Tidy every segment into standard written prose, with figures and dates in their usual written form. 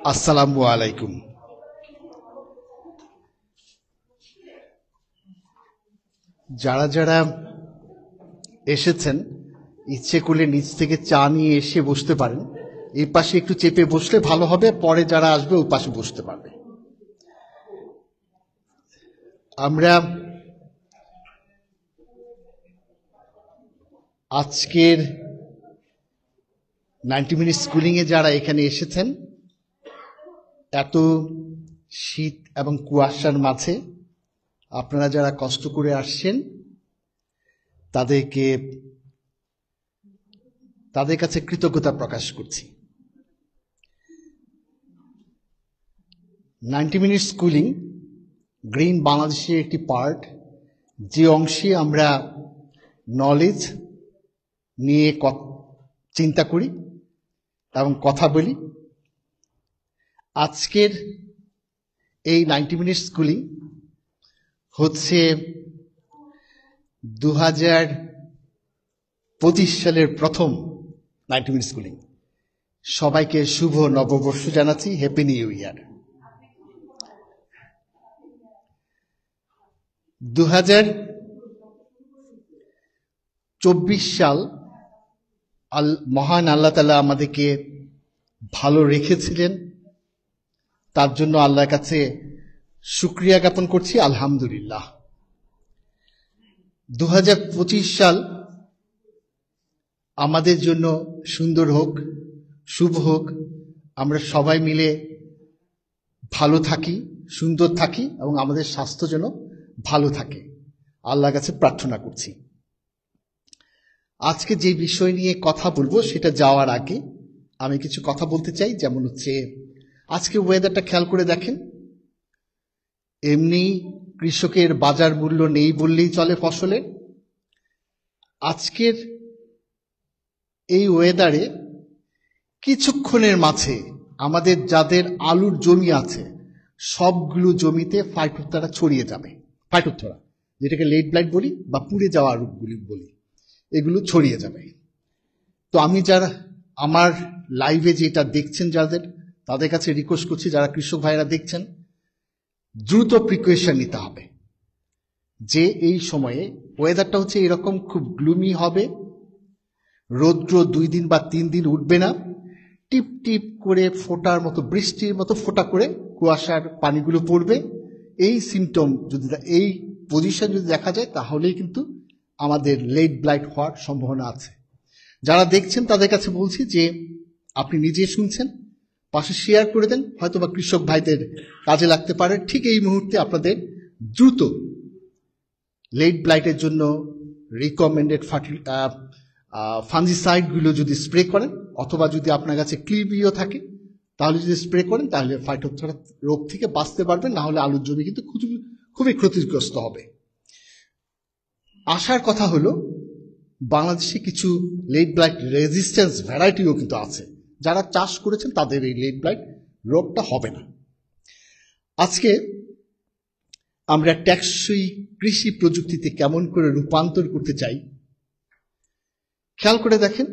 আসসালামু আলাইকুম। যারা যারা এসেছেন ইচ্ছে করলে নিচ থেকে চা নিয়ে এসে বসতে পারেন। এই পাশে একটু চেপে বসলে ভালো হবে, পরে যারা আসবে ওই পাশে বসতে পারবে। আমরা আজকের 90 মিনিট স্কুলিংয়ে যারা এখানে এসেছেন, এত শীত এবং কুয়াশার মাঝে আপনারা যারা কষ্ট করে আসছেন তাদের কাছে কৃতজ্ঞতা প্রকাশ করছি। 90 মিনিট স্কুলিং গ্রিন বাংলাদেশের একটি পার্ট, যে অংশে আমরা নলেজ নিয়ে চিন্তা করি এবং কথা বলি। আজকের এই 90 মিনিট স্কুলিং হচ্ছে 2025 সালের প্রথম 90 মিনিট স্কুলিং। সবাইকে শুভ নববর্ষ জানাচ্ছি, হ্যাপি নিউ ইয়ার। 2024 সাল মহান আল্লাহ তাআলা আমাদেরকে ভালো রেখেছিলেন, তার জন্য আল্লাহর কাছে শুকরিয়া জ্ঞাপন করছি, আলহামদুলিল্লাহ। 2025 সাল আমাদের জন্য সুন্দর হোক, শুভ হোক, আমরা সবাই মিলে ভালো থাকি, সুন্দর থাকি এবং আমাদের স্বাস্থ্য যেন ভালো থাকে, আল্লাহর কাছে প্রার্থনা করছি। আজকে যে বিষয় নিয়ে কথা বলবো সেটা যাওয়ার আগে আমি কিছু কথা বলতে চাই। যেমন হচ্ছে, আজকে ওয়েদারটা খেয়াল করে দেখেন, এমনি কৃষকের বাজার মূল্য নেই বললেই চলে ফসলের। আজকের এই ওয়েদারে কিছুক্ষণের মাঝে আমাদের যাদের আলুর জমি আছে সবগুলো জমিতে ফাইটোপথরা ছড়িয়ে যাবে। ফাইটোপথরা, যেটাকে লেট ব্লাইট বলি বা পুড়ে যাওয়া রোগগুলি বলি, এগুলো ছড়িয়ে যাবে। তো আমি যারা আমার লাইভে যেটা দেখছেন তাদের কাছে রিকোয়েস্ট করছি, যারা কৃষক ভাইরা দেখছেন, দ্রুত প্রিকশন নিতে হবে। যে এই সময়ে ওয়েদারটা হচ্ছে এরকম, খুব গ্লুমি হবে, রৌদ্র 2 দিন বা 3 দিন উঠবে না, টিপ টিপ করে ফোটার মতো, বৃষ্টির মতো ফোটা করে কুয়াশার পানিগুলো পড়বে। এই সিমটম যদি, এই পজিশন যদি দেখা যায়, তাহলেই কিন্তু আমাদের লেট ব্লাইট হওয়ার সম্ভাবনা আছে। যারা দেখছেন তাদের কাছে বলছি যে আপনি নিজে শুনছেন, পাশে শেয়ার করে দেন, হয়তো বা কৃষক ভাইদের কাজে লাগতে পারে। ঠিক এই মুহূর্তে আপনাদের দ্রুত লেট ব্লাইটের জন্য রিকমেন্ডেড ফাঞ্জিসাইডগুলো যদি স্প্রে করেন, অথবা যদি আপনার কাছে ক্লিবিও থাকে তাহলে যদি স্প্রে করেন, তাহলে ফাইটোপথরা রোগ থেকে বাঁচতে পারবেন। না হলে আলুর জমি কিন্তু খুবই ক্ষতিগ্রস্ত হবে। আসার কথা হলো, বাংলাদেশে কিছু লেট ব্লাইট রেজিস্ট্যান্স ভ্যারাইটিও কিন্তু আছে। যারা চাষ করেছেন তাদের এই লেট ব্লাইট রোগটা হবে না। আজকে আমরা টেকসই কৃষি প্রযুক্তিতে কেমন করে রূপান্তর করতে চাই, খেয়াল করে দেখেন।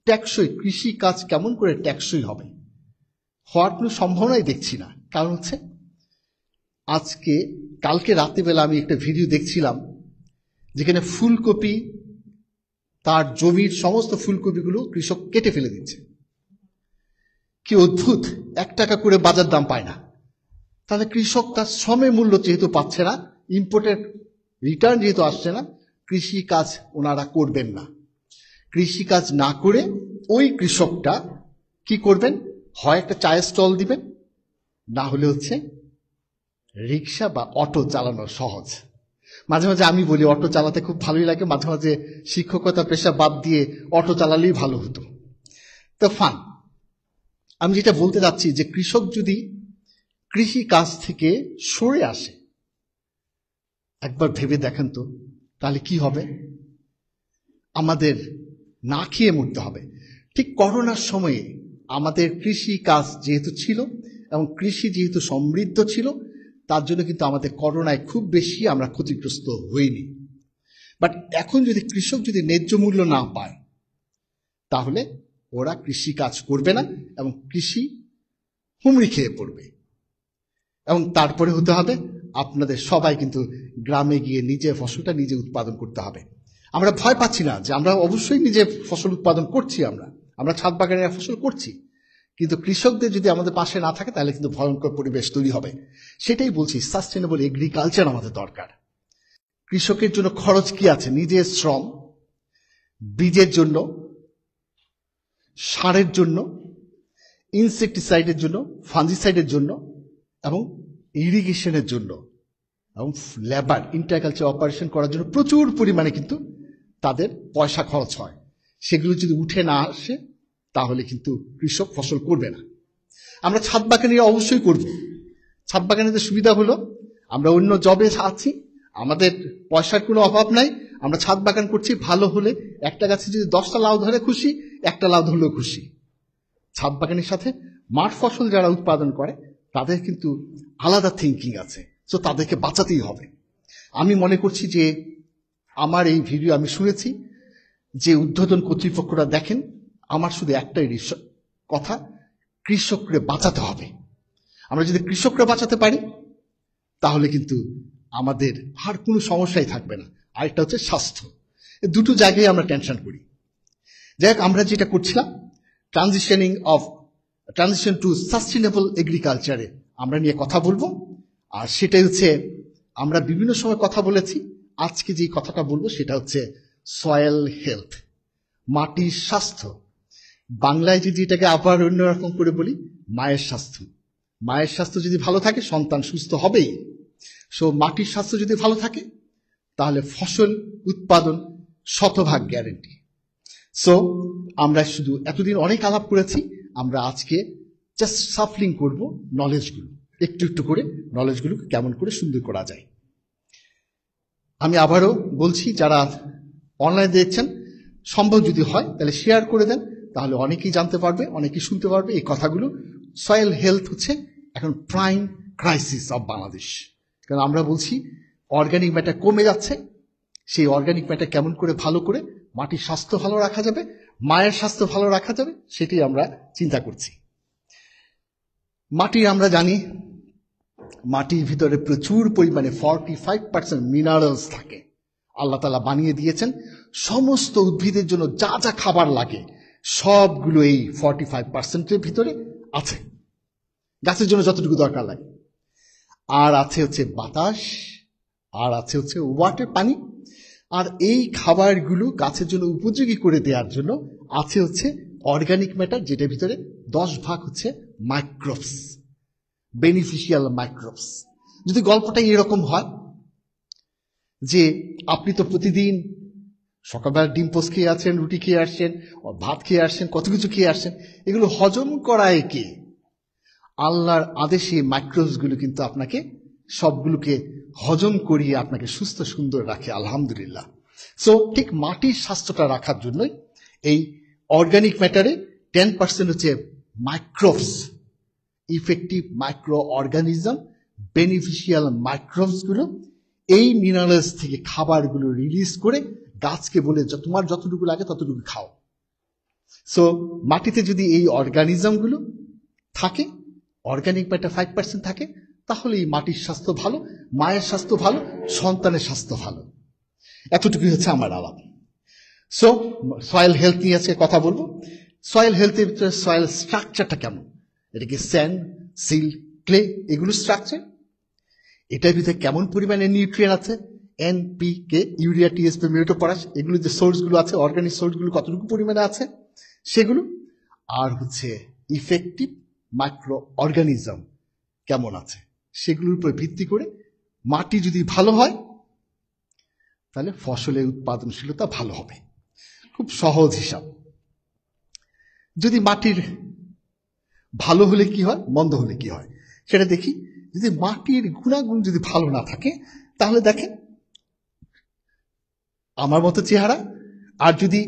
টেকসই কৃষি কাজ কেমন করে টেকসই হবে, হওয়ার কোনো সম্ভাবনাই দেখছি না। কারণ হচ্ছে, কালকে রাতেবেলা আমি একটা ভিডিও দেখছিলাম, যেখানে ফুলকপি, তার জমির সমস্ত ফুলকপিগুলো কৃষক কেটে ফেলে দিচ্ছে। কি অদ্ভুত, 1 টাকা করে বাজার দাম পায় না। তাহলে কৃষক তার শ্রমের মূল্য যেহেতু পাচ্ছে না, ইম্পোর্টেড রিটার্ন যেহেতু আসছে না, কৃষি কাজ ওনারা করবেন না। কৃষি কাজ না করে ওই কৃষকটা কি করবেন, হয় একটা চায়ের স্টল দিবেন, না হলে হচ্ছে রিক্সা বা অটো চালানো সহজ। মাঝে মাঝে আমি বলি, অটো চালাতে খুব ভালোই লাগে, মাঝে মাঝে শিক্ষকতা পেশা বাদ দিয়ে অটো চালালেই ভালো হতো। তো ফান, আমি যেটা বলতে যাচ্ছি, যে কৃষক যদি কৃষি কাজ থেকে সরে আসে, একবার ভেবে দেখেন তো, তাহলে কি হবে। আমাদের না খেয়ে মরতে হবে। ঠিক করোনার সময়ে আমাদের কৃষি কাজ যেহেতু ছিল এবং কৃষি যেহেতু সমৃদ্ধ ছিল, তার জন্য কিন্তু আমাদের করোনায় খুব বেশি আমরা ক্ষতিগ্রস্ত হইনি। বাট এখন যদি কৃষক যদি ন্যায্য মূল্য না পায়, তাহলে ওরা কৃষি কাজ করবে না এবং কৃষি হুমড়ি খেয়ে পড়বে। এবং তারপরে হতে হবে আপনাদের সবাই কিন্তু গ্রামে গিয়ে নিজে ফসলটা নিজে উৎপাদন করতে হবে। আমরা ভয় পাচ্ছি না যে আমরা অবশ্যই নিজে ফসল উৎপাদন করছি, আমরা ছাদ বাগানের ফসল করছি, কিন্তু কৃষকদের যদি আমাদের পাশে না থাকে তাহলে কিন্তু ভয়ঙ্কর পরিবেশ তৈরি হবে। সেটাই বলছি, সাস্টেনেবল এগ্রিকালচার আমাদের দরকার। কৃষকের জন্য খরচ কি আছে? নিজের শ্রম, বীজের জন্য, সারের জন্য, ইনসেকটিসাইডের জন্য, ফাঞ্জিসাইডের জন্য এবং ইরিগেশনের জন্য এবং লেবার ইন্টারকালচার অপারেশন করার জন্য প্রচুর পরিমাণে কিন্তু তাদের পয়সা খরচ হয়। সেগুলো যদি উঠে না আসে তাহলে কিন্তু কৃষক ফসল করবে না। আমরা ছাদ বাগানিরা অবশ্যই করব। ছাদ বাগানিদের সুবিধা হলো আমরা অন্য জবে আছি, আমাদের পয়সার কোনো অভাব নাই, আমরা ছাদ বাগান করছি। ভালো হলে একটা গাছে যদি 10টা লাউ ধরে খুশি, একটা লাউ ধরলেও খুশি। ছাদ বাগানের সাথে মাঠ ফসল যারা উৎপাদন করে তাদের কিন্তু আলাদা থিঙ্কিং আছে, তো তাদেরকে বাঁচাতেই হবে। আমি মনে করছি যে আমার এই ভিডিও আমি শুনেছি যে ঊর্ধ্বতন কর্তৃপক্ষরা দেখেন, আমার শুধু একটাই কথা, কৃষককে বাঁচাতে হবে। আমরা যদি কৃষকরা বাঁচাতে পারি তাহলে কিন্তু আমাদের আর কোনো সমস্যাই থাকবে না। আরেকটা হচ্ছে স্বাস্থ্য। এই দুটো জায়গায় আমরা টেনশন করি। যাই হোক, আমরা যেটা করছিলাম ট্রানজিশন টু সাস্টেনেবল এগ্রিকালচারে আমরা নিয়ে কথা বলবো। আর সেটাই হচ্ছে আমরা বিভিন্ন সময় কথা বলেছি, আজকে যে কথাটা বলবো সেটা হচ্ছে সয়েল হেলথ, মাটির স্বাস্থ্য। বাংলায় যদি এটাকে আবার অন্যরকম করে বলি, মায়ের স্বাস্থ্য। মায়ের স্বাস্থ্য যদি ভালো থাকে সন্তান সুস্থ হবেই। সো মাটির স্বাস্থ্য যদি ভালো থাকে তাহলে ফসল উৎপাদন শতভাগ গ্যারেন্টি। সো আমরা শুধু এতদিন অনেক আলাপ করেছি, আমরা আজকে জাস্ট সাফলিং করব নলেজগুলো, একটু একটু করে নলেজগুলো কেমন করে সুন্দর করা যায়। আমি আবারও বলছি, যারা অনলাইনে দেখছেন সম্ভব যদি হয় তাহলে শেয়ার করে দেন, তাহলে অনেকেই জানতে পারবে, অনেকেই শুনতে পারবে এই কথাগুলো। সয়েল হেলথ হচ্ছে এখন প্রাইম ক্রাইসিস অফ বাংলাদেশ। কারণ আমরা বলছি অর্গানিক ম্যাটার কমে যাচ্ছে, সেই অর্গানিক ম্যাটার কেমন করে ভালো করে মাটির স্বাস্থ্য ভালো রাখা যাবে, মায়ের স্বাস্থ্য ভালো রাখা যাবে, সেটি আমরা চিন্তা করছি। মাটির আমরা জানি মাটির ভিতরে প্রচুর পরিমাণে 45% মিনারেলস থাকে। আল্লাহ তাআলা বানিয়ে দিয়েছেন সমস্ত উদ্ভিদের জন্য যা যা খাবার লাগে সবগুলো এই 45%-এর ভিতরে আছে, গাছের জন্য যতটুকু দরকার লাগে। আর আছে হচ্ছে বাতাস, আর আছে হচ্ছে ওয়াটার, পানি। আর এই খাবারগুলো গাছের জন্য উপযোগী করে দেওয়ার জন্য আছে হচ্ছে অর্গানিক ম্যাটার, যেটার ভিতরে 10 ভাগ হচ্ছে মাইক্রোবস, বেনিফিশিয়াল মাইক্রোবস। যদি গল্পটা এরকম হয় যে আপনি তো প্রতিদিন সকালবেলা ডিম পোস্ট খেয়ে আসছেন, রুটি খেয়ে আসছেন, ভাত খেয়ে আসছেন, কত কিছু খেয়ে আসছেন, এগুলো হজম করায় কে? আল্লাহর আদেশে মাইক্রোবসগুলো কিন্তু আপনাকে সবগুলোকে হজম করিয়ে আপনাকে সুস্থ সুন্দর রাখে, আলহামদুলিল্লাহ। সো ঠিক মাটির স্বাস্থ্যটা রাখার জন্যই এই অর্গানিক ম্যাটারে 10% হচ্ছে microbes, effective microorganism, beneficial মাইক্রোবসগুলো এই মিনারেলস থেকে খাবারগুলো রিলিজ করে গাছকে বলে তোমার যতটুকু লাগে ততটুকু খাও। সো মাটিতে যদি এই অর্গানিজমগুলো থাকে, অর্গানিক ম্যাটার 5% থাকে, তাহলে এই মাটির স্বাস্থ্য ভালো, মায়ের স্বাস্থ্য ভালো, সন্তানের স্বাস্থ্য ভালো। এতটুকুই হচ্ছে আমার আলাপ। সো সয়েল হেলথ নিয়ে আজকে কথা বলবো। সয়েল হেলথের ভিতরে সয়েল স্ট্রাকচারটা কেমন, এটা কি স্যান্ড, সিল, ক্লে, এগুলো স্ট্রাকচার। এটার ভিতরে কেমন পরিমাণে নিউট্রিয়েন্ট আছে, NPK, ইউরিয়া, TSP, মিউটোপটাশ, এগুলো যে সোর্সগুলো আছে, অর্গানিক সোর্সগুলো কতটুকু পরিমাণে আছে সেগুলো। আর হচ্ছে ইফেক্টিভ মাইক্রো অর্গানিজম কেমন আছে, সেগুলোর উপর ভিত্তি করে মাটি যদি ভালো হয় তাহলে ফসলের উৎপাদনশীলতা ভালো হবে। খুব সহজ হিসাব। যদি মাটির ভালো হলে কি হয়, মন্দ হলে কি হয় সেটা দেখি। যদি মাটির গুণাগুণ যদি ভালো না থাকে তাহলে দেখেন আমার মতো চেহারা, আর যদি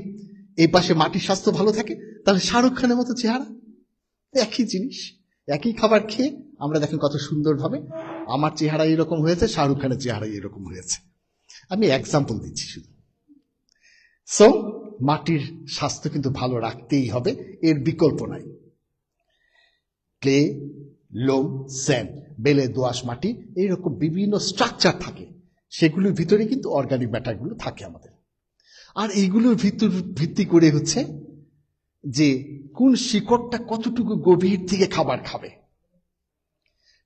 এই পাশে মাটির স্বাস্থ্য ভালো থাকে তাহলে শাহরুখ খানের মতো চেহারা। একই জিনিস, একই খাবার খেয়ে আমরা দেখেন কত সুন্দরভাবে আমার চেহারা এরকম হয়েছে, শাহরুখ খানের চেহারা এরকম হয়েছে। আমি এক্সাম্পল দিচ্ছি শুধু। সো মাটির স্বাস্থ্য কিন্তু ভালো রাখতেই হবে, এর বিকল্প নাই। ক্লে, লোম, স্যান্ড, বেলে দোআঁশ মাটি, এইরকম বিভিন্ন স্ট্রাকচার থাকে, সেগুলোর ভিতরে কিন্তু অর্গানিক ম্যাটারগুলো থাকে আমাদের। আর এইগুলোর ভিত্তি করে হচ্ছে যে কোন শিকড়টা কতটুকু গভীর থেকে খাবার খাবে,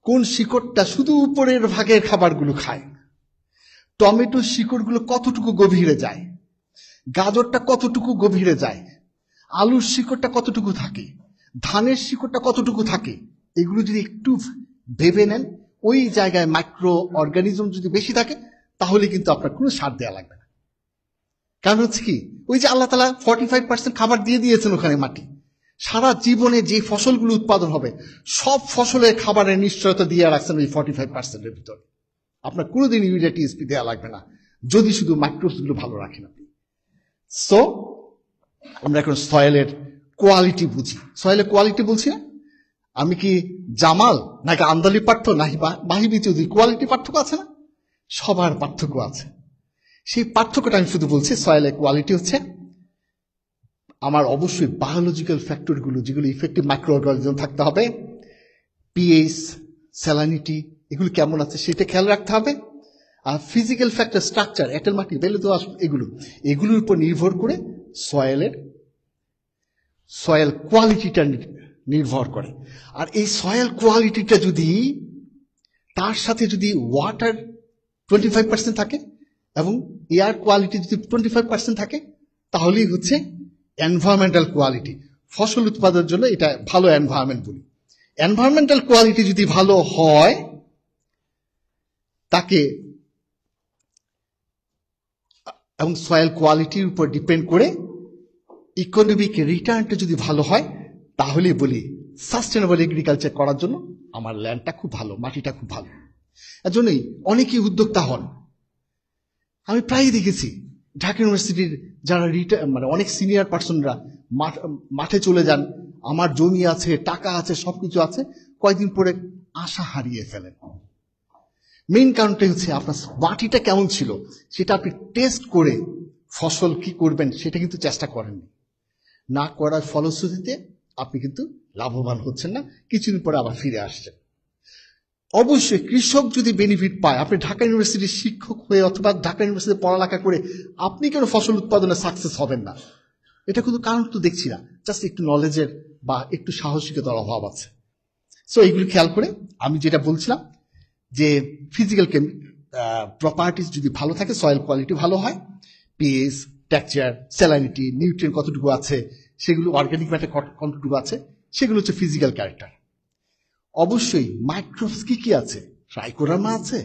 কোন শিকড়টা শুধু উপরের ভাগের খাবারগুলো খায়, টমেটো শিকড়গুলো কতটুকু গভীরে যায়, গাজরটা কতটুকু গভীরে যায়, আলুর শিকড়টা কতটুকু থাকে, ধানের শিকড়টা কতটুকু থাকে, এগুলো যদি একটু ভেবে নেন, ওই জায়গায় মাইক্রো অর্গানিজম যদি বেশি থাকে তাহলে কিন্তু আপনার কোনো সার দেওয়া লাগবে না। কারণ হচ্ছে কি, ওই যে আল্লাহ তাআলা 45% খাবার দিয়ে দিয়েছেন ওখানে মাটি, সারা জীবনে যে ফসলগুলো উৎপাদন হবে সব ফসলের খাবারের নিশ্চয়তা দিয়ে রাখছেন ওই 45%-এর ভিতরে। আপনার কোনোদিন ইউরিয়া টিএসপি দেওয়া লাগবে না যদি শুধু মাইক্রোবসগুলো ভালো রাখেন আপনি। সো আমরা এখন সয়েলের কোয়ালিটি বুঝি। সয়েলের কোয়ালিটি বলছি না, আমি কি জামাল নাকি আন্দালি পার্থ নাকি মাহিবি চৌধুরী, কোয়ালিটি পার্থক্য আছে না? সবার পার্থক্য আছে। সেই পার্থক্যটা আমি শুধু বলছি। সয়েলের কোয়ালিটি হচ্ছে আমার অবশ্যই বায়োলজিক্যাল ফ্যাক্টরগুলো যেগুলো ইফেক্টিভ মাইক্রো অর্গানিজম থাকতে হবে, পিএইচ, স্যালানিটি, এগুলো কেমন আছে সেটা খেয়াল রাখতে হবে। আর ফিজিক্যাল ফ্যাক্টর, স্ট্রাকচার, এঁটেল মাটি, বেলে দোআঁশ, এগুলোর উপর নির্ভর করে সয়েল কোয়ালিটিটা নির্ভর করে। আর এই সয়েল কোয়ালিটিটা যদি তার সাথে যদি ওয়াটার 25% থাকে এবং এয়ার কোয়ালিটি যদি 25% থাকে তাহলেই হচ্ছে এনভায়রনমেন্টাল কোয়ালিটি। ফসল উৎপাদনের জন্য এটা ভালো এনভায়রনমেন্ট বলি। এনভায়রনমেন্টাল কোয়ালিটি যদি ভালো হয় তাকে, এবং সয়েল কোয়ালিটির উপর ডিপেন্ড করে ইকোনমিক রিটার্নটা যদি ভালো হয় তাহলেই বলি সাস্টেনেবল এগ্রিকালচার করার জন্য আমার ল্যান্ডটা খুব ভালো, মাটিটা খুব ভালো। এর জন্যই অনেকেই উদ্যোক্তা হন। আমি প্রায়ই দেখেছি ঢাকা ইউনিভার্সিটির যারা মানে অনেক সিনিয়র পার্সনরা মাঠে চলে যান, আমার জমি আছে, টাকা আছে, সবকিছু আছে, কয়েকদিন পরে আশা হারিয়ে ফেলেন। মেইন কারণটা হচ্ছে আপনার মাটিটা কেমন ছিল সেটা আপনি টেস্ট করে ফসল কি করবেন সেটা কিন্তু চেষ্টা করেননি। না করার ফলশ্রুতিতে আপনি কিন্তু লাভবান হচ্ছেন না, কিছুদিন পরে আবার ফিরে আসছেন। অবশ্যই কৃষক যদি বেনিফিট পায়, আপনি ঢাকা ইউনিভার্সিটির শিক্ষক হয়ে অথবা ঢাকা ইউনিভার্সিটিতে পড়ালেখা করে আপনি কেন ফসল উৎপাদনে সাকসেস হবেন না? এটা কিন্তু কারণ তো দেখছি না, জাস্ট একটু নলেজের বা একটু সাহসিকতার অভাব আছে। সো এইগুলো খেয়াল করে আমি যেটা বলছিলাম যে ফিজিক্যাল প্রপার্টিস যদি ভালো থাকে, সয়েল কোয়ালিটি ভালো হয়, পিএইচ, টেক্সচার, স্যালানিটি, নিউট্রিয়েন্ট কতটুকু আছে, সেগুলো অর্গানিক ম্যাটার কতটুকু আছে, সেগুলো হচ্ছে ফিজিক্যাল ক্যারেক্টার। অবশ্যই মাইক্রোবস কি কি আছে? ট্রাইকোডার্মা আছে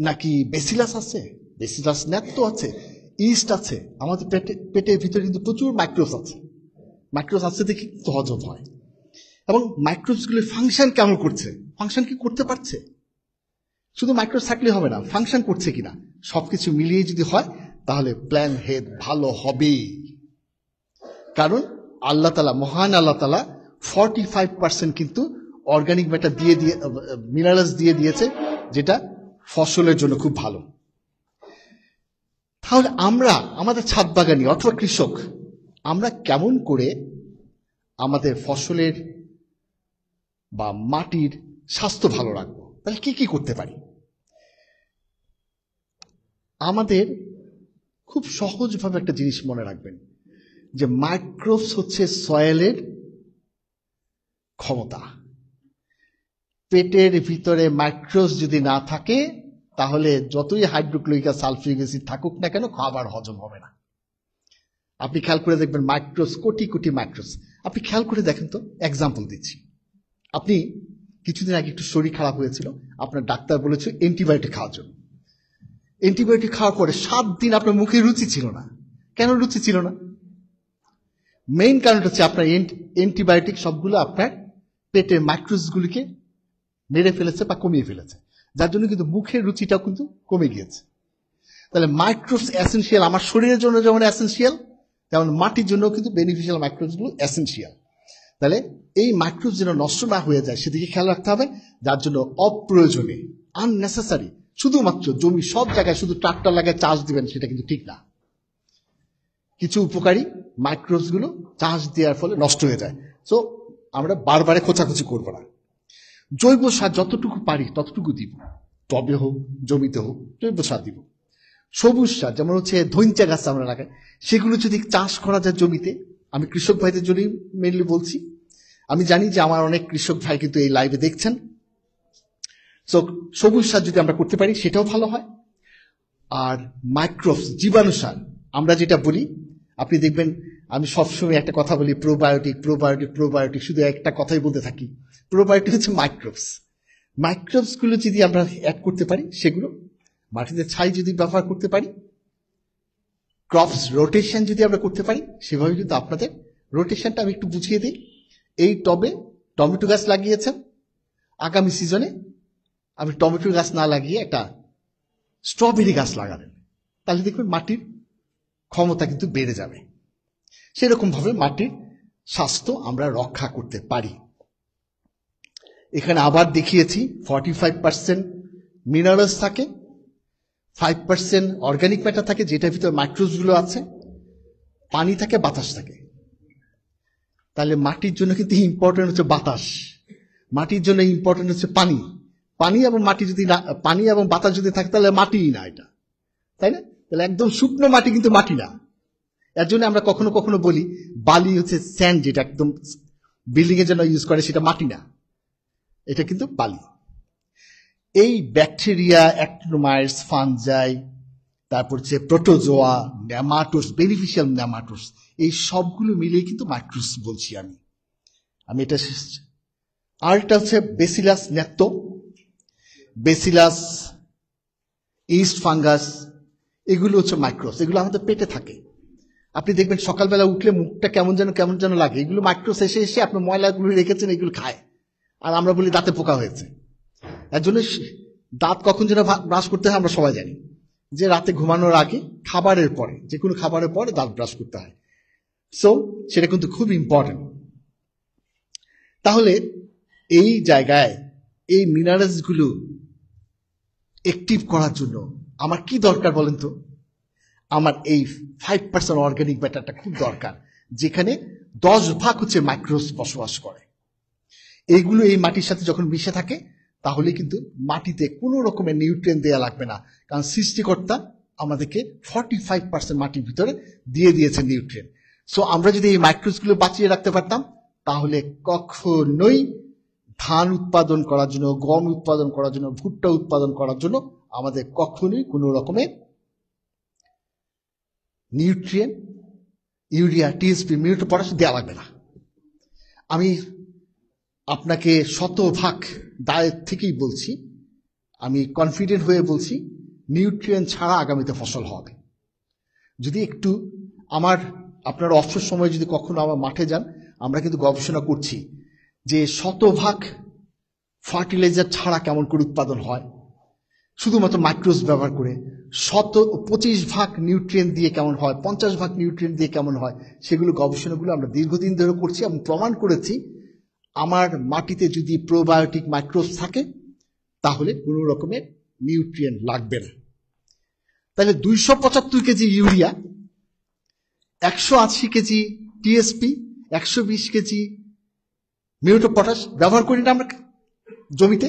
নাকি বেসিলাস আছে? বেসিলাস ন্যাক্টো আছে, ইস্ট আছে। আমাদের পেটের ভিতরে কিন্তু প্রচুর মাইক্রোবস আছে। মাইক্রোবস আছে দেখে কিন্তু হজম হয়। এবং মাইক্রোবসগুলোর ফাংশন কেমন করছে, ফাংশন কি করতে পারছে? শুধু মাইক্রোবস থাকলে হবে না, ফাংশন করছে কিনা, সবকিছু মিলিয়ে যদি হয় তাহলে প্ল্যান হেড ভালো হবে। কারণ আল্লাহ তাআলা, মহান আল্লাহ তাআলা 45% কিন্তু অর্গানিক ম্যাটার দিয়ে মিনারেলস দিয়ে দিয়েছে, যেটা ফসলের জন্য খুব ভালো। তাহলে আমরা আমাদের ছাদ বাগানি অথবা কৃষক, আমরা কেমন করে আমাদের ফসলের বা মাটির স্বাস্থ্য ভালো রাখবো? তাহলে কি কি করতে পারি? আমাদের খুব সহজভাবে একটা জিনিস মনে রাখবেন যে মাইক্রোবস হচ্ছে সয়েলের ক্ষমতা। পেটের ভিতরে মাইক্রোবস যদি না থাকে তাহলে যতই হাইড্রোক্লোরিক আর সালফিউরিক অ্যাসিড থাকুক না কেন, খাবার হজম হবে না। আপনি খেয়াল করে দেখবেন মাইক্রোবস, কোটি কোটি মাইক্রোবস। আপনি খেয়াল করে দেখেন তো, এক্সাম্পল দিচ্ছি। আপনি কিছুদিন আগে একটু শরীর খারাপ হয়েছিল, আপনার ডাক্তার বলেছে অ্যান্টিবায়োটিক খাওয়ার জন্য। অ্যান্টিবায়োটিক খাওয়ার পরে 7 দিন আপনার মুখে রুচি ছিল না। কেন রুচি ছিল না? মেইন কারণটা হচ্ছে আপনার অ্যান্টিবায়োটিক সবগুলো আপনার পেটের মাইক্রোবসগুলিকে মেরে ফেলেছে বা কমিয়ে ফেলেছে, যার জন্য কিন্তু মুখের রুচিটাও কিন্তু কমে গিয়েছে। তাহলে মাইক্রোবস এসেনশিয়াল, আমার শরীরের জন্য যেমন এসেনশিয়াল, তেমন মাটির জন্য কিন্তু বেনিফিশিয়াল মাইক্রোবসগুলো এসেনশিয়াল। তাহলে এই মাইক্রোবস যেন নষ্ট না হয়ে যায় সেদিকে খেয়াল রাখতে হবে। যার জন্য অপ্রয়োজনে, আননেসেসারি শুধুমাত্র জমি সব জায়গায় শুধু ট্রাক্টর লাগায় চাষ দিবেন, সেটা কিন্তু ঠিক না। কিছু উপকারী মাইক্রোবসগুলো চাষ দেওয়ার ফলে নষ্ট হয়ে যায়। সো আমরা বারবারে খোঁচাখুচি করব না। জৈব সার যতটুকু পারি ততটুকু দিব, টবে হোক জমিতে হোক জৈব সার দিব। সবুজ সার যেমন হচ্ছে ধইঞ্চা গাছ আমরা লাগাই, সেগুলো যদি চাষ করা যায় জমিতে, আমি কৃষক ভাইদের জন্যই মেনলি বলছি। আমি জানি যে আমার অনেক কৃষক ভাই কিন্তু এই লাইভে দেখছেন। সো সবুজ সার যদি আমরা করতে পারি সেটাও ভালো হয়। আর মাইক্রোবস, জীবাণু সার আমরা যেটা বলি, আপনি দেখবেন আমি সবসময় একটা কথা বলি, প্রোবায়োটিক প্রোবায়োটিক প্রোবায়োটিক, শুধু একটা কথাই বলতে থাকি। প্রোবায়োটিক হচ্ছে মাইক্রোবস। মাইক্রোবসগুলো যদি আমরা অ্যাড করতে পারি, সেগুলো মাটিতে ছাই যদি ব্যবহার করতে পারি, ক্রপস রোটেশন যদি আমরা করতে পারি, সেভাবে কিন্তু আপনাদের রোটেশনটা আমি একটু বুঝিয়ে দিই। এই টবে টমেটো গাছ লাগিয়েছেন, আগামী সিজনে আমি টমেটো গাছ না লাগিয়ে একটা স্ট্রবেরি গাছ লাগালেন, তাহলে দেখবেন মাটির ক্ষমতা কিন্তু বেড়ে যাবে। সেরকম ভাবে মাটির স্বাস্থ্য আমরা রক্ষা করতে পারি। এখানে আবার দেখিয়েছি 45% মিনারেলস থাকে, 5% অর্গানিক ম্যাটার থাকে, যেটার ভিতরে মাইক্রোবসগুলো আছে, পানি থাকে, বাতাস থাকে। তাহলে মাটির জন্য কিন্তু ইম্পর্টেন্ট হচ্ছে বাতাস, মাটির জন্য ইম্পর্টেন্ট হচ্ছে পানি। পানি এবং মাটি যদি না, পানি এবং বাতাস যদি থাকে তাহলে মাটিই না এটা, তাই না? তাহলে একদম শুকনো মাটি কিন্তু মাটি না। এর জন্য আমরা কখনো কখনো বলি বালি হচ্ছে স্যান্ড, যেটা একদম বিল্ডিং এর জন্য ইউজ করে, সেটা মাটি না, এটা কিন্তু বালি। এই ব্যাকটেরিয়া, অ্যাক্টিনোমাইটস, ফানজাই, তারপর হচ্ছে প্রোটোজোয়া, নেমাটোস, বেনিফিশিয়াল নেমাটোস, এই সবগুলো মিলিয়ে কিন্তু মাইক্রোবস বলছি আমি এটা। আর এটা হচ্ছে বেসিলাস নেত্তো, বেসিলাস, ইস্ট ফাঙ্গাস, এগুলো হচ্ছে মাইক্রোবস। এগুলো আমাদের পেটে থাকে। আপনি দেখবেন সকালবেলা উঠলে মুখটা কেমন যেন লাগে, এগুলো মাইক্রোবস এসে এসে আপনার ময়লাগুলো রেখেছেন, এগুলো খায়। আর আমরা বলি দাঁতে পোকা হয়েছে। এর জন্য দাঁত কখন যেন ব্রাশ করতে হয় আমরা সবাই জানি, যে রাতে ঘুমানোর আগে, খাবারের পরে, যে কোনো খাবারের পরে দাঁত ব্রাশ করতে হয়। সো সেটা কিন্তু খুব ইম্পর্টেন্ট। তাহলে এই জায়গায় এই মিনারেলসগুলো অ্যাক্টিভ করার জন্য আমার কি দরকার বলেন তো? আমার এই 5% অর্গানিক ম্যাটারটা খুব দরকার, যেখানে 10% হচ্ছে মাইক্রোবস বসবাস করে। এইগুলো এই মাটির সাথে যখন মিশে থাকে, তাহলে কিন্তু মাটিতে কোনো রকমের নিউট্রিয়েন্ট দেওয়া লাগবে না, কারণ সৃষ্টিকর্তা আমাদেরকে 45% মাটির ভিতরে দিয়ে দিয়েছে নিউট্রিয়েন্ট। সো আমরা যদি এই মাইক্রোবসগুলো বাঁচিয়ে রাখতে পারতাম, তাহলে কখনোই ধান উৎপাদন করার জন্য, গম উৎপাদন করার জন্য, ভুট্টা উৎপাদন করার জন্য আমাদের কখনোই কোনো রকমের nutrient, urea, TSP, muriate of potash দেওয়া লাগবে না। আমি আপনাকে 100% দায়ের থেকেই বলছি, আমি কনফিডেন্ট হয়ে বলছি, নিউট্রিয়েন্ট ছাড়া আগামীতে ফসল হবে। যদি একটু আপনার অবসর সময় যদি কখনো আমার মাঠে যান, আমরা কিন্তু গবেষণা করছি যে 100% ফার্টিলাইজার ছাড়া কেমন করে উৎপাদন হয়, শুধুমাত্র মাইক্রোবস ব্যবহার করে। 25% নিউট্রিয়েন্ট দিয়ে কেমন হয়, 50% নিউট্রিয়েন্ট দিয়ে কেমন হয়, সেগুলো গবেষণাগুলো আমরা দীর্ঘদিন ধরে করছি এবং প্রমাণ করেছি আমার মাটিতে যদি প্রোবায়োটিক মাইক্রোবস থাকে, তাহলে কোনো রকমের নিউট্রিয়েন্ট লাগবে না। তাহলে 275 KG urea, 180 KG TSP, 120 KG muriate of potash ব্যবহার করি না আমরা জমিতে।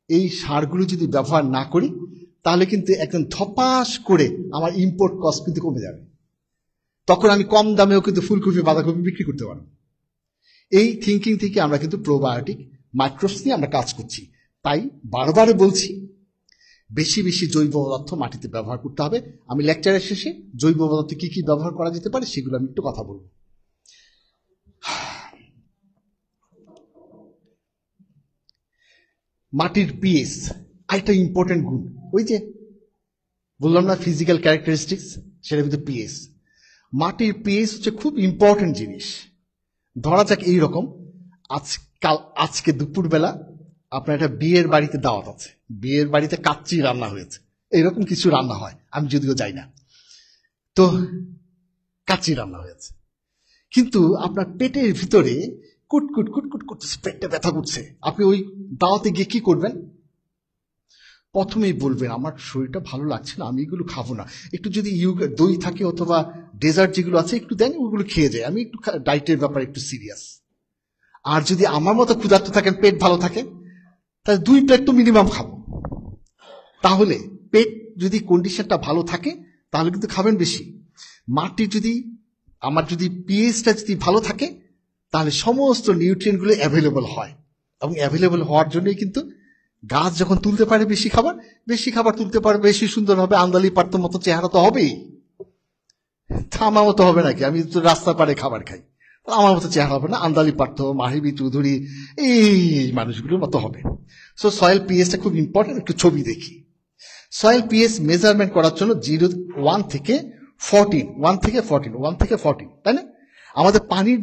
এই সারগুলো যদি ব্যবহার না করি, তাহলে কিন্তু একদম ধপাস করে আমার ইম্পোর্ট কস্ট কিন্তু কমে যাবে। তখন আমি কম দামেও কিন্তু ফুলকপি, বাঁধাকপি বিক্রি করতে পারবো। এই থিঙ্কিং থেকে আমরা কিন্তু প্রোবায়োটিক মাইক্রোবস নিয়ে আমরা কাজ করছি। তাই বারবার বলছি, বেশি বেশি জৈব পদার্থ মাটিতে ব্যবহার করতে হবে। আমি লেকচারের শেষে জৈব পদার্থ কি কি ব্যবহার করা যেতে পারে সেগুলো আমি একটু কথা বলবো। মাটির পিএইচ একটা ইম্পর্টেন্ট গুণ, ওই যে বললাম না ফিজিক্যাল ক্যারেক্টারিস্টিক্স, সেটার ভিতরে পিএইচ। মাটির পিএইচ হচ্ছে খুব ইম্পর্টেন্ট জিনিস। ধরা যাক এইরকম, আজকে দুপুরবেলা আপনার একটা বিয়ের বাড়িতে দাওয়াত আছে, বিয়ের বাড়িতে কাচ্চি রান্না হয়েছে, এইরকম কিছু রান্না হয়, আমি যদিও যাই না, তো কাচ্চি রান্না হয়েছে, কিন্তু আপনার পেটের ভিতরে কুটকুট কুটকুট করতেছে, পেটটা ব্যথা করছে। আপনি ওই দাওয়াতে গিয়ে কি করবেন? প্রথমেই বলবেন আমার শরীরটা ভালো লাগছে না, আমি এগুলো খাবো না, একটু যদি দই থাকে অথবা ডেজার্ট যেগুলো আছে একটু দেন, ওগুলো খেয়ে যায়, আমি একটু ডায়েটের ব্যাপারে একটু সিরিয়াস। আর যদি আমার মতো ক্ষুধার্ত থাকেন, পেট ভালো থাকে, তাহলে 2 প্লেট তো মিনিমাম খাবো। তাহলে পেট যদি কন্ডিশনটা ভালো থাকে তাহলে কিন্তু খাবেন বেশি। মাটি যদি আমার যদি পিএইচটা যদি ভালো থাকে তাহলে সমস্ত নিউট্রিয়েন্টগুলো অ্যাভেলেবল হয়, এবং অ্যাভেলেবল হওয়ার জন্যই কিন্তু গাছ যখন তুলতে পারে বেশি খাবার তুলতে পারে, বেশি সুন্দর হবে। আন্দালি পার্থ মতো চেহারা তো হবেই, আমার মতো হবে নাকি? আমি তো রাস্তার পাড়ে খাবার খাই, আমার মতো চেহারা হবে না। আন্দালি পার্থ, মাহিবি চৌধুরী, এই মানুষগুলোর মতো হবে। সো সয়েল পিএইচটা খুব ইম্পর্টেন্ট। একটু ছবি দেখি। সয়েল পিএইচ মেজারমেন্ট করার জন্য 1 থেকে 14, তাই না? আমাদের পানির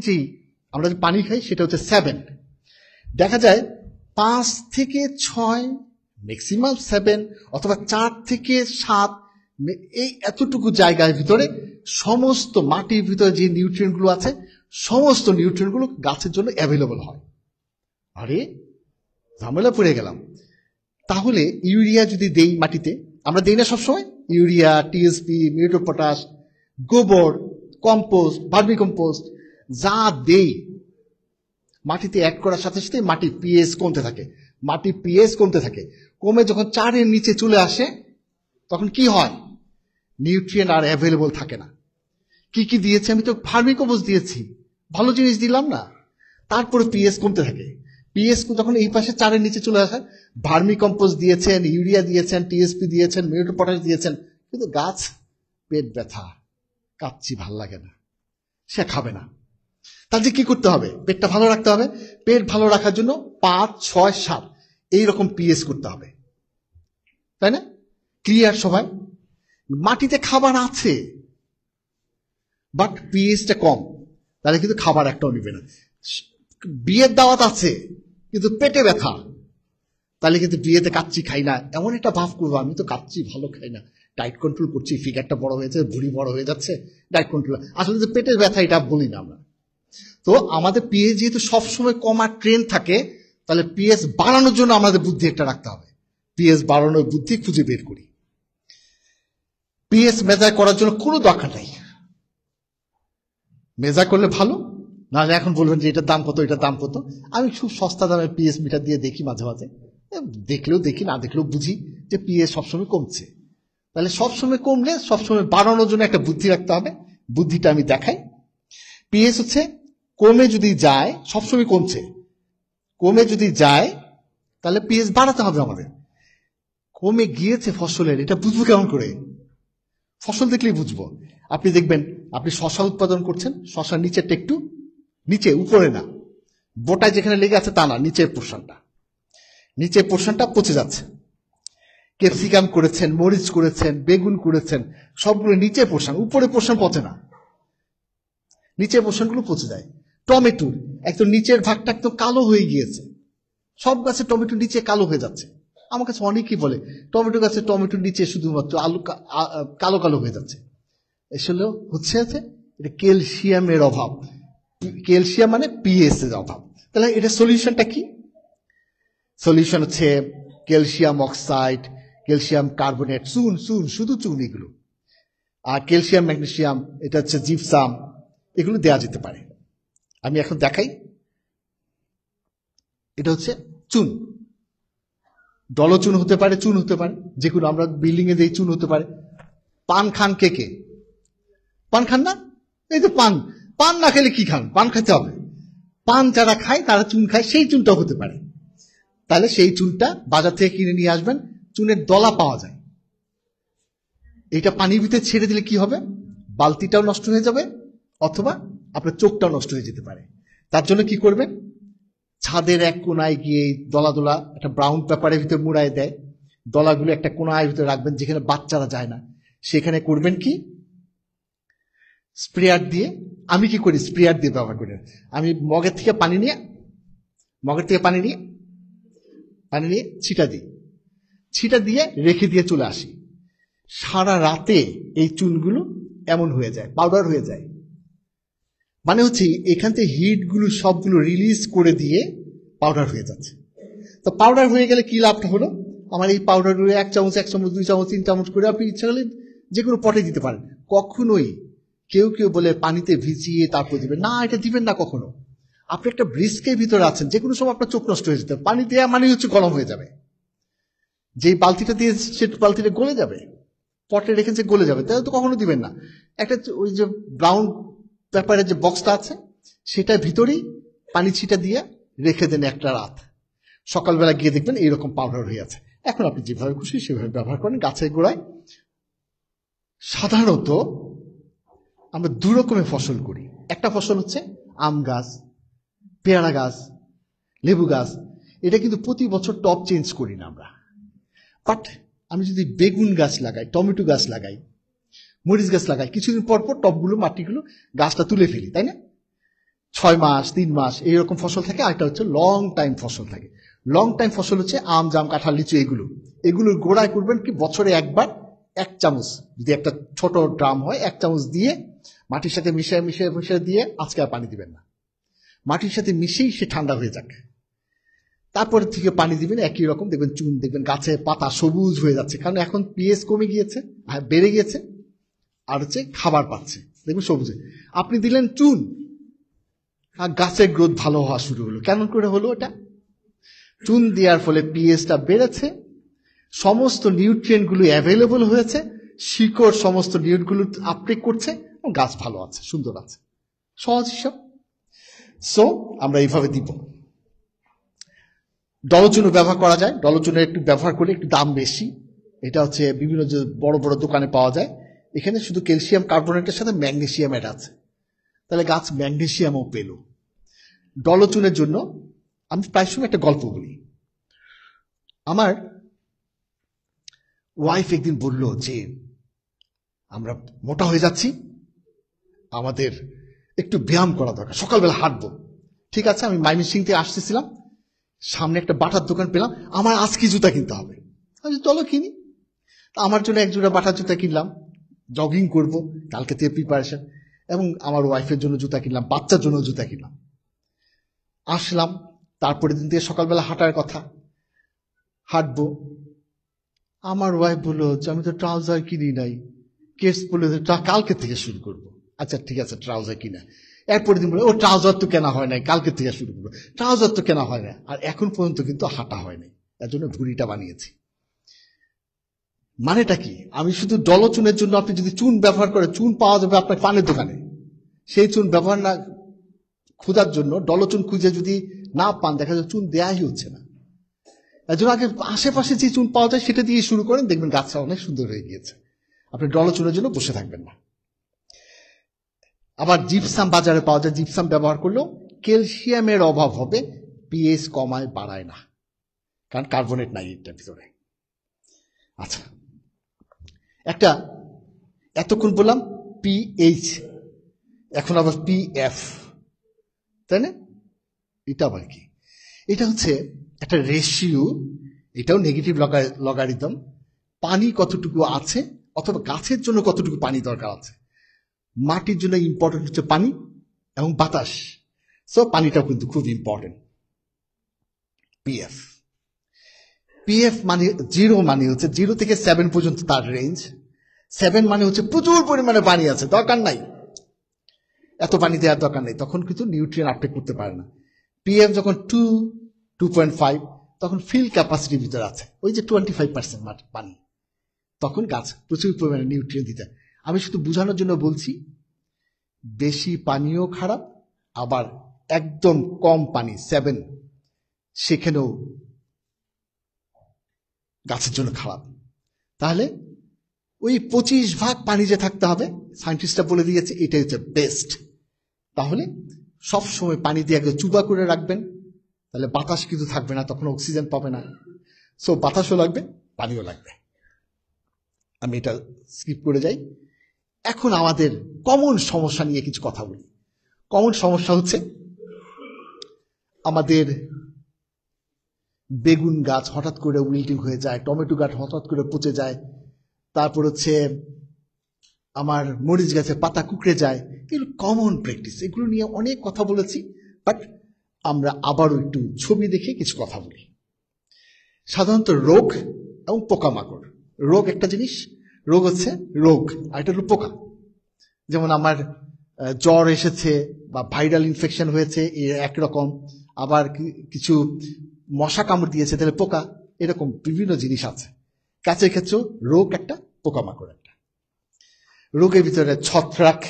আমরা যে পানি খাই সেটা হচ্ছে 7। দেখা যায় 5 থেকে 6, ম্যাক্সিমাম 7 অথবা 4 থেকে 7, এই এতটুকু জায়গার ভিতরে সমস্ত মাটির ভিতরে যে নিউট্রিয়েন্টগুলো আছে সমস্ত নিউট্রিয়েন্টগুলো গাছের জন্য অ্যাভেলেবল হয়। আরে ঝামেলা পড়ে গেলাম। তাহলে ইউরিয়া যদি দেই মাটিতে, আমরা দেই না সবসময় urea, TSP, muriate of potash, গোবর, কম্পোস্ট, ভার্মি কম্পোস্ট যা দেই মাটিতে অ্যাড করার সাথে সাথে মাটির পিএইচ কমতে থাকে। কমে যখন 4-এর নিচে চলে আসে তখন কি হয়? নিউট্রিয়েন্ট আর অ্যাভেলেবল থাকে না। কি দিয়েছি? আমি তো ভার্মি কম্পোস্ট দিয়েছি, ভালো জিনিস দিলাম না, তারপরে পিএইচ কমতে থাকে। পিএইচ যখন এই পাশে 4-এর নিচে চলে আসে, ভার্মি কম্পোস্ট দিয়েছেন, ইউরিয়া দিয়েছেন, টিএসপি দিয়েছেন, মিউরেট অফ পটাশ দিয়েছেন, কিন্তু গাছ পেট ব্যথা, কাচ্চি ভাল লাগে না, সে খাবে না। তাহলে কি করতে হবে? পেটটা ভালো রাখতে হবে। পেট ভালো রাখার জন্য 5, 6, 7 এইরকম পিএইচ করতে হবে, তাই না? ক্লিয়ার সবাই? মাটিতে খাবার আছে বাট পিএইচটা কম, তাহলে কিন্তু খাবার একটাও নিবে না। বিয়ের দাওয়াত আছে কিন্তু পেটে ব্যথা, তাহলে কিন্তু বিয়েতে কাচ্চি খাই না, এমন একটা ভাব করবো আমি তো কাচ্চি ভালো খাই না, ডায়েট কন্ট্রোল করছি, ফিগারটা বড় হয়েছে, ভুঁড়ি বড় হয়ে যাচ্ছে, ডায়েট কন্ট্রোল। আসলে যে পেটের ব্যথা এটা বলি না আমরা। তো আমাদের পিএইচ যেহেতু সবসময় কমার ট্রেন্ড থাকে, তাহলে পিএইচ বাড়ানোর জন্য আমাদের বুদ্ধি একটা রাখতে হবে। পিএইচ বাড়ানোর বুদ্ধি খুঁজে বের করি। পিএইচ মেজার করার জন্য কোনো দরকার নাই, মেজার করলে ভালো, নাহলে এখন বলবেন যে এটার দাম কত, এটার দাম কত। আমি খুব সস্তা দামের পিএইচ মিটার দিয়ে দেখি মাঝে মাঝে, দেখলেও দেখি, না দেখলেও বুঝি যে পিএইচ সবসময় কমছে। তাহলে সবসময় কমলে সবসময় বাড়ানোর জন্য একটা বুদ্ধি রাখতে হবে। বুদ্ধিটা আমি দেখাই। পিএইচ হচ্ছে কমে যদি যায়, সবসময় কমছে, কমে যদি যায় তাহলে পিএইচ বাড়াতে হবে আমাদের। কমে গিয়েছে ফসলের, এটা বুঝবো কেমন করে? ফসল দেখলেই বুঝবো। আপনি দেখবেন, আপনি শশা উৎপাদন করছেন, শশার নিচেরটা একটু নিচে, উপরে না, বোটায় যেখানে লেগে আছে তা না, নিচের পোর্শনটা পচে যাচ্ছে। ক্যাপসিকাম করেছেন, মরিচ করেছেন, বেগুন করেছেন, সবগুলো নিচের পোর্শন, উপরে পোর্শন পচে না, নিচের পোর্শনগুলো পচে যায়। টমেটোর একদম নিচের ভাগটা একদম কালো হয়ে গিয়েছে, সব গাছে টমেটো নিচে কালো হয়ে যাচ্ছে। আমার কাছে অনেকেই বলে টমেটো গাছে টমেটোর নিচে শুধুমাত্র আলু কালো কালো হয়ে যাচ্ছে। আসলে হচ্ছে এটা ক্যালসিয়ামের অভাব। ক্যালসিয়াম মানে পিএইচ এর অভাব। তাহলে এটা সলিউশনটা কি? সলিউশন হচ্ছে ক্যালসিয়াম অক্সাইড, ক্যালসিয়াম কার্বনেট, চুন, শুধু চুন এগুলো, আর ক্যালসিয়াম ম্যাগনেসিয়াম, এটা হচ্ছে জিপসাম, এগুলো দেওয়া যেতে পারে। আমি এখন দেখাই। এটা হচ্ছে চুন, দলচুন হতে পারে, চুন হতে পারে, যেগুলো আমরা বিল্ডিং এ দেই, চুন হতে পারে। পান খান কে? পান খান না? এই যে পান না খেলে কি খান? পান খেতে হবে। পান যারা খায় তারা চুন খায়, সেই চুনটাও হতে পারে। তাহলে সেই চুনটা বাজার থেকে কিনে নিয়ে আসবেন, চুনের দলা পাওয়া যায়। এটা পানির ভিতরে ছেড়ে দিলে কি হবে? বালতিটাও নষ্ট হয়ে যাবে, অথবা আপনার চোখটাও নষ্ট হয়ে যেতে পারে। তার জন্য কি করবেন? ছাদের এক কোনায় গিয়ে দলা একটা ব্রাউন পেপারের ভিতরে মুড়ায় দেয়, দলাগুলো একটা কোনায় ভিতরে রাখবেন যেখানে বাচ্চারা যায় না। সেখানে করবেন কি? স্প্রেয়ার দিয়ে। আমি কি করি? স্প্রেয়ার দিয়ে ব্যবহার করি। আমি মগের থেকে পানি নিয়ে ছিটা দিয়ে রেখে দিয়ে চলে আসি। সারা রাতে এই চুনগুলো এমন হয়ে যায়, পাউডার হয়ে যায়। মানে হচ্ছে এখান থেকে হিটগুলো সবগুলো রিলিজ করে দিয়ে পাউডার হয়ে যাচ্ছে। তো পাউডার হয়ে গেলে কি লাভটা হলো? আমার এই পাউডারগুলো 1 চামচ, 2 চামচ, 3 চামচ করে আপনি ইচ্ছা করলে যে কোনো পটে দিতে পারেন। কখনোই কেউ বলে পানিতে ভিজিয়ে তারপর দিবেন না, এটা দিবেন না কখনো। আপনি একটা ব্রিস্কের ভিতরে আছেন, যে কোনো সময় আপনার চোখ নষ্ট হয়ে যেতে পারে। পানি দেওয়া মানে হচ্ছে গরম হয়ে যাবে, যেই বালতিটা দিয়ে সে বালতিটা গলে যাবে, পটে রেখেছে গলে যাবে, তাহলে তো কখনো দিবেন না। একটা ওই যে ব্রাউন পেপারের যে বক্সটা আছে সেটার ভিতরেই পানি ছিটা দিয়ে রেখে দেন একটা রাত, সকালবেলা গিয়ে দেখবেন এইরকম পাউডার হয়ে আছে। এখন আপনি যেভাবে খুশি সেভাবে ব্যবহার করেন গাছের গোড়ায়। সাধারণত আমরা দু রকমের ফসল করি। একটা ফসল হচ্ছে আম গাছ, পেয়ারা গাছ, লেবু গাছ। এটা কিন্তু প্রতি বছর টপ চেঞ্জ করি না আমরা। বাট আমি যদি বেগুন গাছ লাগাই, টমেটো গাছ লাগাই, মরিচ গাছ লাগাই, কিছুদিন পর পর টপগুলো, মাটিগুলো, গাছটা তুলে ফেলি, তাই না? 6 মাস, 3 মাস এইরকম ফসল থাকে। আরেকটা হচ্ছে লং টাইম ফসল থাকে। লং টাইম ফসল হচ্ছে আম, জাম, কাঁঠাল, লিচু। এগুলোর গোড়ায় করবেন কি, বছরে একবার 1 চামচ, যদি একটা ছোট ড্রাম হয় 1 চামচ দিয়ে মাটির সাথে মিশিয়ে দিয়ে, আজকে আর পানি দিবেন না, মাটির সাথে মিশেই সে ঠান্ডা হয়ে যাক, তারপরে থেকে পানি দিবেন। একই রকম দেখবেন চুন, দেখবেন গাছে পাতা সবুজ হয়ে যাচ্ছে, কারণ এখন পিএইচ কমে গিয়েছে, বেড়ে গিয়েছে, আর হচ্ছে খাবার পাচ্ছে, দেখবেন সবুজ। আপনি দিলেন চুন আর গাছের গ্রোথ ভালো হওয়া শুরু হলো। কেমন করে হলো? এটা চুন দেওয়ার ফলে পিএইচটা বেড়েছে, সমস্ত নিউট্রিয়েন্টগুলো অ্যাভেলেবল হয়েছে, শিকড় সমস্ত নিউট্রিয়েন্টগুলো আপটেক করছে এবং গাছ ভালো আছে, সুন্দর আছে। সহজ হিসাব। সো আমরা এইভাবে দিব। ডলচুনও ব্যবহার করা যায়। ডলচুনের একটু ব্যবহার করলে একটু দাম বেশি। এটা হচ্ছে বিভিন্ন যে বড় বড় দোকানে পাওয়া যায়। এখানে শুধু ক্যালসিয়াম কার্বনেটের সাথে ম্যাগনেসিয়াম অ্যাড আছে, তাহলে গাছ ম্যাগনেসিয়ামও পেল। ডলচুনের জন্য আমি প্রায় সময় একটা গল্প বলি। আমার ওয়াইফ একদিন বলল যে আমরা মোটা হয়ে যাচ্ছি, আমাদের একটু ব্যায়াম করা দরকার, সকালবেলা হাঁটবো। ঠিক আছে, আমি ময়মনসিংহ থেকে আসতেছিলাম, সামনে একটা বাটার দোকান পেলাম, আমার আজকে জুতা কিনতে হবে। আমি চলো কিনি। আমার জন্য 1 জোড়া বাটার জুতা কিনলাম, জগিং করব, কালকে থেকে প্রিপারেশন। এবং আমার ওয়াইফের জন্য জুতা কিনলাম, বাচ্চার জন্য জুতা কিনলাম। আসলাম, তারপরে দিন থেকে সকালবেলা হাঁটার কথা, হাঁটবো। আমার ওয়াইফ বললো যে আমি তো ট্রাউজার কিনি নাই। কেস বলে কালকে থেকে শুরু করবো। আচ্ছা ঠিক আছে, ট্রাউজার কিনা। এরপরে দিন বলে ও ট্রাউজার তো কেনা হয় নাই, কালকে থেকে শুরু করবো। ট্রাউজার তো কেনা হয় না, আর এখন পর্যন্ত কিন্তু হাঁটা হয় নাই। এর জন্য ভুঁড়িটা বানিয়েছি। মানেটা কি? আমি শুধু ডলচুনের জন্য, আপনি যদি চুন ব্যবহার করেন, চুন পাওয়া যাবে আপনার পানের দোকানে, সেই চুন ব্যবহার না খোঁজার জন্য, ডলচুন খুঁজে যদি না পান, দেখা যায় চুন দেয়াই হচ্ছে না। এর জন্য আগে আশেপাশে যে চুন পাওয়া যায় সেটা দিয়ে শুরু করেন, দেখবেন গাছটা অনেক সুন্দর হয়ে গিয়েছে। আপনি ডলচুনের জন্য বসে থাকবেন না। আবার জিপসাম বাজারে পাওয়া যায়, জিপসাম ব্যবহার করলেও ক্যালসিয়ামের অভাব হবে, পিএইচ কমায় বাড়ায় না, কারণ কার্বনেট নাই এটার ভিতরে। আচ্ছা, একটা এতক্ষণ বললাম পিএইচ, এখন আবার পিএফ, তাই না? এটা আবার কি? এটা হচ্ছে একটা রেশিও, এটাও নেগেটিভ লগারিদম। পানি কতটুকু আছে, অথবা গাছের জন্য কতটুকু পানি দরকার আছে। মাটির জন্য ইম্পর্টেন্ট হচ্ছে পানি এবং বাতাস। সো পানিটাও কিন্তু খুব ইম্পর্টেন্ট। পিএফ পিএফ মানে 0 মানে হচ্ছে 0 থেকে 7 পর্যন্ত তার রেঞ্জ। 7 মানে হচ্ছে প্রচুর পরিমাণে পানি আছে, দরকার নাই, এত পানি দেওয়ার দরকার নেই, তখন কিন্তু নিউট্রিয়েন্ট আপটেক করতে পারে না। পিএফ যখন 2.5, তখন ফিল ক্যাপাসিটির ভিতরে আছে, ওই যে 25% পানি, তখন গাছ প্রচুর পরিমাণে নিউট্রিয়েন্ট দিতে। আমি শুধু বোঝানোর জন্য বলছি, বেশি পানিও খারাপ, আবার একদম কম পানি 7, সেখানেও গাছের জন্য খারাপ। তাহলে ওই 25 ভাগ পানি যে থাকতে হবে, সায়েন্টিস্টরা বলে দিয়েছে এটাই হচ্ছে বেস্ট। তাহলে সবসময় পানি দিয়ে একদম চুবা করে রাখবেন, তাহলে বাতাস কিন্তু থাকবে না, তখন অক্সিজেন পাবে না। সো বাতাসও লাগবে, পানিও লাগবে। আমি এটা স্কিপ করে যাই। এখন আমাদের কমন সমস্যা নিয়ে কিছু কথা বলি। কমন সমস্যা হচ্ছে আমাদের বেগুন গাছ হঠাৎ করে উইল্টিং হয়ে যায়, টমেটো গাছ হঠাৎ করে পচে যায়, তারপর হচ্ছে আমার মরিচ গাছে পাতা কুকড়ে যায়। এগুলো কমন প্র্যাকটিস, এগুলো নিয়ে অনেক কথা বলেছি, বাট আমরা আবারও একটু ছবি দেখে কিছু কথা বলি। সাধারণত রোগ এবং পোকামাকড়। রোগ একটা জিনিস, রোগ হচ্ছে রোগ, আর এটা হলো পোকা। যেমন আমার জ্বর এসেছে বা ভাইরাল ইনফেকশন হয়েছে একরকম, আবার কিছু মশা কামড় দিয়েছে তাহলে পোকা, এরকম বিভিন্ন জিনিস আছে। গাছের ক্ষেত্রেও রোগ একটা, পোকামাকড় একটা। রোগের ভিতরে ছত্রাক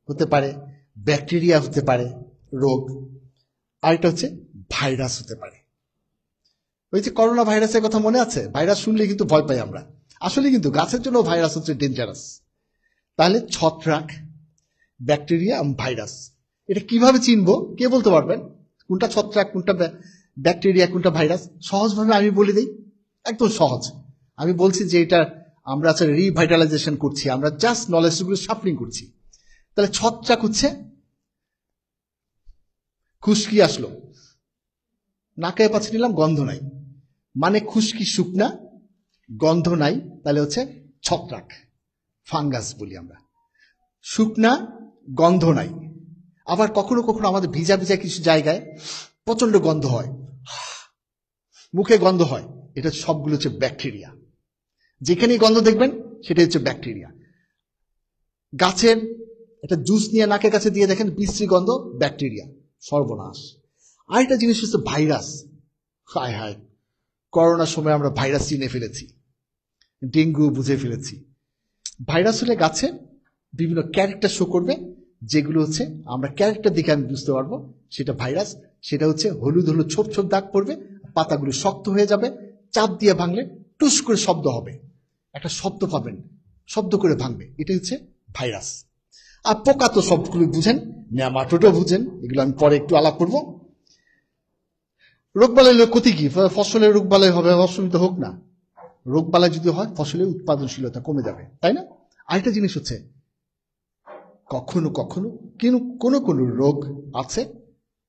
হতে পারে, ব্যাকটেরিয়া হতে পারে রোগ, আরেকটা হচ্ছে ভাইরাস হতে পারে। ওই যে করোনা ভাইরাসের কথা মনে আছে? ভাইরাস শুনলে কিন্তু ভয় পাই আমরা, আসলে কিন্তু গাছের জন্য ভাইরাস হচ্ছে ডেঞ্জারাস। তাহলে ছত্রাক, ব্যাকটেরিয়া এবং ভাইরাস, এটা কিভাবে চিনবো? কে বলতে পারবেন কোনটা ছত্রাক, কোনটা ব্যাকটেরিয়া, কোনটা ভাইরাস? সহজভাবে আমি বলে দিই, একদম সহজ। আমি বলছি যে এটা আমরা আসলে রিভাইটালাইজেশন করছি, আমরা জাস্ট নলেজগুলো শার্পনিং করছি। তাহলে ছত্রাক হচ্ছে খুশকি আসলো, নাকে পাচ্ছে নিলাম, গন্ধ নাই, মানে খুশকি শুকনা, গন্ধ নাই, তাহলে হচ্ছে ছত্রাক, ফাঙ্গাস বলি আমরা। শুকনা, গন্ধ নাই। আবার কখনো কখনো আমাদের ভিজা ভিজা কিছু জায়গায় প্রচন্ড গন্ধ হয়, মুখে গন্ধ হয়, এটা সবগুলো হচ্ছে ব্যাকটেরিয়া। যেখানেই গন্ধ দেখবেন সেটা হচ্ছে ব্যাকটেরিয়া। গাছের একটা জুস নিয়ে নাকের কাছে দিয়ে দেখেন বিশ্রী গন্ধ, ব্যাকটেরিয়া, সর্বনাশ। আরেকটা জিনিস হচ্ছে ভাইরাস। হায় হায়, করোনার সময় আমরা ভাইরাস চিনে ফেলেছি, ডেঙ্গু বুঝে ফেলেছি। ভাইরাস হলে গাছে বিভিন্ন ক্যারেক্টার শো করবে, যেগুলো হচ্ছে আমরা ক্যারেক্টার দেখে আমি বুঝতে পারবো সেটা ভাইরাস। সেটা হচ্ছে হলুদ হলুদ ছোপ ছোপ দাগ পড়বে, পাতাগুলো শক্ত হয়ে যাবে, চাপ দিয়ে ভাঙলে টুস করে শব্দ হবে, একটা শব্দ পাবেন, শব্দ করে ভাঙবে, এটা হচ্ছে ভাইরাস। আর পোকা তো সবগুলো বুঝেন, নেমাটোডও বুঝেন, এগুলো আমি পরে একটু আলাপ করবো। রোগবালাই ক্ষতি কি? ফসলের রোগবালাই হবে, অসুবিধা হোক না, রোগবালাই যদি হয় ফসলের উৎপাদনশীলতা কমে যাবে, তাই না? আরেকটা জিনিস হচ্ছে কখনো কখনো কোনো কোনো রোগ আছে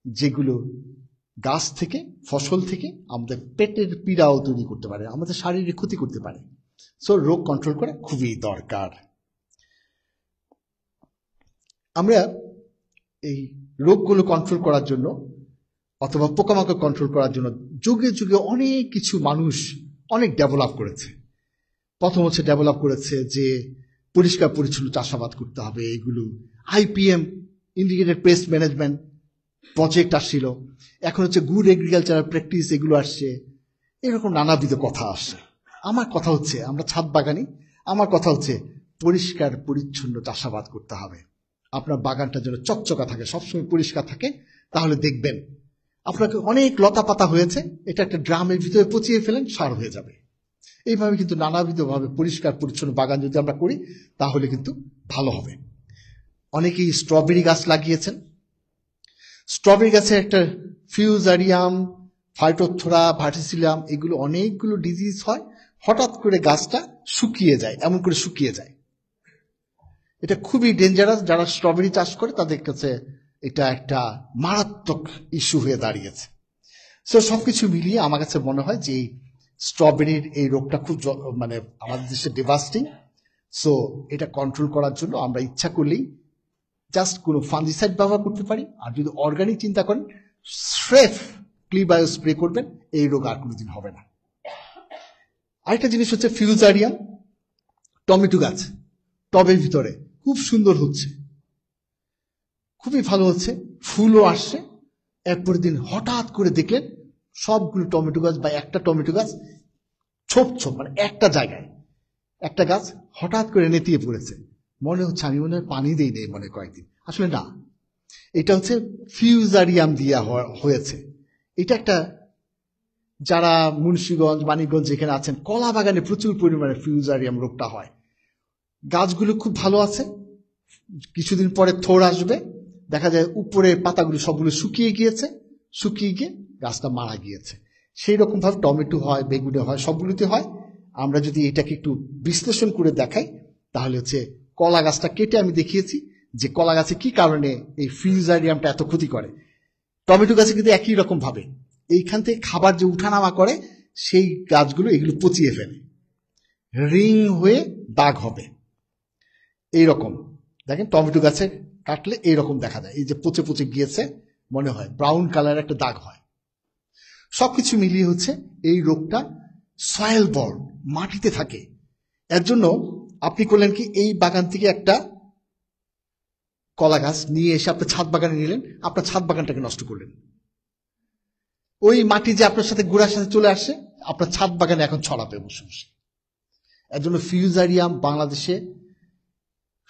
যেগুলো গাছ থেকে, ফসল থেকে আমাদের পেটের পীড়াও তৈরি করতে পারে, আমাদের শারীরিক ক্ষতি করতে পারে। সো রোগ কন্ট্রোল করা খুবই দরকার। আমরা এই রোগগুলো কন্ট্রোল করার জন্য অথবা পোকামাকড় কন্ট্রোল করার জন্য যুগে যুগে অনেক কিছু মানুষ অনেক ডেভেলপ করেছে। প্রথম হচ্ছে ডেভেলপ করেছে যে পরিষ্কার পরিচ্ছন্ন চাষাবাদ করতে হবে, এগুলো IPM, integrated pest management project আসছিল। এখন হচ্ছে গুড এগ্রিকালচারাল প্র্যাকটিস, এগুলো আসছে, এরকম নানাবিধ কথা আসছে। আমার কথা হচ্ছে, আমরা ছাদ বাগানি, আমার কথা হচ্ছে পরিষ্কার পরিচ্ছন্ন চাষাবাদ করতে হবে। আপনার বাগানটা যেন চকচকা থাকে, সবসময় পরিষ্কার থাকে, তাহলে দেখবেন আপনাকে অনেক লতা পাতা হয়েছে, এটা একটা ড্রামের ভিতরে পচিয়ে ফেলেন, সার হয়ে যাবে। এইভাবে কিন্তু নানাবিধভাবে পরিষ্কার পরিচ্ছন্ন বাগান যদি আমরা করি তাহলে কিন্তু ভালো হবে। অনেকেই স্ট্রবেরি গাছ লাগিয়েছেন। স্ট্রবেরি গাছে একটা ফিউজারিয়াম, ফাইটোথোরা, ভার্টিসিলিয়াম, এগুলো অনেকগুলো ডিজিজ হয়, হঠাৎ করে গাছটা শুকিয়ে যায়, এমন করে শুকিয়ে যায়। এটা খুবই ডেঞ্জারাস। যারা স্ট্রবেরি চাষ করে তাদের কাছে এটা একটা মারাত্মক ইস্যু হয়ে দাঁড়িয়েছে। সো সবকিছু মিলিয়ে আমার কাছে মনে হয় যে স্ট্রবেরির এই রোগটা খুব মানে আমাদের দেশে ডিভাস্টিং। সো এটা কন্ট্রোল করার জন্য আমরা ইচ্ছা করলেই জাস্ট কোনো ফাঙ্গিসাইড ব্যবহার করতে পারি, আর যদি অর্গানিক চিন্তা করেন স্রেফ ক্লিবায়ো স্প্রে করবেন, এই রোগ আর কোনোদিন হবে না। আরেকটা জিনিস হচ্ছে ফিউজারিয়াম। টমেটো গাছ টবের ভিতরে খুব সুন্দর হচ্ছে, খুবই ভালো হচ্ছে, ফুলও আসছে। এরপরের দিন হঠাৎ করে দেখলেন সবগুলো টমেটো গাছ বা একটা টমেটো গাছ ছোপ ছোপ, মানে একটা জায়গায় একটা গাছ হঠাৎ করে নেতিয়ে পড়েছে। মনে হচ্ছে আমি মনে হয় পানি দিই নেই মনে কয়েকদিন, আসলে না, এটা হচ্ছে ফিউজারিয়াম দিয়া হয়েছে। এটা একটা, যারা মুন্সিগঞ্জ, মানিকগঞ্জ যেখানে আছেন, কলা বাগানে প্রচুর পরিমাণে ফিউজারিয়াম রোগটা হয়। গাছগুলো খুব ভালো আছে, কিছুদিন পরে থোড় আসবে, দেখা যায় উপরে পাতাগুলো সবগুলো শুকিয়ে গিয়েছে, শুকিয়ে গিয়ে গাছটা মারা গিয়েছে। সেই রকম ভাবে টমেটো হয়, বেগুনে হয়, সবগুলোতে হয়। আমরা যদি এটাকে একটু বিশ্লেষণ করে দেখাই তাহলে হচ্ছে কলা গাছটা কেটে আমি দেখিয়েছি যে কলা গাছে কি কারণে এই ফিউজারিয়ামটা এত ক্ষতি করে। টমেটো গাছে কিন্তু একই রকম ভাবে এইখান থেকে খাবার যে উঠানামা করে সেই গাছগুলো এগুলো পচিয়ে ফেলে, রিং হয়ে দাগ হবে এইরকম। দেখেন টমেটো গাছে কাটলে এইরকম দেখা যায়, এই যে পচে পচে গিয়েছে, মনে হয় ব্রাউন কালার একটা দাগ হয়। সবকিছু মিলিয়ে হচ্ছে এই রোগটা সয়েল বর্ন, মাটিতে থাকে। এর জন্য আপনি করলেন কি, এই বাগান থেকে একটা কলা গাছ নিয়ে এসে আপনার ছাদ বাগানে নিলেন, আপনার ছাদ বাগানটাকে নষ্ট করলেন। ওই মাটি যে আপনার সাথে গুড়ার সাথে চলে আসে, আপনার ছাদ বাগানে এখন ছড়াবে বসে বসে। এর জন্য ফিউজারিয়াম বাংলাদেশে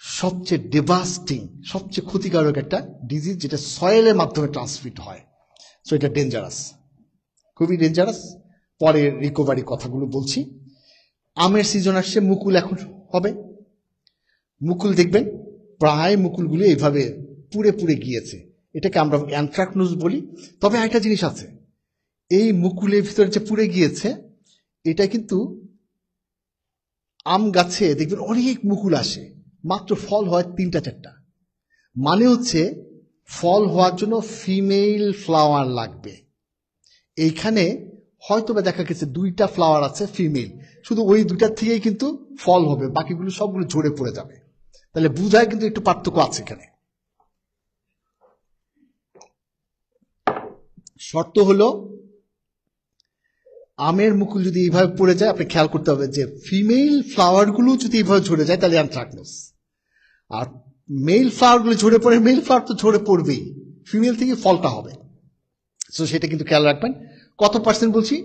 সবচেয়ে ডেভাস্টিং, সবচেয়ে ক্ষতিকারক একটা ডিজিজ, যেটা সয়েলের মাধ্যমে ট্রান্সমিট হয়। সো এটা ডেঞ্জারাস, খুবই ডেঞ্জারাস। পরে রিকভারি কথাগুলো বলছি। আমের সিজন আসছে, মুকুল এখন হবে। মুকুল দেখবেন প্রায় মুকুলগুলো এইভাবে পুড়ে পুড়ে গিয়েছে, এটাকে আমরা অ্যানথ্রাকনোজ বলি। তবে একটা জিনিস আছে, এই মুকুলের ভিতরে যে পুড়ে গিয়েছে, এটা কিন্তু আম গাছে দেখবেন অনেক মুকুল আসে, মাত্র ফল হয় 3-4টা। মানে হচ্ছে ফল হওয়ার জন্য ফিমেল ফ্লাওয়ার লাগবে। এইখানে হয়তো বা দেখা গেছে 2টা ফ্লাওয়ার আছে ফিমেল, শুধু ওই 2টার থেকেই কিন্তু ফল হবে, বাকিগুলো সবগুলো ঝরে পড়ে যাবে। তাহলে বুঝায় কিন্তু একটু পার্থক্য আছে এখানে। শর্ত হলো, আমের মুকুল যদি এইভাবে পড়ে যায়, আপনি খেয়াল করতে হবে যে ফিমেল ফ্লাওয়ার গুলো যদি এইভাবে ঝরে যায় তাহলে অ্যানথ্রাকনোজ। আর মেল ফ্লাওয়ার গুলো ঝরে পড়ে, মেল ফ্লাওয়ার তো ঝরে পড়বেই, ফিমেল থেকে ফলটা হবে। সো সেটা কিন্তু খেয়াল রাখবেন। কত পার্সেন্ট বলছি?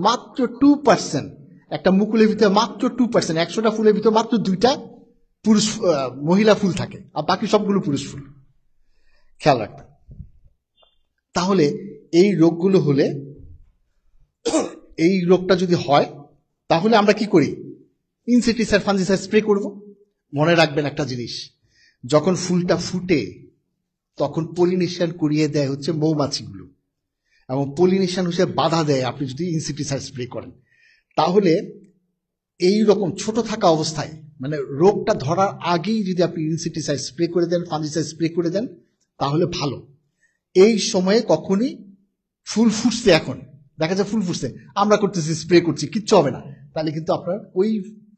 মাত্র 2%। একটা মুকুলের ভিতরে মাত্র 2%, 100টা ফুলের ভিতরে মাত্র 2টা পুরুষ মহিলা ফুল থাকে, আর বাকি সবগুলো পুরুষ ফুল। খেয়াল রাখবেন। তাহলে এই রোগগুলো হলে, এই রোগটা যদি হয়, তাহলে আমরা কি করি? ইনসেক্টিসাইড, ফাঞ্জিসাইড স্প্রে করব। মনে রাখবেন একটা জিনিস, যখন ফুলটা ফুটে তখন পলিনেশন করিয়ে দেয় হচ্ছে মৌমাছিগুলো, এবং পলিনেশন হিসেবে বাধা দেয় আপনি যদি ইনসেক্টিসাইড স্প্রে করেন। তাহলে এই রকম ছোট থাকা অবস্থায়, মানে রোগটা ধরার আগেই যদি আপনি ইনসেক্টিসাইড স্প্রে করে দেন, ফাঞ্জিসাইড স্প্রে করে দেন, তাহলে ভালো। এই সময়ে কখনই ফুল ফুটছে, এখন দেখা যায় ফুল ফুটছে, আমরা করতেছি, স্প্রে করছি, কিচ্ছু হবে না, তাহলে কিন্তু আপনার ওই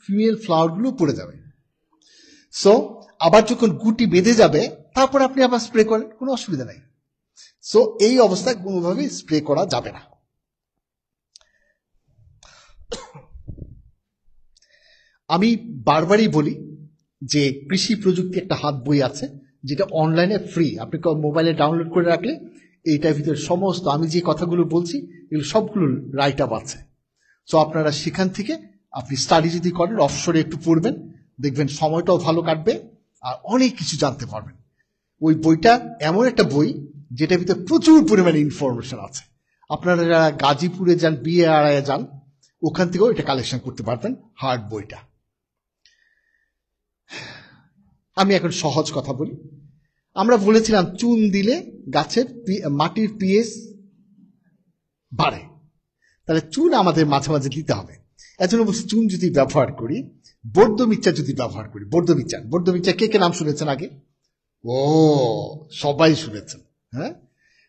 ফিমেল ফ্লাওয়ার গুলো পড়ে যাবে। সো আবার যখন গুটি বেঁধে যাবে, তারপর আপনি আবার স্প্রে করেন, কোনো অসুবিধা নাই। সো এই অবস্থায় কোনোভাবেই স্প্রে করা যাবে না। আমি বারবারই বলি যে কৃষি প্রযুক্তি একটা হাত বই আছে, যেটা অনলাইনে ফ্রি, আপনি মোবাইলে ডাউনলোড করে রাখলে এইটার ভিতরে সমস্ত আমি যে কথাগুলো বলছি এগুলো সবগুলো রাইট আপ আছে। সো আপনারা সেখান থেকে আপনি স্টাডি যদি করেন, অফশোরে একটু পড়বেন, দেখবেন সময়টাও ভালো কাটবে আর অনেক কিছু জানতে পারবেন। ওই বইটা এমন একটা বই যেটার ভিতরে প্রচুর পরিমাণে ইনফরমেশন আছে। আপনারা যারা গাজীপুরে যান, BARI যান, ওখান থেকেও এটা কালেকশন করতে পারবেন, হার্ড বইটা। আমি এখন সহজ কথা বলি। আমরা বলেছিলাম চুন দিলে গাছের মাটির পিএইচ বাড়ে, তাহলে চুন আমাদের মাঝে মাঝে দিতে হবে। এজন্য বলছি, চুন যদি ব্যবহার করি, বর্দ মিক্সচার যদি ব্যবহার করি, বর্দ মিক্সচার কে কে নাম শুনেছেন আগে? ও, সবাই শুনেছেন, হ্যাঁ।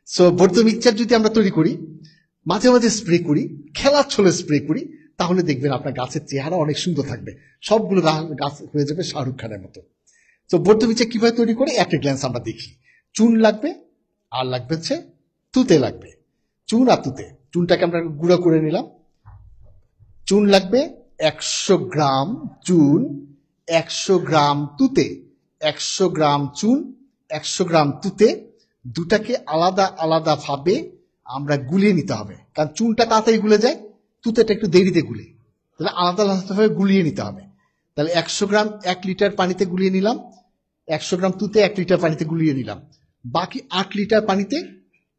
সো বর্দ মিক্সচার যদি আমরা তৈরি করি, মাঝে মাঝে স্প্রে করি, খেলার ছলে স্প্রে করি, তাহলে দেখবেন আপনার গাছের চেহারা অনেক সুন্দর থাকবে, সবগুলো গাছ হয়ে যাবে শাহরুখ খানের মতো। তো বর্দ মিক্সচার কিভাবে তৈরি করে একটা গ্ল্যান্স আমরা দেখি। চুন লাগবে, আর লাগবে হচ্ছে তুতে লাগবে। চুন আর তুতে, চুনটাকে আমরা গুঁড়ো করে নিলাম। চুন লাগবে 100 গ্রাম চুন, 100 গ্রাম তুতে, 100 গ্রাম চুন, 100 গ্রাম তুতে, দুটাকে আলাদা আলাদা ভাবে আমরা গুলিয়ে নিতে হবে, কারণ চুনটা তাড়াতাড়ি গুলে যায়, তুতেটা একটু দেরিতে গুলে, তাহলে আলাদা আলাদা ভাবে গুলিয়ে নিতে হবে। তাহলে 100 গ্রাম 1 লিটার পানিতে গুলিয়ে নিলাম, 100 গ্রাম তুতে 1 লিটার পানিতে গুলিয়ে নিলাম। বাকি 8 লিটার পানিতে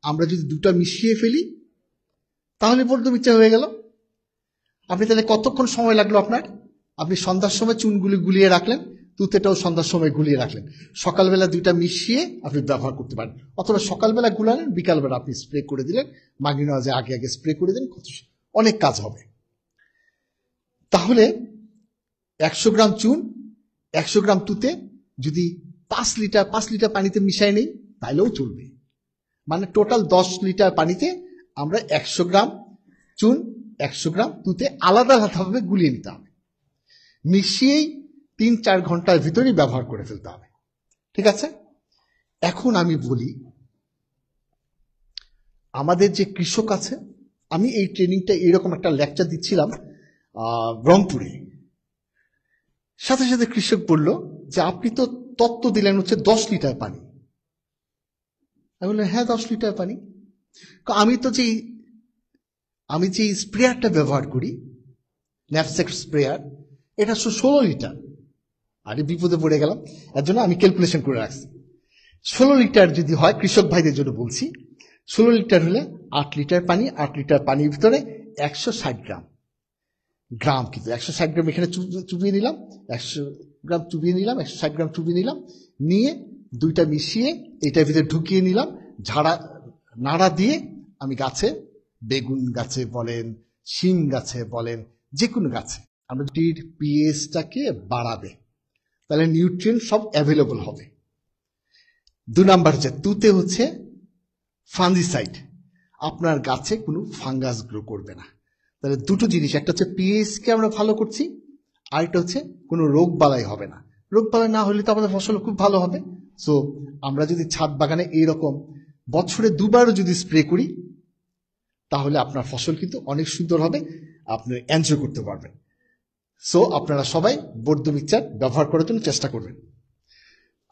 আমরা যদি দুটা মিশিয়ে ফেলি, তাহলে বর্দ মিক্সচার হয়ে গেল। আপনি তাহলে কতক্ষণ সময় লাগলো আপনার? আপনি সন্ধ্যার সময় চুনগুলি গুলিয়ে রাখলেন, তুতেটাও সন্ধ্যার সময় গুলিয়ে রাখলেন, সকালবেলা দুইটা মিশিয়ে আপনি ব্যবহার করতে পারেন। অথবা সকালবেলা গুলালেন, বিকালবেলা আপনি স্প্রে করে দিলেন, মাগরিনামাজে আগে আগে স্প্রে করে দিলেন, অনেক কাজ হবে। তাহলে 100 গ্রাম চুন, 100 গ্রাম তুতে যদি 5 লিটার পানিতে মিশাই নেই, তাহলেও চলবে। মানে টোটাল 10 লিটার পানিতে আমরা 100 গ্রাম চুন, 100 গ্রাম তুতে আলাদা আলাদাভাবে গুলিয়ে নিতে হবে, মিশিয়েই 3-4 ঘন্টার ভিতরেই ব্যবহার করে ফেলতে হবে। ঠিক আছে? এখন আমি বলি, আমাদের যে কৃষক আছে, আমি এই ট্রেনিংটা এরকম একটা লেকচার দিচ্ছিলাম রংপুরে, সাথে সাথে কৃষক বলল যে আপনি তো তত্ত্ব দিলেন হচ্ছে 10 লিটার পানি, আমি বললাম হ্যাঁ 10 লিটার পানি। আমি তো আমি যে স্প্রেয়ারটা ব্যবহার করি, ন্যাপস্যাক স্প্রেয়ার, এটা 16 লিটার। আরে বিপদে পড়ে গেলাম, এর জন্য আমি ক্যালকুলেশন করে রাখছি। 16 লিটার যদি হয়, কৃষক ভাইদের জন্য বলছি, 16 লিটার হলে 8 লিটার পানি, 8 লিটার পানির ভিতরে 160 গ্রাম, কিন্তু 160 গ্রাম এখানে চুবিয়ে নিলাম, 100 গ্রাম চুবিয়ে নিলাম, 160 গ্রাম চুবিয়ে নিলাম, নিয়ে দুইটা মিশিয়ে এটার ভিতরে ঢুকিয়ে নিলাম, নাড়া দিয়ে আমি গাছে, বেগুন গাছে বলেন, শিম গাছে বলেন, যে কোনো গাছে আমরা পিএইচটাকে বাড়াবে, তাহলে নিউট্রিয়েন্ট সব অ্যাভেলেবল হবে। 2 নাম্বার হচ্ছে তুতে হচ্ছে ফাঙ্গিসাইড, আপনার গাছে কোনো ফাঙ্গাস গ্রো করবে না। তাহলে দুটো জিনিস, একটা হচ্ছে পিএইচকে আমরা ভালো করছি, আর একটা হচ্ছে কোনো রোগ বালাই হবে না। রোগ বালাই না হলে তো আমাদের ফসল খুব ভালো হবে। সো আমরা যদি ছাদ বাগানে এইরকম বছরে 2 বারও যদি স্প্রে করি, তাহলে আপনার ফসল কিন্তু অনেক সুন্দর হবে, আপনি এনজয় করতে পারবেন। সো আপনারা সবাই বর্ধ মিক্সচার ব্যবহার করার জন্য চেষ্টা করবেন।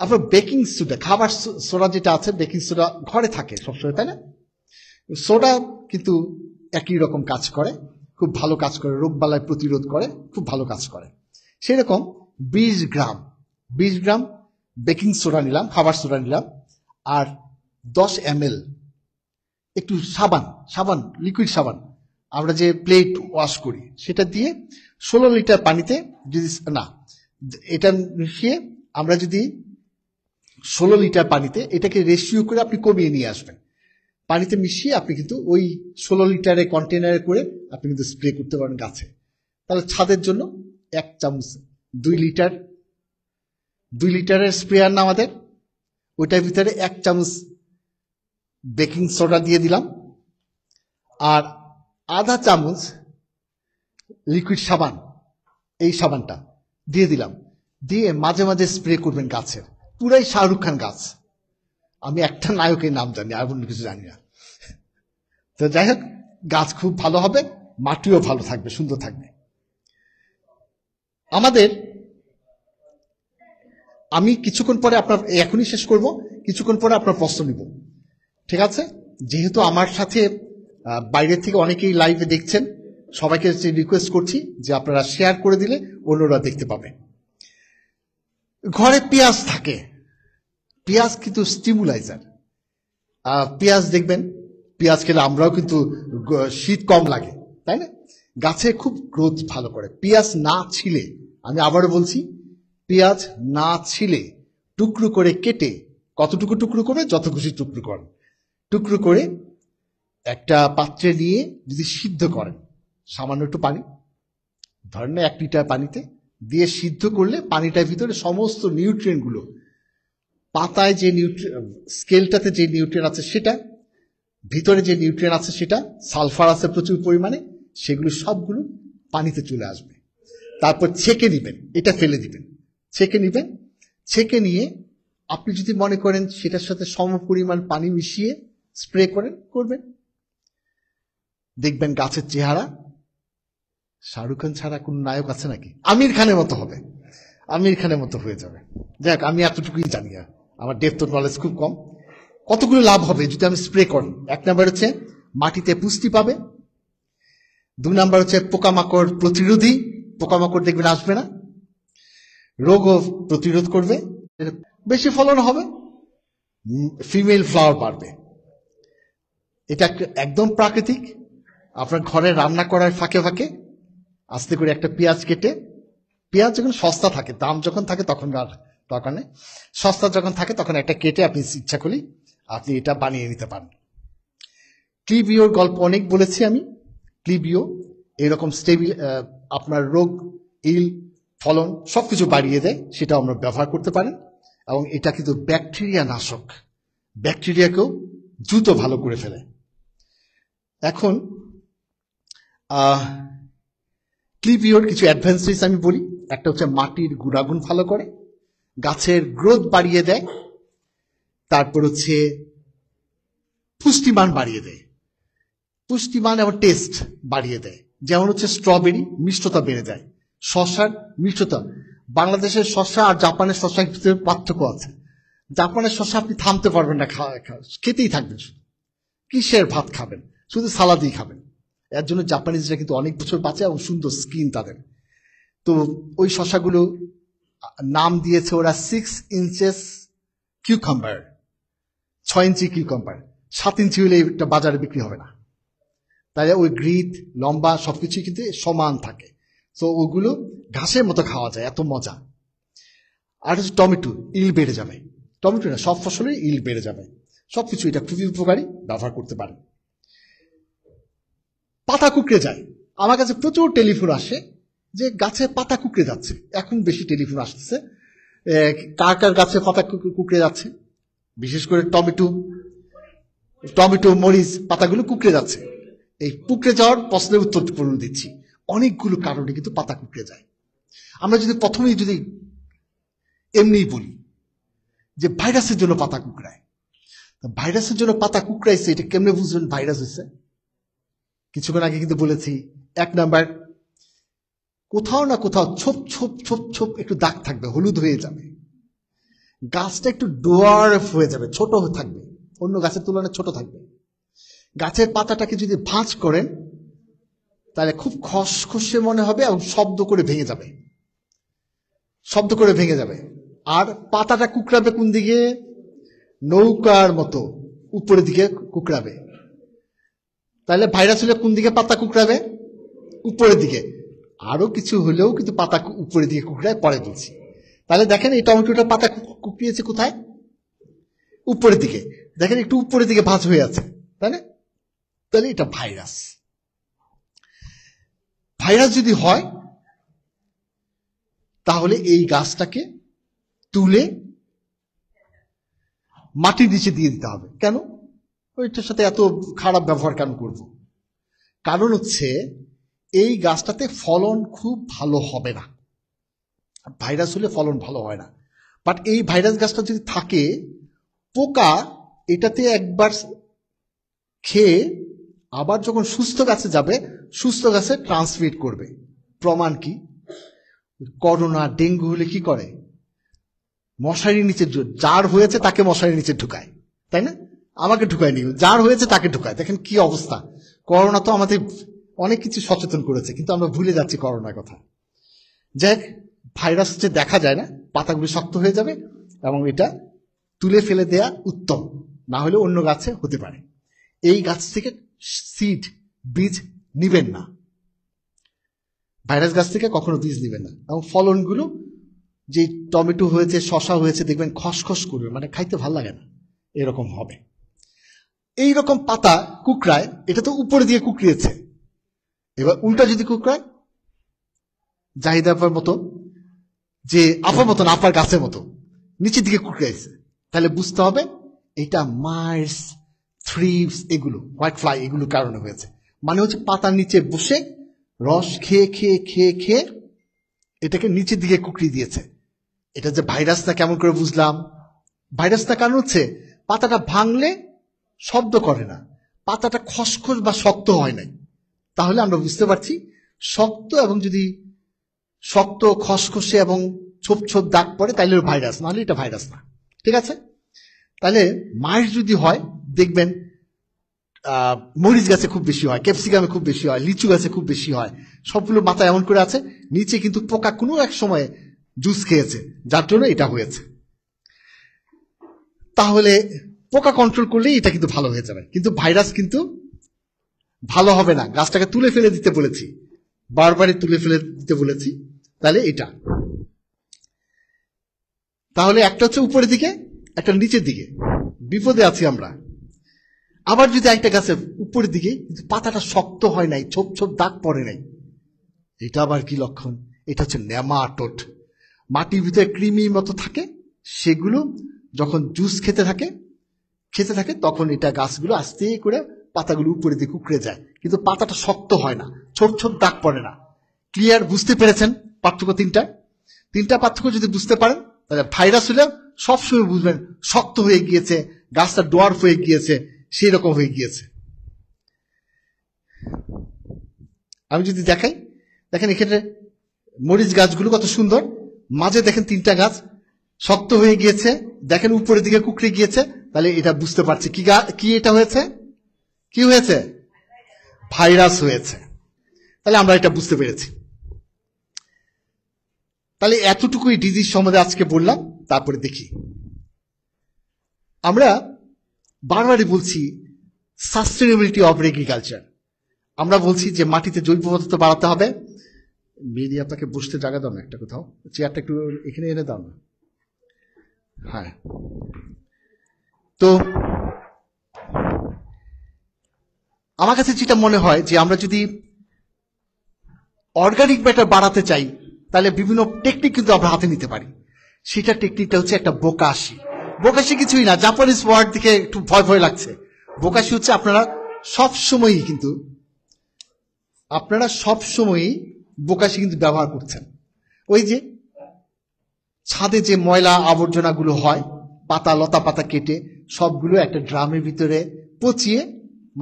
আপনার বেকিং সোডা, খাবার সোডা যেটা আছে, বেকিং সোডা ঘরে থাকে সবসময়, তাই না? সোডা কিন্তু একই রকম কাজ করে, খুব ভালো কাজ করে, রোগবালাই প্রতিরোধ করে, খুব ভালো কাজ করে। সেরকম 20 গ্রাম বেকিং সোডা নিলাম, খাবার সোডা নিলাম, আর 10 ml একটু সাবান, লিকুইড সাবান, আমরা যে প্লেট ওয়াশ করি সেটা দিয়ে 16 লিটার পানিতে যদি এটা মিশিয়ে আমরা যদি 16 লিটার পানিতে এটাকে রেশিও করে আপনি কমিয়ে নিয়ে আসবেন, পানিতে মিশিয়ে আপনি কিন্তু ওই 16 লিটারের কন্টেনারে করে আপনি কিন্তু স্প্রে করতে পারেন গাছে। তাহলে ছাদের জন্য 1 চামচ, 2 লিটারের স্প্রেয়ার না আমাদের, ওইটার ভিতরে 1 চামচ বেকিং সোডা দিয়ে দিলাম, আর আধা চামচ লিকুইড সাবান, এই সাবানটা দিয়ে দিলাম, দিয়ে মাঝে মাঝে স্প্রে করবেন গাছের। পুরাই শাহরুখ খান গাছ, আমি একটা নায়কের নাম জানি, আর অন্য কিছু জানি না। তো যাই হোক, গাছ খুব ভালো হবে, মাটিও ভালো থাকবে, সুন্দর থাকবে। আমি কিছুক্ষণ পরে এখনই শেষ করব, কিছুক্ষণ পরে আপনার প্রশ্ন নিব, ঠিক আছে? যেহেতু আমার সাথে বাইরে থেকে অনেকেই লাইভে দেখছেন, সবাইকে রিকোয়েস্ট করছি যে আপনারা শেয়ার করে দিলে অন্যরা দেখতে পাবে। ঘরে পেঁয়াজ থাকে, পেঁয়াজ কিন্তু স্টিমুলাইজার। পেঁয়াজ দেখবেন, পেঁয়াজ খেলে আমরাও কিন্তু শীত কম লাগে, তাই না? গাছে খুব গ্রোথ ভালো করে। পেঁয়াজ না ছিলে, আমি আবারও বলছি, পেঁয়াজ না ছিলে টুকরো করে কেটে, কতটুকু টুকরো করবে, যত খুশি টুকরো করেন, টুকরো করে একটা পাত্রে নিয়ে যদি সিদ্ধ করেন, সামান্য একটু পানি ধরেন 1 লিটার পানিতে দিয়ে সিদ্ধ করলে পানিটার ভিতরে সমস্ত নিউট্রিয়েন্টগুলো, পাতায় যে স্কেলটাতে যে নিউট্রিয়েন্ট আছে সেটা, ভিতরে যে নিউট্রিয়েন্ট আছে সেটা, সালফার আছে প্রচুর পরিমাণে, সেগুলো সবগুলো পানিতে চলে আসবে। তারপর ছেঁকে নিবেন, এটা ফেলে দিবেন, ছেঁকে নিয়ে আপনি যদি মনে করেন সেটার সাথে সম পরিমাণ পানি মিশিয়ে স্প্রে করবেন, দেখবেন গাছের চেহারা শাহরুখ খান ছাড়া কোন নায়ক আছে নাকি? আমির খানের মতো হবে, আমির খানের মতো হয়ে যাবে। দেখ, আমি এতটুকুই জানি, আমার ডেপথ অফ নলেজ খুব কম। কতগুলো লাভ হবে যদি আমি স্প্রে করি? 1 নাম্বার হচ্ছে মাটিতে পুষ্টি পাবে, 2 নাম্বার হচ্ছে পোকামাকড় প্রতিরোধী, পোকামাকড় দেখবেন আসবে না, রোগও প্রতিরোধ করবে, বেশি ফলন হবে, ফিমেল ফ্লাওয়ার বাড়বে। এটা একদম প্রাকৃতিক। আপনার ঘরে রান্না করার ফাঁকে ফাঁকে আস্তে করে একটা পেঁয়াজ কেটে, পেঁয়াজ যখন সস্তা থাকে, দাম যখন থাকে তখন দরকার নেই, সস্তা যখন থাকে তখন একটা কেটে আপনি ইচ্ছা করলেই আপনি এটা বানিয়ে নিতে পারেন। ক্লিবিওর গল্প অনেক বলেছি আমি। ক্লিবিও এরকম আপনার রোগ, ইল, ফলন সবকিছু বাড়িয়ে দেয়, সেটা আমরা ব্যবহার করতে পারেন। এবং এটা কিন্তু ব্যাকটেরিয়া নাশক, ব্যাকটেরিয়াকেও দ্রুত ভালো করে ফেলে। এখন ক্লিবিওর কিছু অ্যাডভান্টেজ আমি বলি। একটা হচ্ছে মাটির গুণাগুণ ভালো করে, গাছের গ্রোথ বাড়িয়ে দেয়, তারপর হচ্ছে পুষ্টিমান বাড়িয়ে দেয়, পুষ্টিমান এবং টেস্ট বাড়িয়ে দেয়। যেমন হচ্ছে স্ট্রবেরি, মিষ্টতা বেড়ে যায়, শসার মিষ্টতা, বাংলাদেশের শসা আর জাপানের শসার ভিতরে পার্থক্য আছে। জাপানের শসা আপনি থামতে পারবেন না, খেতেই থাকবেন। কিসের ভাত খাবেন? শুধু সালাদই খাবেন। এর জন্য জাপানিজরা কিন্তু অনেক বছর বাঁচে এবং সুন্দর স্কিন তাদের। তো ওই শসাগুলো নাম দিয়েছে ওরা 6 ইঞ্চেস কিউকাম্বার, 6 ইঞ্চি কিউকাম্বার। 7 ইঞ্চি হলে এটা বাজারে বিক্রি হবে না। তাই ওই গ্রিট লম্বা সবকিছু কিন্তু সমান থাকে। তো ওগুলো ঘাসের মতো খাওয়া যায়, এত মজা। আর হচ্ছে টমেটো, ইল বেড়ে যাবে। টমেটো না, সব ফসলে ইল বেড়ে যাবে। সবকিছু এটা খুবই উপকারী, ব্যবহার করতে পারেন। পাতা কুকড়ে যায়। আমার কাছে প্রচুর টেলিফোন আসে যে গাছে পাতা কুকড়ে যাচ্ছে। এখন বেশি টেলিফোন আসতেছে, কার কার গাছে পাতা কুকড়ে যাচ্ছে। বিশেষ করে টমেটো মরিচ পাতাগুলো কুকড়ে যাচ্ছে। এই কুকড়ে যাওয়ার প্রশ্নের উত্তর দিচ্ছি। অনেকগুলো কারণে কিন্তু পাতা কুকড়ে যায়। আমরা যদি প্রথমেই যদি এমনিই বলি যে ভাইরাসের জন্য পাতা কুকড়ায়, ভাইরাসের জন্য পাতা কুকড়াইছে, এটা কেমনে বুঝবেন ভাইরাস হয়েছে? কিছুক্ষণ আগে কিন্তু বলেছি, 1 নাম্বার, কোথাও না কোথাও ছোপ ছোপ ছোপ ছোপ একটু দাগ থাকবে, হলুদ হয়ে যাবে। গাছটা একটু ডোয়ার্ফ হয়ে যাবে, ছোট থাকবে, অন্য গাছের তুলনায় ছোট থাকবে। গাছের পাতাটাকে যদি ভাঁজ করেন তাহলে খুব খসখসে মনে হবে এবং শব্দ করে ভেঙে যাবে। আর পাতাটা কুকড়াবে কোন দিকে? নৌকার মতো উপরের দিকে কুকড়াবে। তাহলে ভাইরাস হলে কোন দিকে পাতা কুকড়াবে? উপরের দিকে। আরো কিছু হলেও কিন্তু পাতা উপরের দিকে কুকড়ায়, পরে বলছি। তাহলে দেখেন এই টমেটোটা পাতা কুকড়িয়েছে কোথায়? উপরের দিকে। দেখেন একটু উপরের দিকে ভাঁজ হয়ে আছে, তাই না? তাহলে এটা ভাইরাস। ভাইরাস যদি হয় তাহলে এই গাছটাকে তুলে মাটির নিচে দিয়ে দিতে হবে। কেন? ওইটার সাথে এত খারাপ ব্যবহার কেন করব? কারণ হচ্ছে এই গাছটাতে ফলন খুব ভালো হবে না। ভাইরাস হলে ফলন ভালো হয় না। বাট এই ভাইরাস গাছটা যদি থাকে, পোকা এটাতে একবার খেয়ে আবার যখন সুস্থ গাছে যাবে, সুস্থ গাছে ট্রান্সমিট করবে। প্রমাণ কি? করোনা ডেঙ্গু হলে কি করে? মশারির নিচে, যার হয়েছে তাকে মশারির নিচে ঢুকায়, তাই না? আমাকে ঢুকায়নি, যার হয়েছে তাকে ঢুকায়। দেখেন কি অবস্থা। করোনা তো আমাদের অনেক কিছু সচেতন করেছে, কিন্তু আমরা ভুলে যাচ্ছি করোনার কথা। যাই, ভাইরাস হচ্ছে দেখা যায় না, পাতাগুলি শক্ত হয়ে যাবে এবং এটা তুলে ফেলে দেয়া উত্তম, না হলে অন্য গাছে হতে পারে। এই গাছ থেকে বীজ নিবেন না, ভাইরাস গাছ থেকে কখনো বীজ নিবেন না। এবং ফলনগুলো, যে টমেটো হয়েছে, শসা হয়েছে, দেখবেন খসখস করবে, মানে খাইতে ভাল লাগে না, এরকম হবে। এইরকম পাতা কুকড়ায়, এটা তো উপরে দিয়ে কুকড়িয়েছে। এবার উল্টা যদি কুকড়ায়, জাহিদ আপার মতো, যে আপার মতন, আপার গাছের মতো নিচের দিকে কুকড়াইছে, তাহলে বুঝতে হবে এটা মাইটস, থ্রিপস, এগুলো হোয়াইট ফ্লাই, এগুলো কারণে হয়েছে। মানে হচ্ছে পাতার নিচে বসে রস খেয়ে খেয়ে খেয়ে খেয়ে এটাকে নিচের দিকে কুকড়িয়ে দিয়েছে। এটা যে ভাইরাস না কেমন করে বুঝলাম? ভাইরাস না কারণ হচ্ছে পাতাটা ভাঙলে শব্দ করে না, পাতাটা খসখস বা শক্ত হয় নাই। তাহলে আমরা বুঝতে পারছি শক্ত, এবং যদি শক্ত, খসখসে এবং ছোপ ছোপ দাগ পড়ে তাহলে ভাইরাস, নাহলে এটা ভাইরাস না। ঠিক আছে? তাহলে মাইট যদি হয়, দেখবেন মরিচ গাছে খুব বেশি হয়, ক্যাপসিকামে খুব বেশি হয়, লিচু গাছে খুব বেশি হয়। সবগুলো মাথা এমন করে আছে, নিচে কিন্তু পোকা কোনো এক সময় জুস খেয়েছে, যার জন্য এটা হয়েছে। তাহলে পোকা কন্ট্রোল করলেই এটা কিন্তু ভালো হয়ে যাবে, কিন্তু ভাইরাস কিন্তু ভালো হবে না। গাছটাকে তুলে ফেলে দিতে বলেছি, বারবারই তুলে ফেলে দিতে বলেছি। তাহলে এটা, তাহলে একটা হচ্ছে উপরের দিকে, একটা নিচের দিকে, বিপদে আছি আমরা। আবার যদি একটা গাছে উপরের দিকে কিন্তু পাতাটা শক্ত হয় নাই, ছোপ ছোপ দাগ পড়ে নাই, এটা আবার কি লক্ষণ? এটা হচ্ছে নেমাটোড। মাটির ভিতরে কৃমির মতো থাকে, সেগুলো যখন জুস খেতে থাকে তখন এটা গাছগুলো আস্তে করে পাতাগুলো উপরের দিকে কুকড়ে যায়, কিন্তু পাতাটা শক্ত হয় না, ছোপ ছোপ দাগ পড়ে না। ক্লিয়ার? বুঝতে পেরেছেন পার্থক্য? তিনটা পার্থক্য যদি বুঝতে পারেন, তাহলে ভাইরাস হলে সবসময় বুঝবেন শক্ত হয়ে গিয়েছে, গাছটা ডোয়ার্ফ হয়ে গিয়েছে, সেই রকম হয়ে গিয়েছে। আমি যদি দেখাই, দেখেন এক্ষেত্রে মরিচ গাছগুলো কত সুন্দর, মাঝে দেখেন 3টা গাছ শক্ত হয়ে গিয়েছে, দেখেন উপরের দিকে কুকড়ে গিয়েছে, তাহলে এটা বুঝতে পারছি কি এটা হয়েছে, কি হয়েছে, ভাইরাস হয়েছে। তাহলে আমরা এটা বুঝতে পেরেছি। তাহলে এতটুকুই ডিজিজ সম্বন্ধে আজকে বললাম। তারপরে দেখি, আমরা বারবারই বলছি সাস্টেনেবিলিটি অফ এগ্রিকালচার। আমরা বলছি যে মাটিতে জৈব পদার্থ বাড়াতে হবে। মেয়েদি আপনাকে বসতে জায়গা দাও না, একটা কোথাও চেয়ারটা একটু এখানে এনে দাও না। হ্যাঁ, তো আমার কাছে যেটা মনে হয় যে আমরা যদি অর্গানিক ম্যাটার বাড়াতে চাই তাহলে বিভিন্ন টেকনিক কিন্তু আমরা হাতে নিতে পারি। সেটা টেকনিকটা হচ্ছে একটা বোকাশি। বোকাশি কিছুই না, জাপানিজ ওয়ার্ড দিকে একটু ভয় ভয় লাগছে। বোকাশি হচ্ছে আপনারা সবসময়ই বোকাশি কিন্তু ব্যবহার করছেন। ওই যে ছাদে যে ময়লা আবর্জনাগুলো হয়, লতা পাতা কেটে সবগুলো একটা ড্রামের ভিতরে পচিয়ে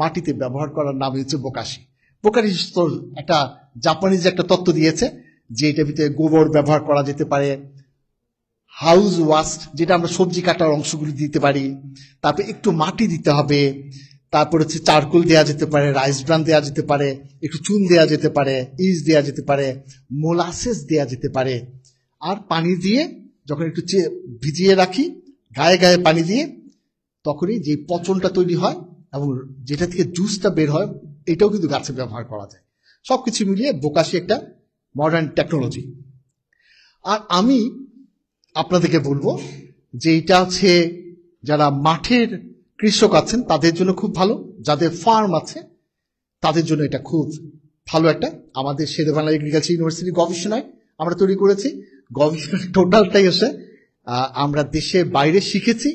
মাটিতে ব্যবহার করার নামই হচ্ছে বোকাশি। বোকাশি একটা জাপানিজ একটা তত্ত্ব দিয়েছে যে এটার ভিতরে গোবর ব্যবহার করা যেতে পারে, হাউস ওয়াস্ট যেটা আমরা সবজি কাটার অংশগুলো দিতে পারি, তারপরে একটু মাটি দিতে হবে, তারপর হচ্ছে চারকোল দেওয়া যেতে পারে, রাইস ব্রান দেওয়া যেতে পারে, একটু চুন দেওয়া যেতে পারে, ইজ দেওয়া যেতে পারে, মোলাসেস দেওয়া যেতে পারে। আর পানি দিয়ে যখন একটু ভিজিয়ে রাখি, গায়ে গায়ে পানি দিয়ে, তখনই যে পচনটা তৈরি হয় এবং যেটা থেকে জুসটা বের হয়, এটাও কিন্তু গাছে ব্যবহার করা যায়। সবকিছু মিলিয়ে বোকাশি একটা মডার্ন টেকনোলজি। আর আমি আপনাদেরকে বলবো যে এটা হচ্ছে যারা মাঠের কৃষক আছেন তাদের জন্য খুব ভালো, যাদের ফার্ম আছে তাদের জন্য এটা খুব ভালো একটা। আমাদের শেরেবাংলা এগ্রিকালচার ইউনিভার্সিটি গবেষণায় আমরা তৈরি করেছি। গবেষণা টোটালটাই এসে আমরা দেশের বাইরে শিখেছি,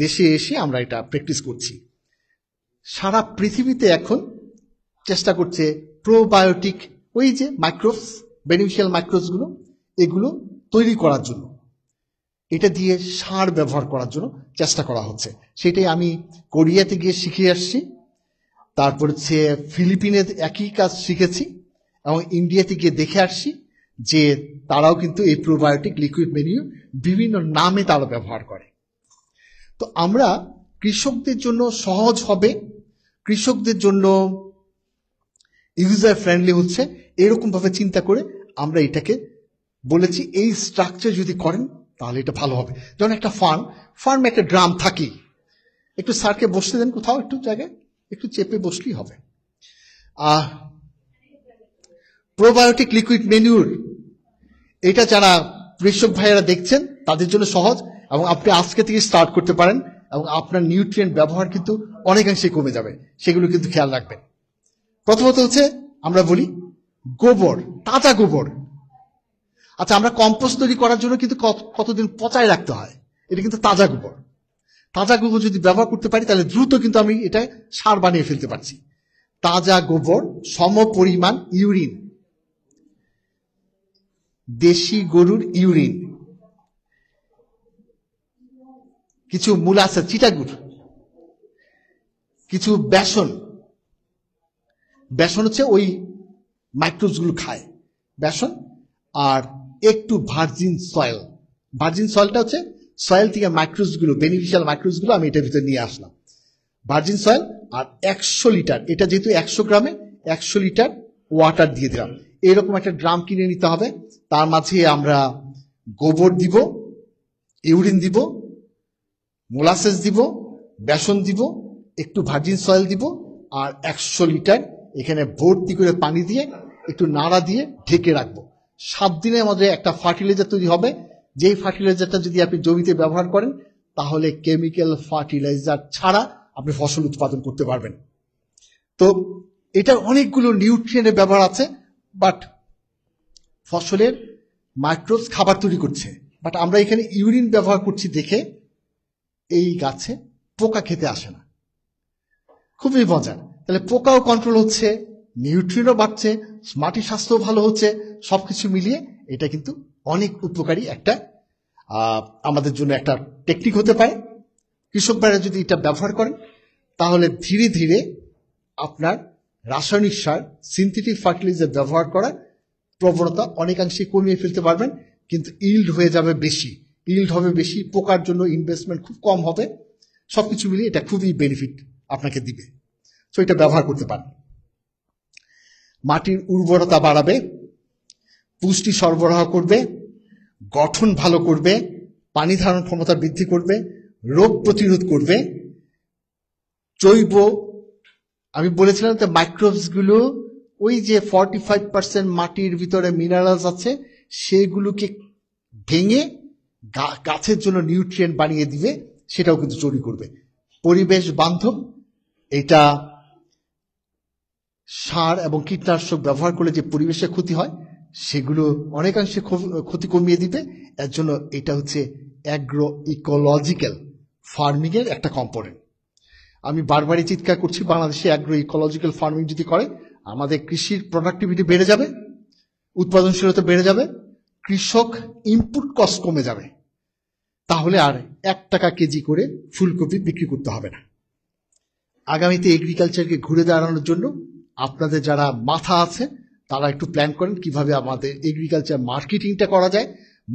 দেশে এসে আমরা এটা প্র্যাকটিস করছি। সারা পৃথিবীতে এখন চেষ্টা করছে প্রোবায়োটিক, ওই যে মাইক্রোবস, বেনিফিশিয়াল মাইক্রোবসগুলো, এগুলো তৈরি করার জন্য, এটা দিয়ে সার ব্যবহার করার জন্য চেষ্টা করা হচ্ছে। সেটাই আমি কোরিয়াতে গিয়ে শিখে আসছি, তারপর হচ্ছে ফিলিপিনে একই কাজ শিখেছি, এবং ইন্ডিয়াতে গিয়ে দেখে আসছি যে তারাও কিন্তু এই প্রোবায়োটিক লিকুইড ম্যানিউর বিভিন্ন নামে তারা ব্যবহার করে। তো আমরা কৃষকদের জন্য সহজ হবে, কৃষকদের জন্য ইউজার ফ্রেন্ডলি হচ্ছে, এরকম ভাবে চিন্তা করে আমরা এটাকে বলেছি এই স্ট্রাকচার যদি করেন তাহলে এটা ভালো হবে। যেমন একটা ফার্মে একটা ড্রাম থাকি, একটু স্যারকে বসতে দেন কোথাও একটু জায়গায়, একটু চেপে বসলেই হবে। প্রোবায়োটিক লিকুইড ম্যানিউর, এটা যারা কৃষক ভাইয়েরা দেখছেন তাদের জন্য সহজ, এবং আপনি আজকে থেকে স্টার্ট করতে পারেন, এবং আপনার নিউট্রিয়েন্ট ব্যবহার কিন্তু অনেকাংশে কমে যাবে। সেগুলো কিন্তু খেয়াল রাখবেন। প্রথমত হচ্ছে আমরা বলি গোবর, তাজা গোবর। আচ্ছা, আমরা কম্পোস্ট তৈরি করার জন্য কিন্তু কতদিন পচায় রাখতে হয়, এটা কিন্তু তাজা গোবর। তাজা গোবর যদি ব্যবহার করতে পারি তাহলে দ্রুত কিন্তু আমি এটা সার বানিয়ে ফেলতে পারছি। তাজা গোবর, সম পরিমাণ ইউরিন, দেশি গরুর ইউরিন, কিছু মোলাসেস, চিটাগুড়, কিছু বেসন হচ্ছে ওই মাইক্রোবসগুলো খায়, বেসন, আর একটু ভার্জিন সয়েল। ভার্জিন সয়েলটা হচ্ছে সয়েল থেকে মাইক্রোবসগুলো, বেনিফিশিয়াল মাইক্রোবসগুলো আমি এটার ভিতরে নিয়ে আসলাম। ভার্জিন সয়েল আর 100 লিটার, এটা যেহেতু 100 গ্রামে 100 লিটার ওয়াটার দিয়ে দিলাম। এরকম একটা ড্রাম কিনে নিতে হবে, তার মাঝে আমরা গোবর দিব, ইউরিন দিব, মোলাসেস দিব, বেসন দিব, একটু ভার্জিন সয়েল দিব, আর 100 লিটার এখানে ভর্তি করে পানি দিয়ে একটু নাড়া দিয়ে ঢেকে রাখবো। 7 দিনের মধ্যে একটা ফার্টিলাইজার তৈরি হবে। যেই ফার্টিলাইজারটা যদি আপনি জমিতে ব্যবহার করেন তাহলে কেমিক্যাল ফার্টিলাইজার ছাড়া আপনি ফসল উৎপাদন করতে পারবেন। তো এটা অনেকগুলো নিউট্রিয়েন্টের ব্যবহার আছে, বাট ফসলের মাইক্রোবস খাবার তৈরি করছে, বাট আমরা এখানে ইউরিন ব্যবহার করছি দেখে এই গাছে পোকা খেতে আসে না। খুবই মজার। তাহলে পোকাও কন্ট্রোল হচ্ছে, নিউট্রিয়েন্টও বাড়ছে, মাটির স্বাস্থ্যও ভালো হচ্ছে। সবকিছু মিলিয়ে এটা কিন্তু অনেক উপকারী একটা আমাদের জন্য একটা টেকনিক হতে পারে। কৃষক ভাইরা যদি এটা ব্যবহার করেন তাহলে ধীরে ধীরে আপনার রাসায়নিক সার, সিনথেটিক ফার্টিলাইজার ব্যবহার করার প্রবণতা অনেকাংশে কমিয়ে ফেলতে পারবেন, কিন্তু ইল্ড হয়ে যাবে বেশি। ইল্ড হবে বেশি, পোকার জন্য ইনভেস্টমেন্ট খুব কম হবে, সবকিছু মিলিয়ে এটা খুবই বেনিফিট আপনাকে দিবে। সো এটা ব্যবহার করতে পারেন। মাটির উর্বরতা বাড়াবে, পুষ্টি সরবরাহ করবে, গঠন ভালো করবে, পানি ধারণ ক্ষমতা বৃদ্ধি করবে, রোগ প্রতিরোধ করবে, জৈব, আমি বলেছিলাম যে মাইক্রোবস গুলো ওই যে 45% মাটির ভিতরে মিনারেলস আছে সেগুলোকে ভেঙে গাছের জন্য নিউট্রিয়েন্ট বানিয়ে দিবে, সেটাও কিন্তু তৈরি করবে। পরিবেশ বান্ধব, এটা সার এবং কীটনাশক ব্যবহার করলে যে পরিবেশের ক্ষতি হয় সেগুলো অনেকাংশে ক্ষতি কমিয়ে দিবে। এর জন্য এটা হচ্ছে অ্যাগ্রো ইকোলজিক্যাল ফার্মিং এর একটা কম্পোনেন্ট। আমি বারবারই চিৎকার করছি, বাংলাদেশে অ্যাগ্রো ইকোলজিক্যাল ফার্মিং যদি করে আমাদের কৃষির প্রোডাক্টিভিটি বেড়ে যাবে, উৎপাদনশীলতা বেড়ে যাবে, কৃষক ইনপুট কস্ট কমে যাবে, তাহলে আর 1 টাকা কেজি করে ফুলকপি বিক্রি করতে হবে না। আগামীতে এগ্রিকালচারকে ঘুরে দাঁড়ানোর জন্য আপনাদের যারা মাথা আছে তারা একটু প্ল্যান করেন কিভাবে আমাদের এগ্রিকালচার মার্কেটিংটা করা যায়।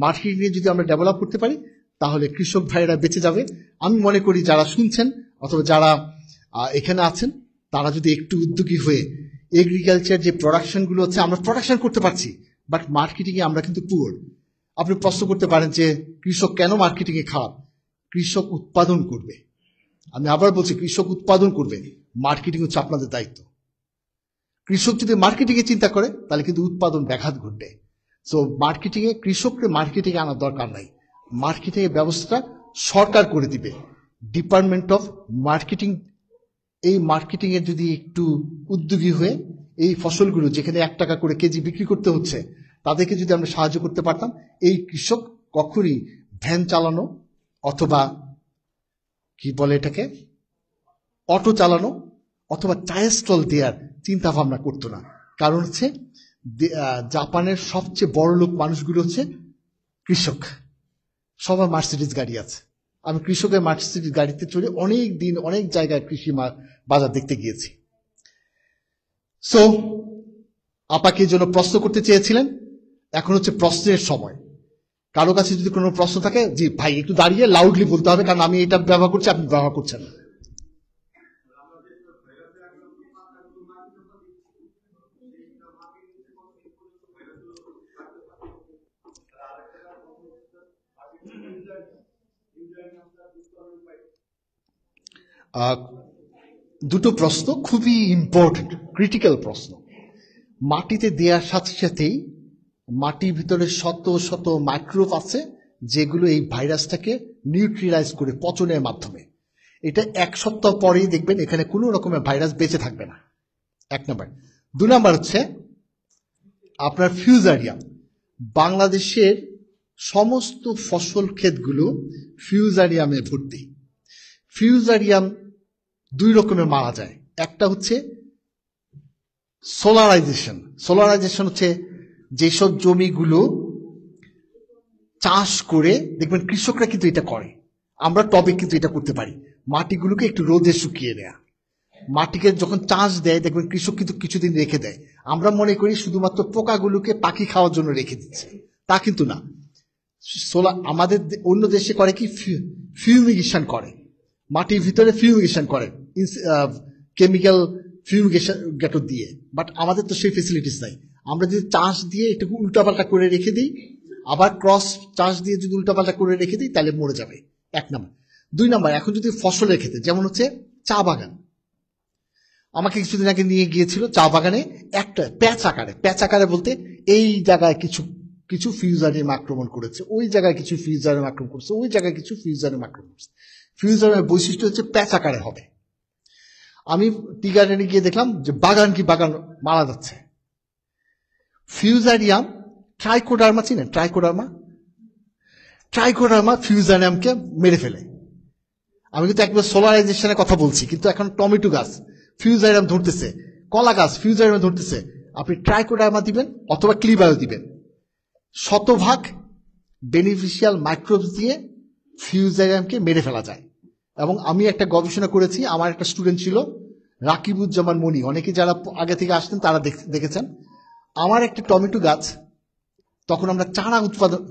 মার্কেটিং যদি আমরা ডেভেলপ করতে পারি তাহলে কৃষক ভাইয়েরা বেঁচে যাবে। আমি মনে করি যারা শুনছেন অথবা যারা এখানে আছেন তারা যদি একটু উদ্যোগী হয়ে এগ্রিকালচার যে প্রোডাকশনগুলো হচ্ছে আমরা প্রোডাকশন করতে পারছি, বাট মার্কেটিংয়ে আমরা কিন্তু পুয়ার। আপনি প্রশ্ন করতে পারেন যে কৃষক কেন মার্কেটিংয়ে খারাপ? কৃষক উৎপাদন করবে, আমি আবার বলছি কৃষক উৎপাদন করবে, মার্কেটিং হচ্ছে আপনাদের দায়িত্ব। কৃষক যদি মার্কেটিংয়ে চিন্তা করে তাহলে কিন্তু উৎপাদন ব্যাঘাত ঘটবে। সো মার্কেটিংয়ে কৃষককে মার্কেটিংয়ে আনার দরকার নাই, মার্কেটিংয়ের ব্যবস্থা সরকার করে দিবে। ডিপার্টমেন্ট অফ মার্কেটিং এই মার্কেটিংয়ে যদি একটু উদ্যোগী হয়ে এই ফসলগুলো যেখানে 1 টাকা করে কেজি বিক্রি করতে হচ্ছে তাদেরকে যদি আমরা সাহায্য করতে পারতাম, এই কৃষক কখনই ভ্যান চালানো অথবা কি বলে এটাকে অটো চালানো অথবা চায়ের স্টল দেওয়ার চিন্তা ভাবনা করতো না। কারণ হচ্ছে জাপানের সবচেয়ে বড় লোক মানুষগুলো হচ্ছে কৃষক, সবার মার্সিডিজ গাড়ি আছে। আমি কৃষকের মার্সিডিজ গাড়িতে চড়ে অনেক দিন অনেক জায়গায় কৃষি বাজার দেখতে গিয়েছি। সো আপাকে জন্য প্রশ্ন করতে চেয়েছিলেন, এখন হচ্ছে প্রশ্নের সময়। কারো কাছে যদি কোনো প্রশ্ন থাকে, জি ভাই একটু দাঁড়িয়ে লাউডলি বলতে হবে, কারণ আমি এটা ব্যবহার করছি আপনি ব্যবহার করছেন না। দুটো প্রশ্ন খুবই ইম্পর্টেন্ট, ক্রিটিক্যাল প্রশ্ন। মাটিতে দেওয়ার সাথে সাথেই মাটির ভিতরে শত শত মাইক্রোব আছে যেগুলো এই ভাইরাসটাকে নিউট্রিলাইজ করে পচনের মাধ্যমে। এটা 1 সপ্তাহ পরেই দেখবেন এখানে কোনো রকমের ভাইরাস বেঁচে থাকবে না, 1 নম্বর। 2 নম্বর হচ্ছে আপনার ফিউজারিয়াম। বাংলাদেশের সমস্ত ফসল ক্ষেতগুলো ফিউজারিয়ামে ভর্তি। ফিউজারিয়াম 2 রকমের মারা যায়, একটা হচ্ছে সোলারাইজেশন। সোলারাইজেশন হচ্ছে যেসব জমিগুলো চাষ করে, দেখবেন কৃষকরা কিন্তু এটা করে, আমরা টবে কিন্তু এটা করতে পারি, মাটিগুলোকে একটু রোদে শুকিয়ে নেয়া। মাটিকে যখন চাষ দেয় দেখবেন কৃষক কিন্তু কিছুদিন রেখে দেয়। আমরা মনে করি শুধুমাত্র পোকাগুলোকে পাখি খাওয়ার জন্য রেখে দিচ্ছে, তা কিন্তু না। আমাদের অন্য দেশে করে কি ফিউমিগেশন করে, মাটির ভিতরে ফিউমিগেশন করে কেমিক্যাল ফিউমিগেটর দিয়ে, বাট আমাদের তো সেই ফেসিলিটিস নাই। আমরা যদি চাষ দিয়ে এটুকু উল্টাপাল্টা করে রেখে দিই, আবার ক্রস চাষ দিয়ে যদি উল্টাপাল্টা করে রেখে দিই তাহলে মরে যাবে, 1 নম্বর। 2 নম্বর, এখন যদি ফসলের ক্ষেত্রে যেমন হচ্ছে চা বাগান, আমাকে কিছুদিন আগে নিয়ে গিয়েছিল চা বাগানে একটা প্যাচ আকারে বলতে এই জায়গায় কিছু কিছু ফিউজারিয়াম আক্রমণ করেছে, ওই জায়গায় কিছু ফিউজারিয়াম আক্রমণ করেছে, ওই জায়গায় কিছু ফিউজারিয়াম আক্রমণ করেছে। ফিউজারিয়ামের বৈশিষ্ট্য হচ্ছে প্যাচ আকারে হবে। আমি টি গার্ডেনে গিয়ে দেখলাম যে বাগান মারা যাচ্ছে। ফিউজারিয়াম ট্রাইকোডার্মা চিনেন? ট্রাইকোডার্মা ফিউজারিয়ামকে মেরে ফেলে। আমি কিন্তু একবার সোলারাইজেশনের কথা বলছি, কিন্তু এখন টমেটো গাছ ফিউজারিয়াম ধরতেছে, কলা গাছ ফিউজারিয়াম ধরতেছে। আপনি ট্রাইকোডার্মা দিবেন অথবা ক্লিবায়ো দিবেন, শতভাগ বেনিফিশিয়াল মাইক্রোবস দিয়ে ফিউজারিয়ামকে মেরে ফেলা যায়। এবং আমি একটা গবেষণা করেছি, আমার একটা স্টুডেন্ট ছিল রাকিবুজ্জামান মনি, অনেকে যারা আগে থেকে আসতেন তারা দেখেছেন। আমার একটা টমেটো গাছ, তখন আমরা চারা উৎপাদন,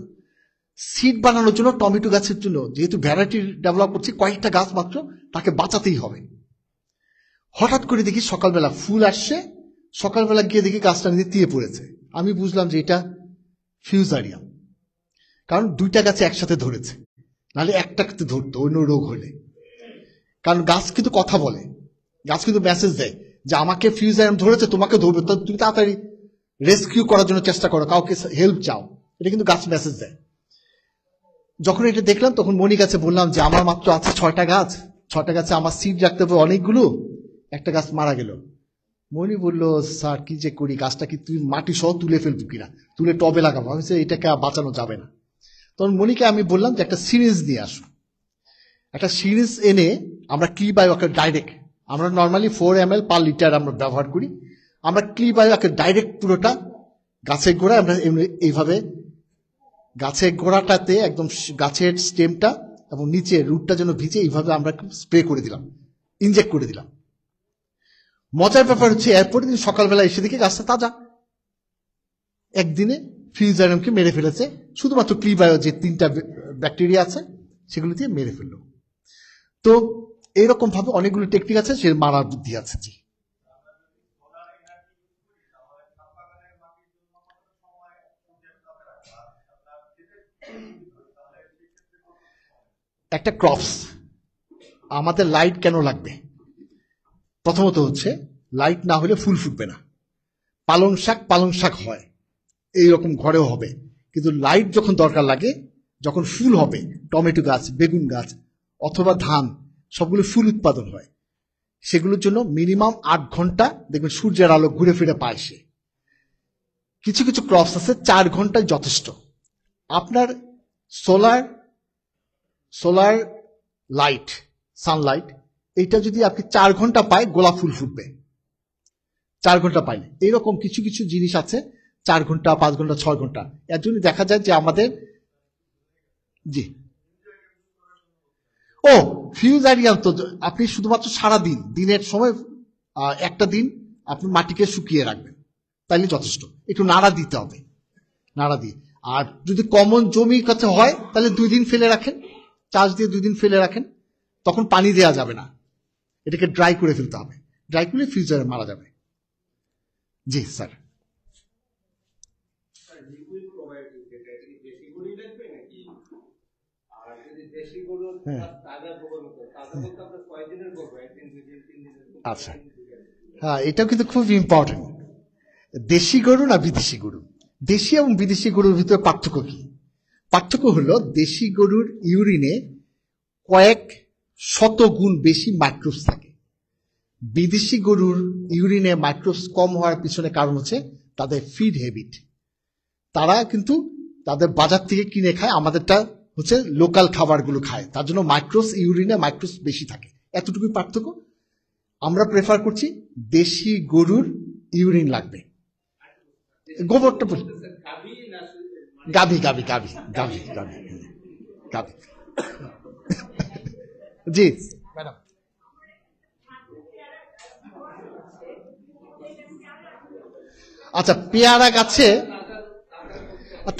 সিড বানানোর জন্য টমেটো গাছের জন্য যেহেতু ভ্যারাইটি ডেভেলপ করছি, কয়েকটা গাছ মাত্র তাকে বাঁচাতেই হবে। হঠাৎ করে দেখি সকালবেলা ফুল আসছে, সকালবেলা গিয়ে দেখি গাছটা নেতিয়ে পড়েছে। আমি বুঝলাম যে এটা ফিউজারিয়াম, কারণ দুইটা গাছে একসাথে ধরেছে, নাহলে একটাতে ধরতো অন্য রোগ হলে। কারণ গাছ কিন্তু কথা বলে, গাছ কিন্তু মেসেজ দেয় যে আমাকে ফিউজারিয়াম ধরেছে, তোমাকে ধরবে, তো তুমি তাড়াতাড়ি রেস্কিউ করার জন্য চেষ্টা করো, কাউকে হেল্প চাও, এটা কিন্তু গাছ মেসেজ দেয়। যখন এটা দেখলাম তখন মনি কাছে বললাম যে আমার মাত্র আছে 6টা গাছ, 6টা গাছে আমার সিড রাখতে হবে অনেকগুলো, একটা গাছ মারা গেল। মনি বললো, স্যার কি যে করি, গাছটা কি তুই মাটি সহ তুলে ফেলবো কিনা, তুলে টবে লাগাবো? আমি এটাকে বাঁচানো যাবে না। তখন মনিকে আমি বললাম যে একটা সিরিজ নিয়ে আসো, একটা সিরিজ এনে আমরা ক্লিবায়োকে ডাইরেক্ট, আমরা নর্মালি 4 ml পার লিটার আমরা ব্যবহার করি, আমরা ক্লিবায়োকে ডাইরেক্ট পুরোটা গাছের গোড়ায় আমরা এইভাবে গাছের গোড়াটাতে একদম গাছের স্টেমটা এবং নিচে রুটটা যেন ভিজে, এইভাবে আমরা স্প্রে করে দিলাম, ইনজেক্ট করে দিলাম। মজার ব্যাপার হচ্ছে এরপরের দিন সকালবেলা এসে দেখি গাছটা তাজা, একদিনে ফিউজারিয়ামকে মেরে ফেলেছে, শুধুমাত্র ক্লিবায়ো যে 3টা ব্যাকটেরিয়া আছে সেগুলো দিয়ে মেরে ফেললো। তো এইরকম ভাবে অনেকগুলো টেকনিক আছে, সে মারার বুদ্ধি আছে। জি, একটা ক্রপস আমাদের লাইট কেন লাগবে? প্রথমত হচ্ছে লাইট না হলে ফুল ফুটবে না। পালং শাক হয় এইরকম ঘরেও হবে, কিন্তু লাইট যখন দরকার লাগে, যখন ফুল হবে, টমেটো গাছ, বেগুন গাছ অথবা ধান, সবগুলো ফুল উৎপাদন হয়, সেগুলোর জন্য মিনিমাম 8 ঘন্টা দেখবেন সূর্যের আলো ঘুরে ফিরে পায় সে। কিছু কিছু ক্রপস আছে 4 ঘন্টায় যথেষ্ট। আপনার সোলার লাইট, সানলাইট, এইটা যদি আপনি 4 ঘন্টা পায়, গোলাপ ফুল ফুটবে 4 ঘন্টা পাইলে। এইরকম কিছু কিছু জিনিস আছে 4 ঘন্টা, 5 ঘন্টা, 6 ঘন্টা। এর জন্য দেখা যায় যে আমাদের, জি, ও ফিউজারিয়াম তো আপনি শুধুমাত্র সারা দিন, দিনের সময় একটা দিন আপনি মাটিকে শুকিয়ে রাখবেন, তাইলে যথেষ্ট। একটু নাড়া দিতে হবে, নাড়া দিয়ে। আর যদি কমন জমির কাছে হয় তাহলে 2 দিন ফেলে রাখেন, চাষ দিয়ে 2 দিন ফেলে রাখেন, তখন পানি দেওয়া যাবে না, এটাকে ড্রাই করে ফেলতে হবে, ড্রাই করলে ফিউজারে মারা যাবে। জি স্যার। আচ্ছা, হ্যাঁ, এটাও কিন্তু খুব ইম্পর্টেন্ট। দেশি গরু না বিদেশি গরু? দেশি এবং বিদেশি গরুর ভিতরে পার্থক্য কি? পার্থক্য হলো দেশি গরুর ইউরিনে কয়েক শত গুণ বেশি মাইক্রোবস থাকে। বিদেশি গরুর ইউরিনে মাইক্রোবস কম হওয়ার পিছনে কারণ হচ্ছে তাদের ফিড হ্যাবিট। তারা কিন্তু তাদের বাজার থেকে কিনে খায়, আমাদেরটা হচ্ছে লোকাল খাবারগুলো খায়, তার জন্য ইউরিনে মাইক্রোবস বেশি থাকে। এতটুকুই পার্থক্য। আমরা প্রেফার করছি দেশি গরুর ইউরিন লাগবে। গোবরটা গাভী গাভী গাভী গাভী গাভী গাভী। জি ম্যাডাম। আচ্ছা, পেয়ারা গাছে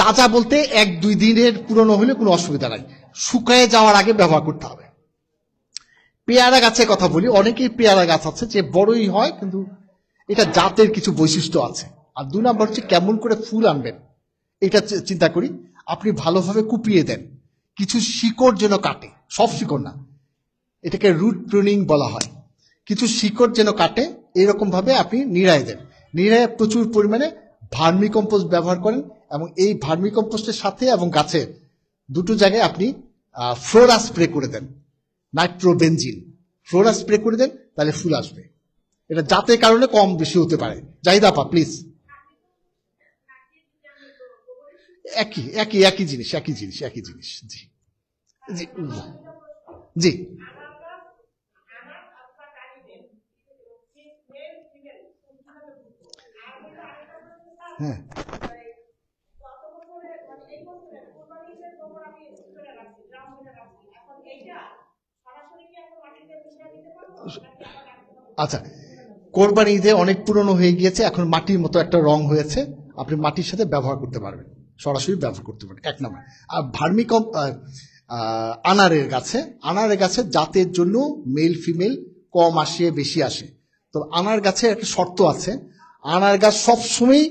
তাজা বলতে 1-2 দিনের পুরনো হলে কোনো অসুবিধা নাই, শুকায় যাওয়ার আগে ব্যবহার করতে হবে। পেয়ারা গাছের কথা বলি, অনেকেই পেয়ারা গাছ আছে যে বড়ই হয়, কিন্তু এটা জাতের কিছু বৈশিষ্ট্য আছে। আর 2 নম্বর হচ্ছে কেমন করে ফুল আনবেন, এটা চিন্তা করি। আপনি ভালোভাবে কুপিয়ে দেন, কিছু শিকড় যেন কাটে, সব শিকড় না, এটাকে রুট প্রুনিং বলা হয়। কিছু শিকড় যেন কাটে, এরকম ভাবে আপনি নিড়ায় দেন। নিড়ায় প্রচুর পরিমাণে ভার্মি কম্পোস্ট ব্যবহার করেন, এবং এই ভার্মি কম্পোস্টের সাথে এবং গাছের দুটো জায়গায় আপনি ফ্লোরা স্প্রে করে দেন, নাইট্রোবেনজিন ফ্লোরা স্প্রে করে দেন, তাহলে ফুল আসবে। এটা জাতের কারণে কম বেশি হতে পারে। জাহিদা আপা প্লিজ। একই জিনিস। জি জি জি। হ্যাঁ, আচ্ছা, কোরবানি ঈদে অনেক পুরনো হয়ে গিয়েছে, এখন মাটির মতো একটা রং হয়েছে, আপনি মাটির সাথে ব্যবহার করতে পারবেন, সরাসরি ব্যবহার করতে পারেন, 1 নম্বর। আর আনারের গাছে জাতের জন্য মেল ফিমেল কম আসে বেশি আসে। তো আনার গাছে একটা শর্ত আছে, আনার গাছ সবসময়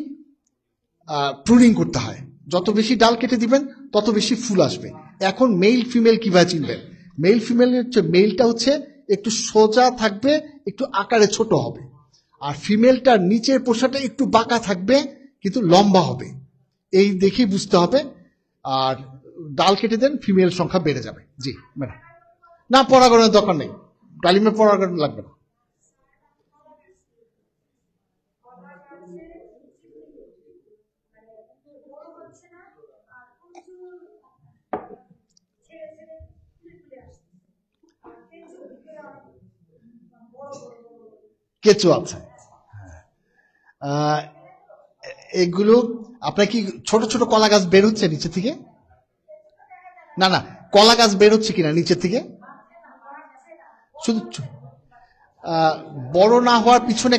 প্রুনিং করতে হয়, যত বেশি ডাল কেটে দিবেন তত বেশি ফুল আসবে। এখন মেল ফিমেল কিভাবে চিনবেন? মেল ফিমেল মেলটা হচ্ছে একটু সোজা থাকবে, একটু আকারে ছোট হবে, আর ফিমেলটার নিচের পোষাটা একটু বাঁকা থাকবে কিন্তু লম্বা হবে। এই দেখেই বুঝতে হবে। আর ডাল কেটে দেন, ফিমেল সংখ্যা বেড়ে যাবে। জি ম্যাডাম। না, পরাগণের দরকার নেই, ডালিমের পরাগণ লাগবে না। কেঁচো আছে, এগুলো আপনার কি ছোট ছোট কলা গাছ বের হচ্ছে নিচে থেকে? না না, কলা গাছ বের হচ্ছে কিনা নিচের থেকে? শুধু বড় না হওয়ার পিছনে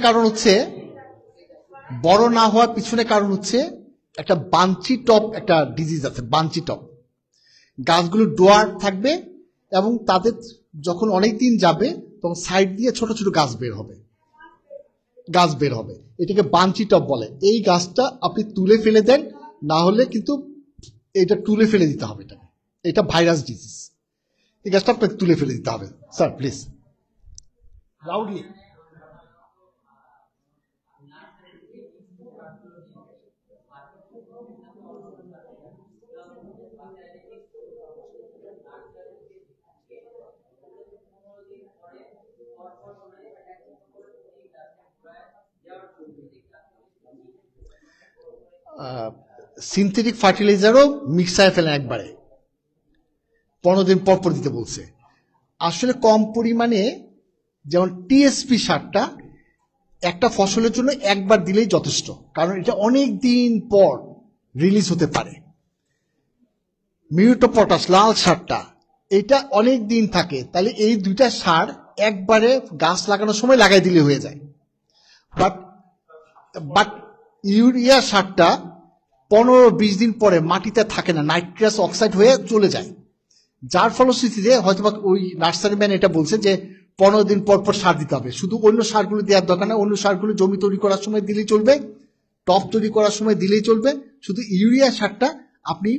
কারণ হচ্ছে একটা বাঞ্চি টপ, একটা ডিজিজ আছে বাঞ্চি টপ। গাছগুলো ডোয়ার থাকবে এবং তাদের যখন অনেক দিন যাবে তখন সাইড দিয়ে ছোট ছোট গাছ বের হবে, এটাকে বাঞ্চি টপ বলে। এই গাছটা আপনি তুলে ফেলে দেন, না হলে কিন্তু এটা তুলে ফেলে দিতে হবে। এটা ভাইরাস ডিজিজ, এই গাছটা আপনাকে তুলে ফেলে দিতে হবে। Sir please loudly. সিনথেটিক ফার্টিলাইজারও মিক্সারে ফেলেন একবারে, 15 দিন পর দিতে বলছে। আসলে কম পরিমাণে, যেমন টিএসপি সারটা একটা ফসলের জন্য একবার দিলেই যথেষ্ট, কারণ এটা অনেক দিন পর রিলিজ হতে পারে। মিউটো পটাশ লাল সারটা, এটা অনেক দিন থাকে, তাহলে এই দুইটা সার একবারে গাছ লাগানোর সময় লাগাই দিলে হয়ে যায়। বাট ইউরিয়া সারটা 15-20 দিন পরে মাটিতে থাকে না, নাইট্রাস অক্সাইড হয়ে চলে যায়, যার ফলশ্রুতিতে হয়তো ওই নার্সারি ম্যান এটা বলছে যে 15 দিন পর সার দিতে হবে। শুধু অন্য সারগুলো দেওয়ার দরকার না, অন্য সারগুলো জমি তৈরি করার সময় দিলেই চলবে, টপ তৈরি করার সময় দিলেই চলবে। শুধু ইউরিয়া সারটা আপনি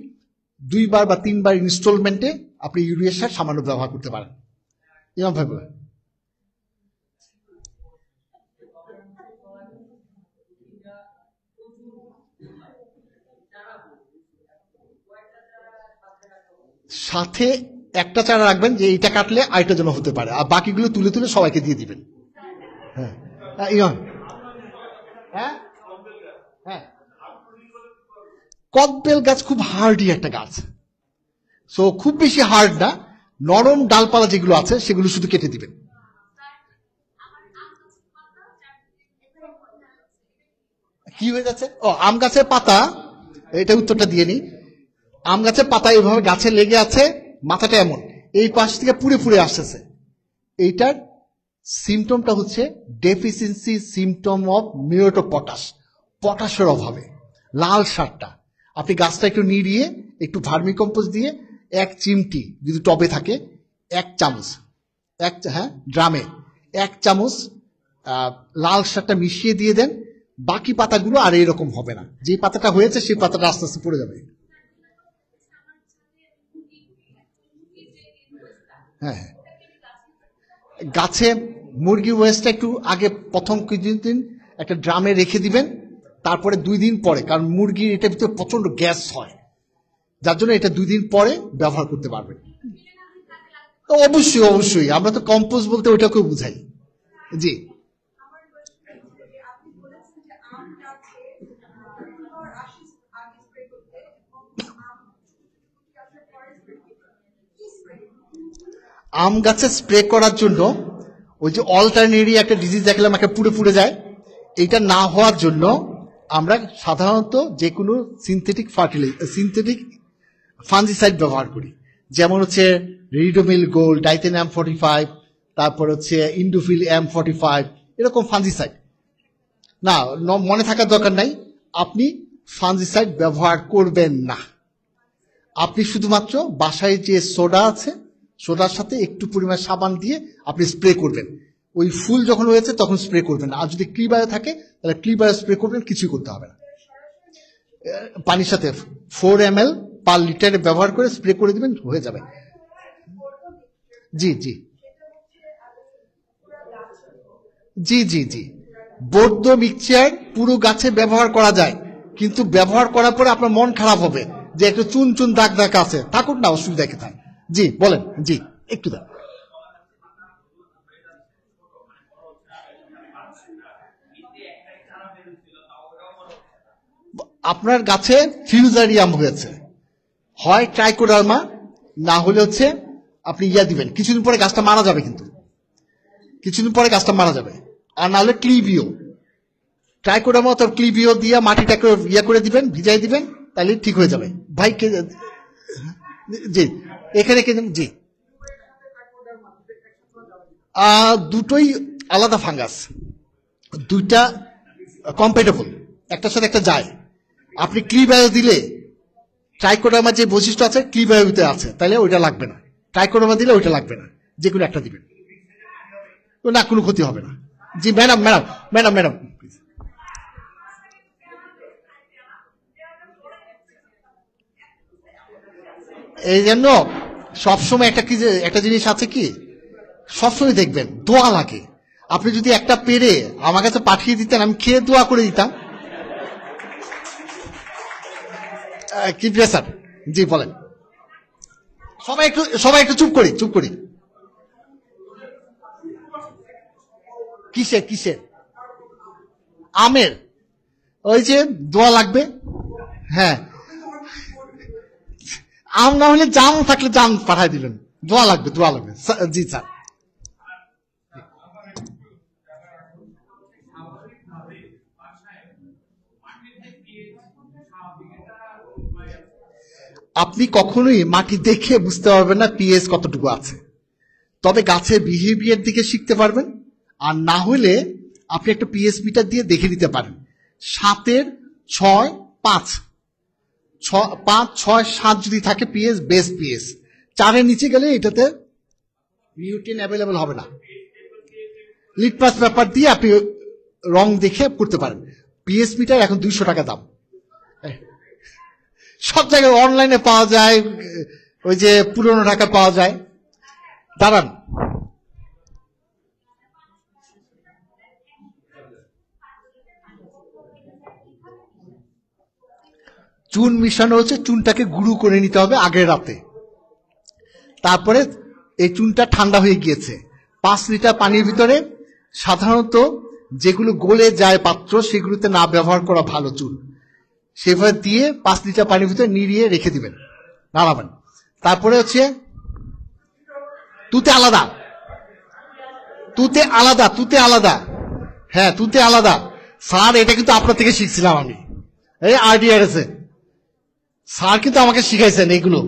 2 বার বা 3 বার ইনস্টলমেন্টে আপনি ইউরিয়া সার সামান্য ব্যবহার করতে পারেন। ইমাম ভাই বলেন। সাথে একটা চারা রাখবেন যে এটা কাটলে আরেকটা যেন হতে পারে, আর বাকিগুলো তুলে তুলে সবাইকে দিয়ে দিবেন। হ্যাঁ হ্যাঁ হ্যাঁ, কদবেল গাছ খুব হার্ডি একটা গাছ, সো খুব বেশি হার্ড না, নরম ডালপালা যেগুলো আছে সেগুলো শুধু কেটে দিবেন। কি হয়ে যাচ্ছে? ও, আম গাছের পাতা, এটা উত্তরটা দিয়ে নি। আম গাছের পাতা এইভাবে গাছে লেগে আছে, মাথাটা এমন এই পাশ থেকে পুড়ে পুড়ে আসতেছে। এইটার সিমটমটা হচ্ছে ডেফিসিয়েন্সি সিমটম অফ মিউটো পটাশের অভাবে। লাল সারটা আপনি গাছটা একটু নিড়িয়ে একটু ভার্মিকম্পোস্ট দিয়ে 1 চিমটি, যদি টবে থাকে 1 চামচ, ড্রামে 1 চামচ লাল সারটা মিশিয়ে দিয়ে দেন, বাকি পাতাগুলো আর এইরকম হবে না। যে পাতাটা হয়েছে সেই পাতাটা আস্তে আস্তে পড়ে যাবে। হ্যাঁ, গাছে মুরগির ওয়েস্টটা একটু আগে প্রথম কিছুদিন একটা ড্রামে রেখে দিবেন, তারপরে 2 দিন পরে, কারণ মুরগির এটার ভিতরে প্রচন্ড গ্যাস হয়, যার জন্য এটা 2 দিন পরে ব্যবহার করতে পারবেন। অবশ্যই আমরা তো কম্পোস্ট বলতে ওইটাকে বুঝাই। জি, আম গাছে স্প্রে করার জন্য ওই যে অল্টারনেরি একটা ডিজিজ দেখলাম, একটা পুড়ে পুড়ে যায়, এইটা না হওয়ার জন্য আমরা সাধারণত যে কোনো সিনথেটিক ফাঞ্জিসাইড ব্যবহার করি, যেমন হচ্ছে রিডোমিল গোল্ড, ডাইথেন M45, তারপর হচ্ছে ইন্ডোফিল M45, এরকম ফাঞ্জিসাইড। না, মনে থাকার দরকার নাই, আপনি ফাঞ্জিসাইড ব্যবহার করবেন না। আপনি শুধুমাত্র বাসায় যে সোডা আছে, সোডার সাথে একটু পরিমাণ সাবান দিয়ে আপনি স্প্রে করবেন। ওই ফুল যখন হয়েছে তখন স্প্রে করবেন না। আর যদি ক্লিবারে থাকে তাহলে ক্লিবারে স্প্রে করবেন, কিছুই করতে হবে না। পানির সাথে 4 ml পার লিটারে ব্যবহার করে স্প্রে করে দিবেন, হয়ে যাবে। জি জি জি জি জি বৌদ্ধ মিক্সচার পুরো গাছে ব্যবহার করা যায়, কিন্তু ব্যবহার করার পরে আপনার মন খারাপ হবে যে একটু চুন চুন দাগ দাগ আছে, থাকুক না, অসুবিধা কোথায়। জি বলেন। জি একটু দাও। আপনার গাছে ফিউজারিয়াম হয়েছে, হয় ট্রাইকোডার্মা, না হলে হচ্ছে আপনি ইয়া দিবেন, কিছুদিন পরে গাছটা মারা যাবে, কিন্তু কিছুদিন পরে গাছটা মারা যাবে। আর না হলে ক্লিবিও, ট্রাইকোডার্মা অথবা ক্লিবিও দিয়ে মাটিটাকে ইয়া করে দিবেন, ভিজাই দিবেন, তাহলে ঠিক হয়ে যাবে। ভাই কে? জি এখানে কে? জি দুটোই আলাদা ফাঙ্গাস, দুইটা কম্প্যাটেবল, একটার সাথে একটা যায়। আপনি ক্লিবায়ো দিলে ট্রাইকোডার্মা যে বৈশিষ্ট্য আছে ক্লিবায়োতে আছে, তাহলে ওইটা লাগবে না। ট্রাইকোডার্মা দিলে ওইটা লাগবে না, যে কোনো একটা দিবেন, না কোনো ক্ষতি হবে না। জি ম্যাডাম ম্যাডাম ম্যাডাম ম্যাডাম এই জন্য সবসময় একটা জিনিস আছে কি, সবসময় দেখবেন দোয়া লাগে। আপনি যদি একটা পেরে আমার কাছে পাঠিয়ে দিতেন, আমি খেয়ে দোয়া করে দিতাম। কি স্যার? জি বলেন। সবাই একটু চুপ করি। কিসের? আমের? ওই যে দোয়া লাগবে। হ্যাঁ, আম না হলে জাম থাকলে জাম পাঠাই দিলেন, দোয়া লাগবে। জি স্যার। আপনি কখনোই মাটি দেখে বুঝতে পারবেন না পিএইচ কতটুকু আছে, তবে গাছের বিহেভিয়ার দিকে শিখতে পারবেন। আর না হলে আপনি একটা পিএইচ মিটার দিয়ে দেখে নিতে পারেন। 7 6 5 5 6 7 যদি থাকে পিএইচ, বেস্ট পিএইচ। 4 নিচে গেলে এটাতে নিউট্রিয়েন্ট অ্যাভেলেবল হবে না। লিটমাস পেপার দিয়ে আপনি রং দেখে করতে পারেন। পিএইচ মিটার এখন 200 টাকা দাম, সব জায়গায় অনলাইনে পাওয়া যায়, ওই যে পুরনো টাকা পাওয়া যায়। দাঁড়ান, চুন মিশানো হচ্ছে, চুনটাকে গুঁড়ো করে নিতে হবে আগের রাতে। তারপরে এই চুনটা ঠান্ডা হয়ে গিয়েছে, 5 লিটার পানির ভিতরে সাধারণত যেগুলো গলে যায় পাত্র, সেগুলোতে না ব্যবহার করা ভালো চুন। সেভাবে দিয়ে 5 লিটার পানির ভিতরে নিড়িয়ে রেখে দিবেন, নাড়াবেন। তারপরে হচ্ছে তুতে হ্যাঁ তুতে আলাদা। স্যার এটা কিন্তু আপনার থেকে শিখছিলাম আমি, এই RDRS স্যার কিন্তু আমাকে শিখাইছেন এগুলো,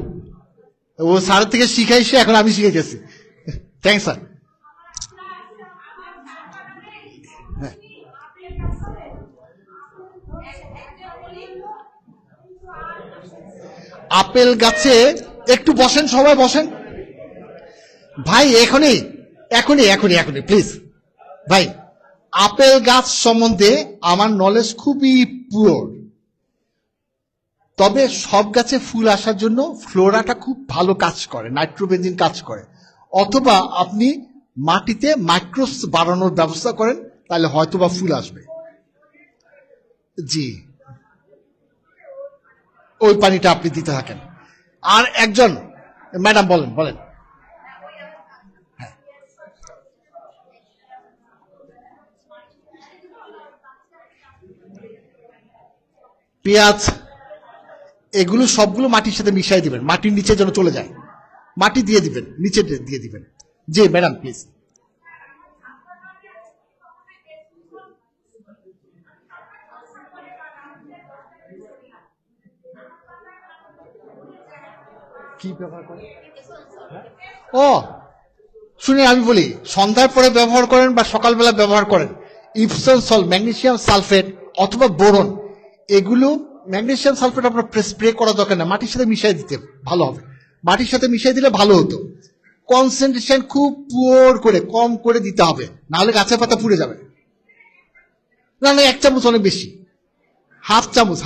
ও স্যারের থেকে শিখাইছে, এখন আমি শিখাইতেছি। Thank sir. আপেল গাছে একটু বসেন, সবাই বসেন ভাই, এখনই প্লিজ ভাই। আপেল গাছ সম্বন্ধে আমার নলেজ খুবই পুরো, তবে সব গাছে ফুল আসার জন্য ফ্লোরাটা খুব ভালো কাজ করে, নাইট্রোবেনজিন কাজ করে। অথবা আপনি মাটিতে মাইক্রোস বাড়ানোর ব্যবস্থা করেন, তাহলে হয়তোবা ফুল আসবে। জি ওই পানিটা আপনি দিতে থাকেন। আর একজন ম্যাডাম বলেন। পেঁয়াজ এগুলো সবগুলো মাটির সাথে মিশাই দিবেন, মাটির নিচে যেন চলে যায়, মাটি দিয়ে দিবেন, নিচে দিয়ে দিবেন। জি ম্যাডাম প্লিজ। কি ব্যবহার করেন? ও শুনে আমি বলি, সন্ধ্যার পরে ব্যবহার করেন বা সকালবেলা ব্যবহার করেন, ইপসন সল্ট, ম্যাগনেসিয়াম সালফেট অথবা বোরন, এগুলো ম্যাগনেসিয়াম সালফেট আপনার স্প্রে করা দরকার না, মাটির সাথে মিশিয়ে দিতে ভালো হবে, মাটির সাথে মিশিয়ে দিলে ভালো হতো। কনসেন্ট্রেশন খুব পুয়ার করে কম করে দিতে হবে, নাহলে গাছের পাতা পুড়ে যাবে। না না, 1 চামচ অনেক বেশি, হাফ চামচ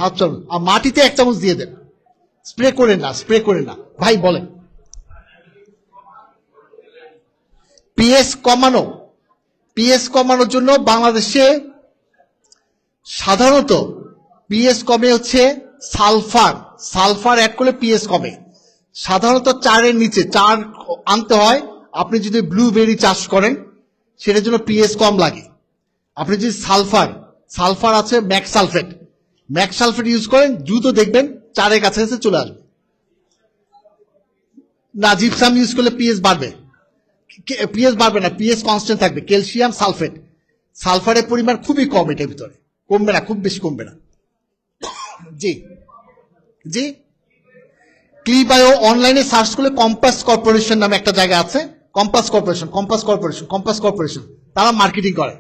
আর মাটিতে 1 চামচ দিয়ে দেন, স্প্রে করে না। ভাই বলেন, পিএস কমানোর জন্য বাংলাদেশে সাধারণত পিএস কমে হচ্ছে সালফার অ্যাড করলে পিএস কমে। সাধারণত 4-এর নিচে 4 আনতে হয়। আপনি যদি ব্লুবেরি চাষ করেন সেটার জন্য পিএস কম লাগে। আপনি যদি সালফার আছে ম্যাক্স সালফেট ইউজ করেন, দ্রুত দেখবেন 4-এর কাছাকাছি চলে আসবে। না, জিপসাম ইউজ করলে পিএস বাড়বে না, পিএস কনস্ট্যান্ট থাকবে। ক্যালসিয়াম সালফারের পরিমাণ খুবই কম এটার ভিতরে, কমবে না, খুব বেশি কমবে না। জি ক্লিবায়ো অনলাইনে সার্চ করলে কম্পাস কর্পোরেশন নামে একটা জায়গা আছে, কম্পাস কর্পোরেশন তারা মার্কেটিং করে।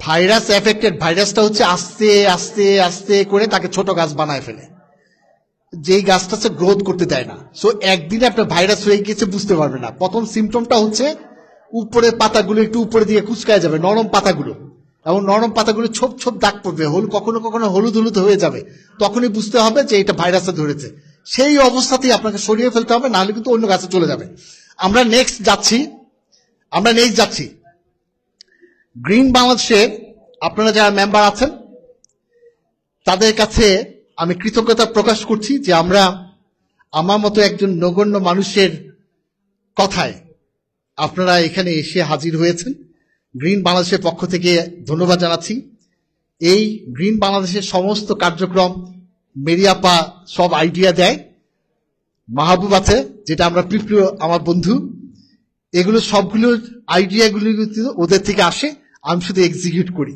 ভাইরাস এফেক্টেড, ভাইরাসটা হচ্ছে আস্তে আস্তে আস্তে করে তাকে ছোট গাছ বানায় ফেলে, যেই গাছটা গ্রোথ করতে দেয় না। সো একদিনে আপনার ভাইরাস হয়ে গেছে বুঝতে পারবে না। প্রথম সিমটমটা হচ্ছে উপরে পাতাগুলো একটু উপরে দিকে কুচকায় যাবে, নরম পাতাগুলো, এবং নরম পাতাগুলো ছোপ দাগ পড়বে, কখনো কখনো হলুদ হয়ে যাবে। তখনই বুঝতে হবে যে এটা ভাইরাসে ধরেছে। সেই অবস্থাতেই আপনাকে সরিয়ে ফেলতে হবে, নাহলে কিন্তু অন্য গাছে চলে যাবে। আমরা নেক্সট যাচ্ছি গ্রিন বাংলাদেশের আপনারা যারা মেম্বার আছেন তাদের কাছে আমি কৃতজ্ঞতা প্রকাশ করছি যে আমার মতো একজন নগণ্য মানুষের কথায় আপনারা এখানে এসে হাজির হয়েছেন। গ্রিন বাংলাদেশের পক্ষ থেকে ধন্যবাদ জানাচ্ছি। এই গ্রিন বাংলাদেশের সমস্ত কার্যক্রম মেরিয়াপা সব আইডিয়া দেয়, মাহবুব আছে যেটা আমরা প্রিয় আমার বন্ধু, এগুলো সবগুলোর আইডিয়াগুলো ওদের থেকে আসে, আমি শুধু এক্সিকিউট করি।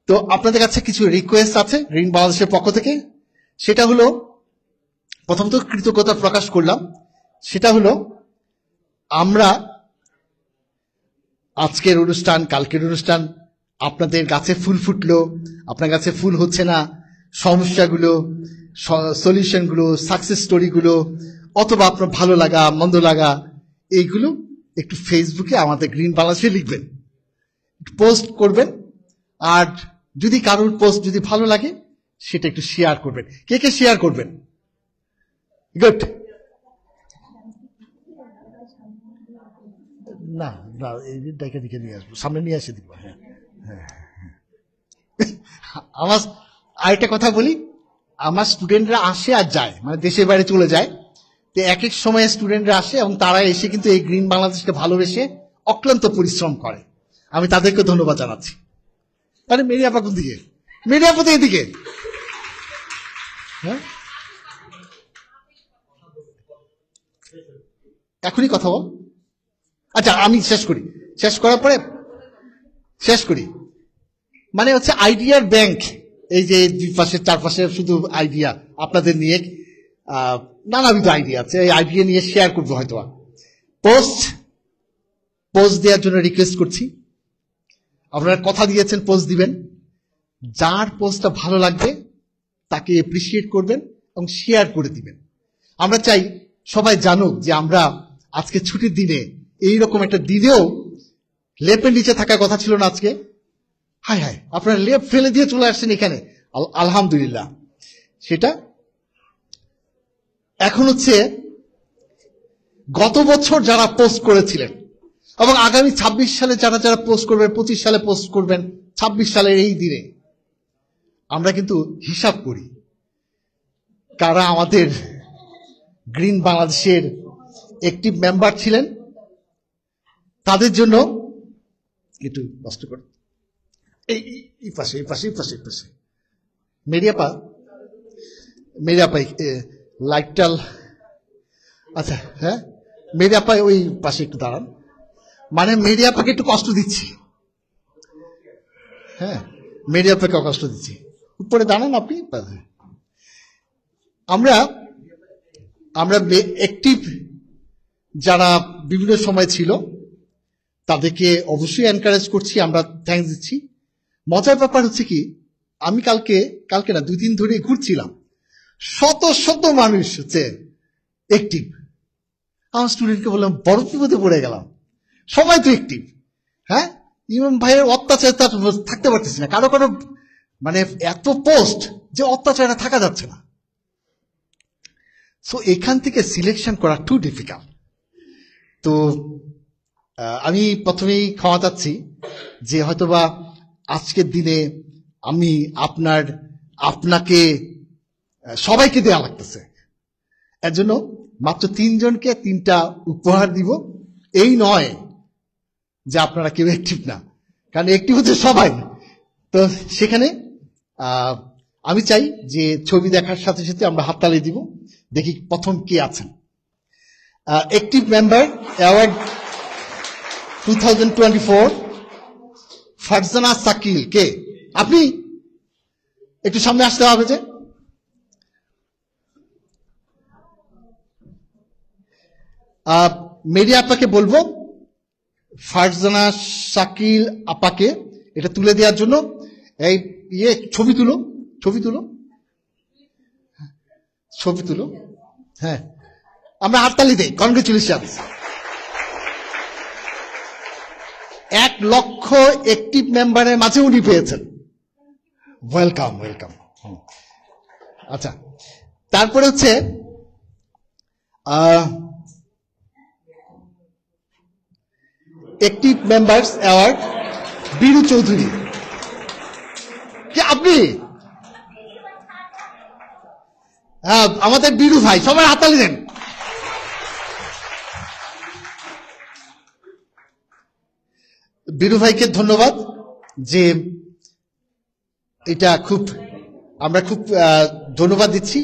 তো আপনাদের কাছে কিছু রিকোয়েস্ট আছে গ্রিন বাংলাদেশের পক্ষ থেকে। সেটা হলো, প্রথমত কৃতজ্ঞতা প্রকাশ করলাম, সেটা হলো আমরা আজকের অনুষ্ঠান, কালকের অনুষ্ঠান, আপনাদের গাছে ফুল ফুটলো, আপনার গাছে ফুল হচ্ছে না, সমস্যাগুলো, সলিউশনগুলো, সাকসেস স্টোরিগুলো, অথবা আপনার ভালো লাগা মন্দ লাগা, এইগুলো একটু ফেসবুকে আমাদের গ্রিন বাংলাদেশে লিখবেন, পোস্ট করবেন। আর যদি কারোর পোস্ট যদি ভালো লাগে সেটা একটু শেয়ার করবেন। কে শেয়ার করবেন? গুড। না এই দিকে নিয়ে আসবো, সামনে নিয়ে এসে দিব। হ্যাঁ, আমার আরেকটা কথা বলি, আমার স্টুডেন্টরা আসে আর যায়, মানে দেশের বাইরে চলে যায়। তো এক সময়ে স্টুডেন্টরা আসে এবং তারা এসে কিন্তু এই গ্রিন বাংলাদেশকে ভালোবেসে অক্লান্ত পরিশ্রম করে। আমি তাদেরকে ধন্যবাদ জানাচ্ছি। তাহলে মেরিয়াপা কোন দিকে? মেরিয়াপা তো এদিকে। হ্যাঁ, এখনই কথা বল। আচ্ছা, আমি শেষ করার পরে মানে হচ্ছে আইডিয়ার ব্যাংক। এই যে দুই পাশে চারপাশে শুধু আইডিয়া আপনাদের নিয়ে, নানাবিধ আইডিয়া আছে, এই আইডিয়া নিয়ে শেয়ার করবো হয়তো। পোস্ট দেওয়ার জন্য রিকোয়েস্ট করছি। আপনারা কথা দিয়েছেন পোস্ট দিবেন, যার পোস্টটা ভালো লাগবে তাকে এপ্রিসিয়েট করবেন এবং শেয়ার করে দিবেন। আমরা চাই সবাই জানুক যে আমরা আজকে ছুটির দিনে, এইরকম একটা দিনেও লেপের নিচে থাকার কথা ছিল না আজকে। হায় আপনারা লেপ ফেলে দিয়ে চলে আসছেন এখানে, আলহামদুলিল্লাহ। সেটা এখন হচ্ছে গত বছর যারা পোস্ট করেছিলেন এবং আগামী 26 সালে যারা পোস্ট করবেন, 25 সালে পোস্ট করবেন, 26 সালের এই দিনে আমরা কিন্তু হিসাব করি কারা আমাদের গ্রিন বাংলাদেশের অ্যাক্টিভ মেম্বার ছিলেন। তাদের জন্য একটু কষ্ট করে এই পাশে মেরিয়াপা লাইটটাল। আচ্ছা, হ্যাঁ, মেরিয়াপা ওই পাশে একটু দাঁড়ান, মানে মেরিয়াপাকে একটু কষ্ট দিচ্ছি। হ্যাঁ, মেরিয়াপাকে কষ্ট দিচ্ছি, উপরে দাঁড়ান আপনি। আমরা অ্যাক্টিভ যারা বিভিন্ন সময় ছিল তাদেরকে অবশ্যই এনকারেজ করছি, আমরা থ্যাঙ্কস দিচ্ছি। মজার ব্যাপার হচ্ছে কি, আমি কালকে না 2 দিন ধরে ঘুরছিলাম, শত শত মানুষ হচ্ছে অ্যাক্টিভ। আমার স্টুডেন্টকে বললাম বড় বিপদে পড়ে গেলাম, সবাই তো অ্যাক্টিভ। হ্যাঁ, ইমাম ভাইয়ের অত্যাচার থাকতে পারতেছি না, কারো মানে এত পোস্ট যে অত্যাচারে থাকা যাচ্ছে না। সো এখান থেকে সিলেকশন করা টু ডিফিকাল্ট। তো আমি প্রথমেই ক্ষমা চাচ্ছি যে হয়তোবা আজকের দিনে আমি আপনাকে সবাইকে দেওয়া লাগতেছে, এর জন্য মাত্র 3 জনকে 3টা উপহার দিব। এই নয় যে আপনারা কেউ অ্যাক্টিভ না, কারণ অ্যাক্টিভ হচ্ছে সবাই। তো সেখানে আমি চাই যে ছবি দেখার সাথে সাথে আমরা হাততালি দিব, দেখি প্রথম কে আছেন। Active member award 2024 Farzana Shakil. কে আপনি? একটু সামনে আসতে হবে। যে মেরি আপাকে বলবো ফারজানা শাকিল আপাকে এটা তুলে দেওয়ার জন্য। এই ছবি তুলো। হ্যাঁ, আমরা হাততালি দেই। কনগ্রেচুলেশন। 1 লক্ষ অ্যাক্টিভ মেম্বারের মাঝে উনি পেয়েছেন। ওয়েলকাম। আচ্ছা, তারপরে হচ্ছে অ্যাক্টিভ মেম্বার্স অ্যাওয়ার্ড বীরু চৌধুরী। কে আপনি? হ্যাঁ, আমাদের বীরু ভাই, সবাই হাততালি দেন। বীরু ভাইকে ধন্যবাদ যে এটা আমরা খুব ধন্যবাদ দিচ্ছি।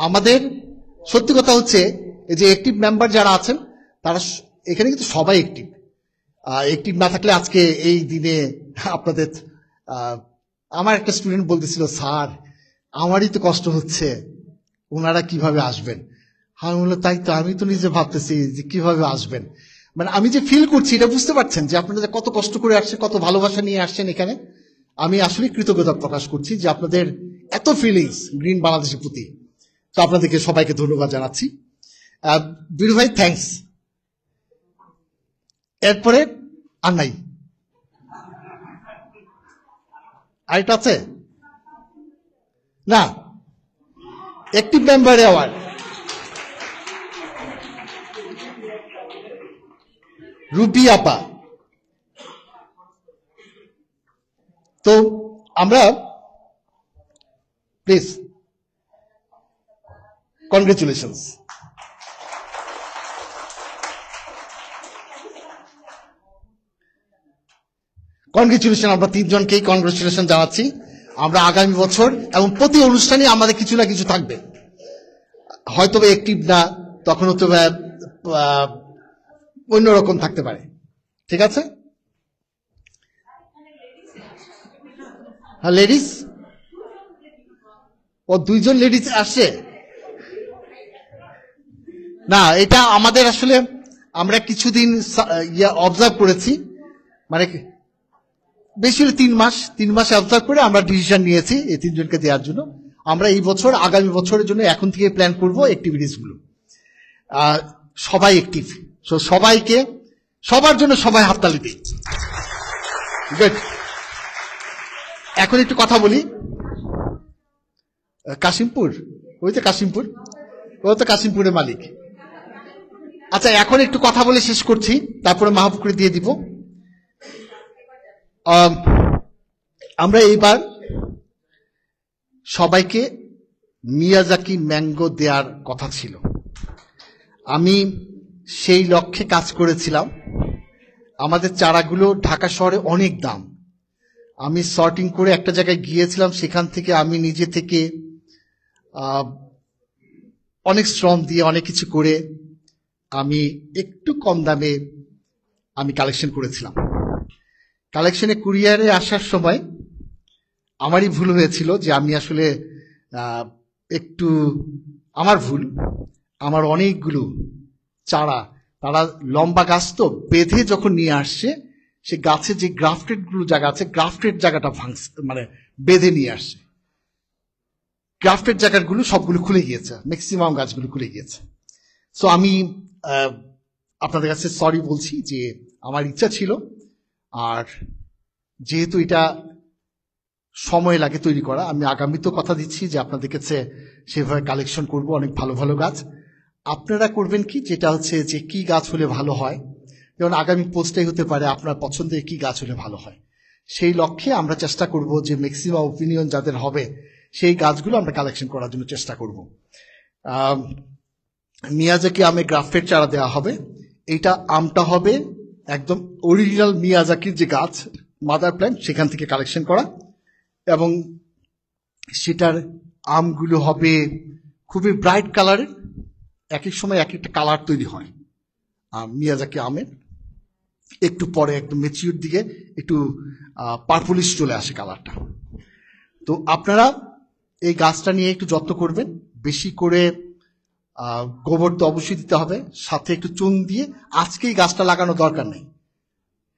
আমাদের সত্যি কথা হচ্ছে এই যে অ্যাক্টিভ মেম্বার যারা আছেন তারা এখানে কিন্তু সবাই অ্যাক্টিভ না থাকলে আজকে এই দিনে আপনাদের আমার একটা স্টুডেন্ট বলতেছিল, স্যার আমারই তো কষ্ট হচ্ছে, ওনারা কিভাবে আসবেন। আমি বললাম তাই তো, আমি তো নিজে ভাবতেছি যে কিভাবে আসবেন। মানে আমি যে ফিল করছি এটা বুঝতে পারছেন যে আপনারা কত কষ্ট করে আসছেন, কত ভালোবাসা নিয়ে আসছেন এখানে। আমি আসলে কৃতজ্ঞতা প্রকাশ করছি যে আপনাদের এত ফিলিংস গ্রিন বাংলাদেশের প্রতি। তো আপনাদেরকে সবাইকে ধন্যবাদ জানাচ্ছি। বীরু ভাই থ্যাঙ্কস। এরপরে আর নাই, আরেকটা আছে না? অ্যাক্টিভ মেম্বার অ্যাওয়ার্ড রুবি আপা। তো আমরা প্লিজ কনগ্রেচুলেশনস। কনগ্রেচুলেশন, আমরা 3 জনকেই কনগ্রেচুলেশন জানাচ্ছি। আমরা আগামী বছর এবং প্রতি অনুষ্ঠানে আমাদের কিছু না কিছু থাকবে, হয়তো অ্যাক্টিভ না, তখন হয়তো অন্যরকম থাকতে পারে। ঠিক আছে? হ্যাঁ, লেডিস। ও 2 জন লেডিস আসে না, এটা আমাদের আসলে আমরা কিছুদিন অবজার্ভ করেছি, মানে বেশি হলে 3 মাস অবজার্ভ করে আমরা ডিসিশন নিয়েছি এই 3 জনকে দেওয়ার জন্য। আমরা এই বছর আগামী বছরের জন্য এখন থেকে প্ল্যান করব অ্যাক্টিভিটিস গুলো। সবাই অ্যাক্টিভ, সবার জন্য সবাই হাততালি দিই। গুড। এখন একটু কথা বলি। কাশিমপুর, ওই তো কাশিমপুর, ও তো কাশিমপুরের মালিক। আচ্ছা, এখন একটু কথা বলে শেষ করছি, তারপরে মাহবুবকে দিয়ে দিব। আমরা এইবার সবাইকে মিয়াজাকি ম্যাঙ্গো দেওয়ার কথা ছিল, আমি সেই লক্ষ্যে কাজ করেছিলাম। আমাদের চারাগুলো ঢাকা শহরে অনেক দাম, আমি সর্টিং করে একটা জায়গায় গিয়েছিলাম, সেখান থেকে আমি নিজে থেকে অনেক শ্রম দিয়ে অনেক কিছু করে আমি একটু কম দামে আমি কালেকশন করেছিলাম। কালেকশনে কুরিয়ারে আসার সময় আমারই ভুল হয়েছিল যে আমি আসলে আমার ভুল, আমার অনেকগুলো চারা তারা লম্বা গাছ তো বেঁধে যখন নিয়ে আসছে, সে গাছে যে গ্রাফটেড গুলো জায়গা আছে, গ্রাফটেড জায়গাটা ভাঙছে, মানে বেঁধে নিয়ে আসছে। গ্রাফটেড জায়গাগুলো সবগুলো খুলে গিয়েছে, ম্যাক্সিমাম গাছগুলো খুলে গিয়েছে। সো আমি আপনাদের কাছে সরি বলছি যে আমার ইচ্ছা ছিল, আর যেহেতু এটা সময় লাগে তৈরি করা, আমি আগামীতেও কথা দিচ্ছি যে আপনাদের কাছে সেভাবে কালেকশন করব অনেক ভালো ভালো গাছ। আপনারা করবেন কি, যেটা হচ্ছে যে কি গাছ হলে ভালো হয়, যেমন আগামী পোস্টটাই হতে পারে আপনার পছন্দের কি গাছ হলে ভালো হয়, সেই লক্ষ্যে আমরা চেষ্টা করব যে ম্যাক্সিমাম ওপিনিয়ন যাদের হবে সেই গাছগুলো আমরা কালেকশন করার জন্য চেষ্টা করব। মিয়াজাকি আমে গ্রাফটেড চারা দেওয়া হবে। এইটা আমটা হবে একদম অরিজিনাল মিয়াজাকির যে গাছ, মাদার প্ল্যান্ট, সেখান থেকে কালেকশন করা, এবং সেটার আমগুলো হবে খুবই ব্রাইট কালারের। এক এক সময় এক একটা কালার তৈরি হয় মিয়াজাকি আমের, একটু পরে একদম মেচিউর দিকে একটু পার্পলিশ চলে আসে কালারটা। তো আপনারা এই গাছটা নিয়ে একটু যত্ন করবেন, বেশি করে গোবর তো অবশ্যই দিতে হবে, সাথে একটু চুন দিয়ে। আজকেই গাছটা লাগানো দরকার নেই,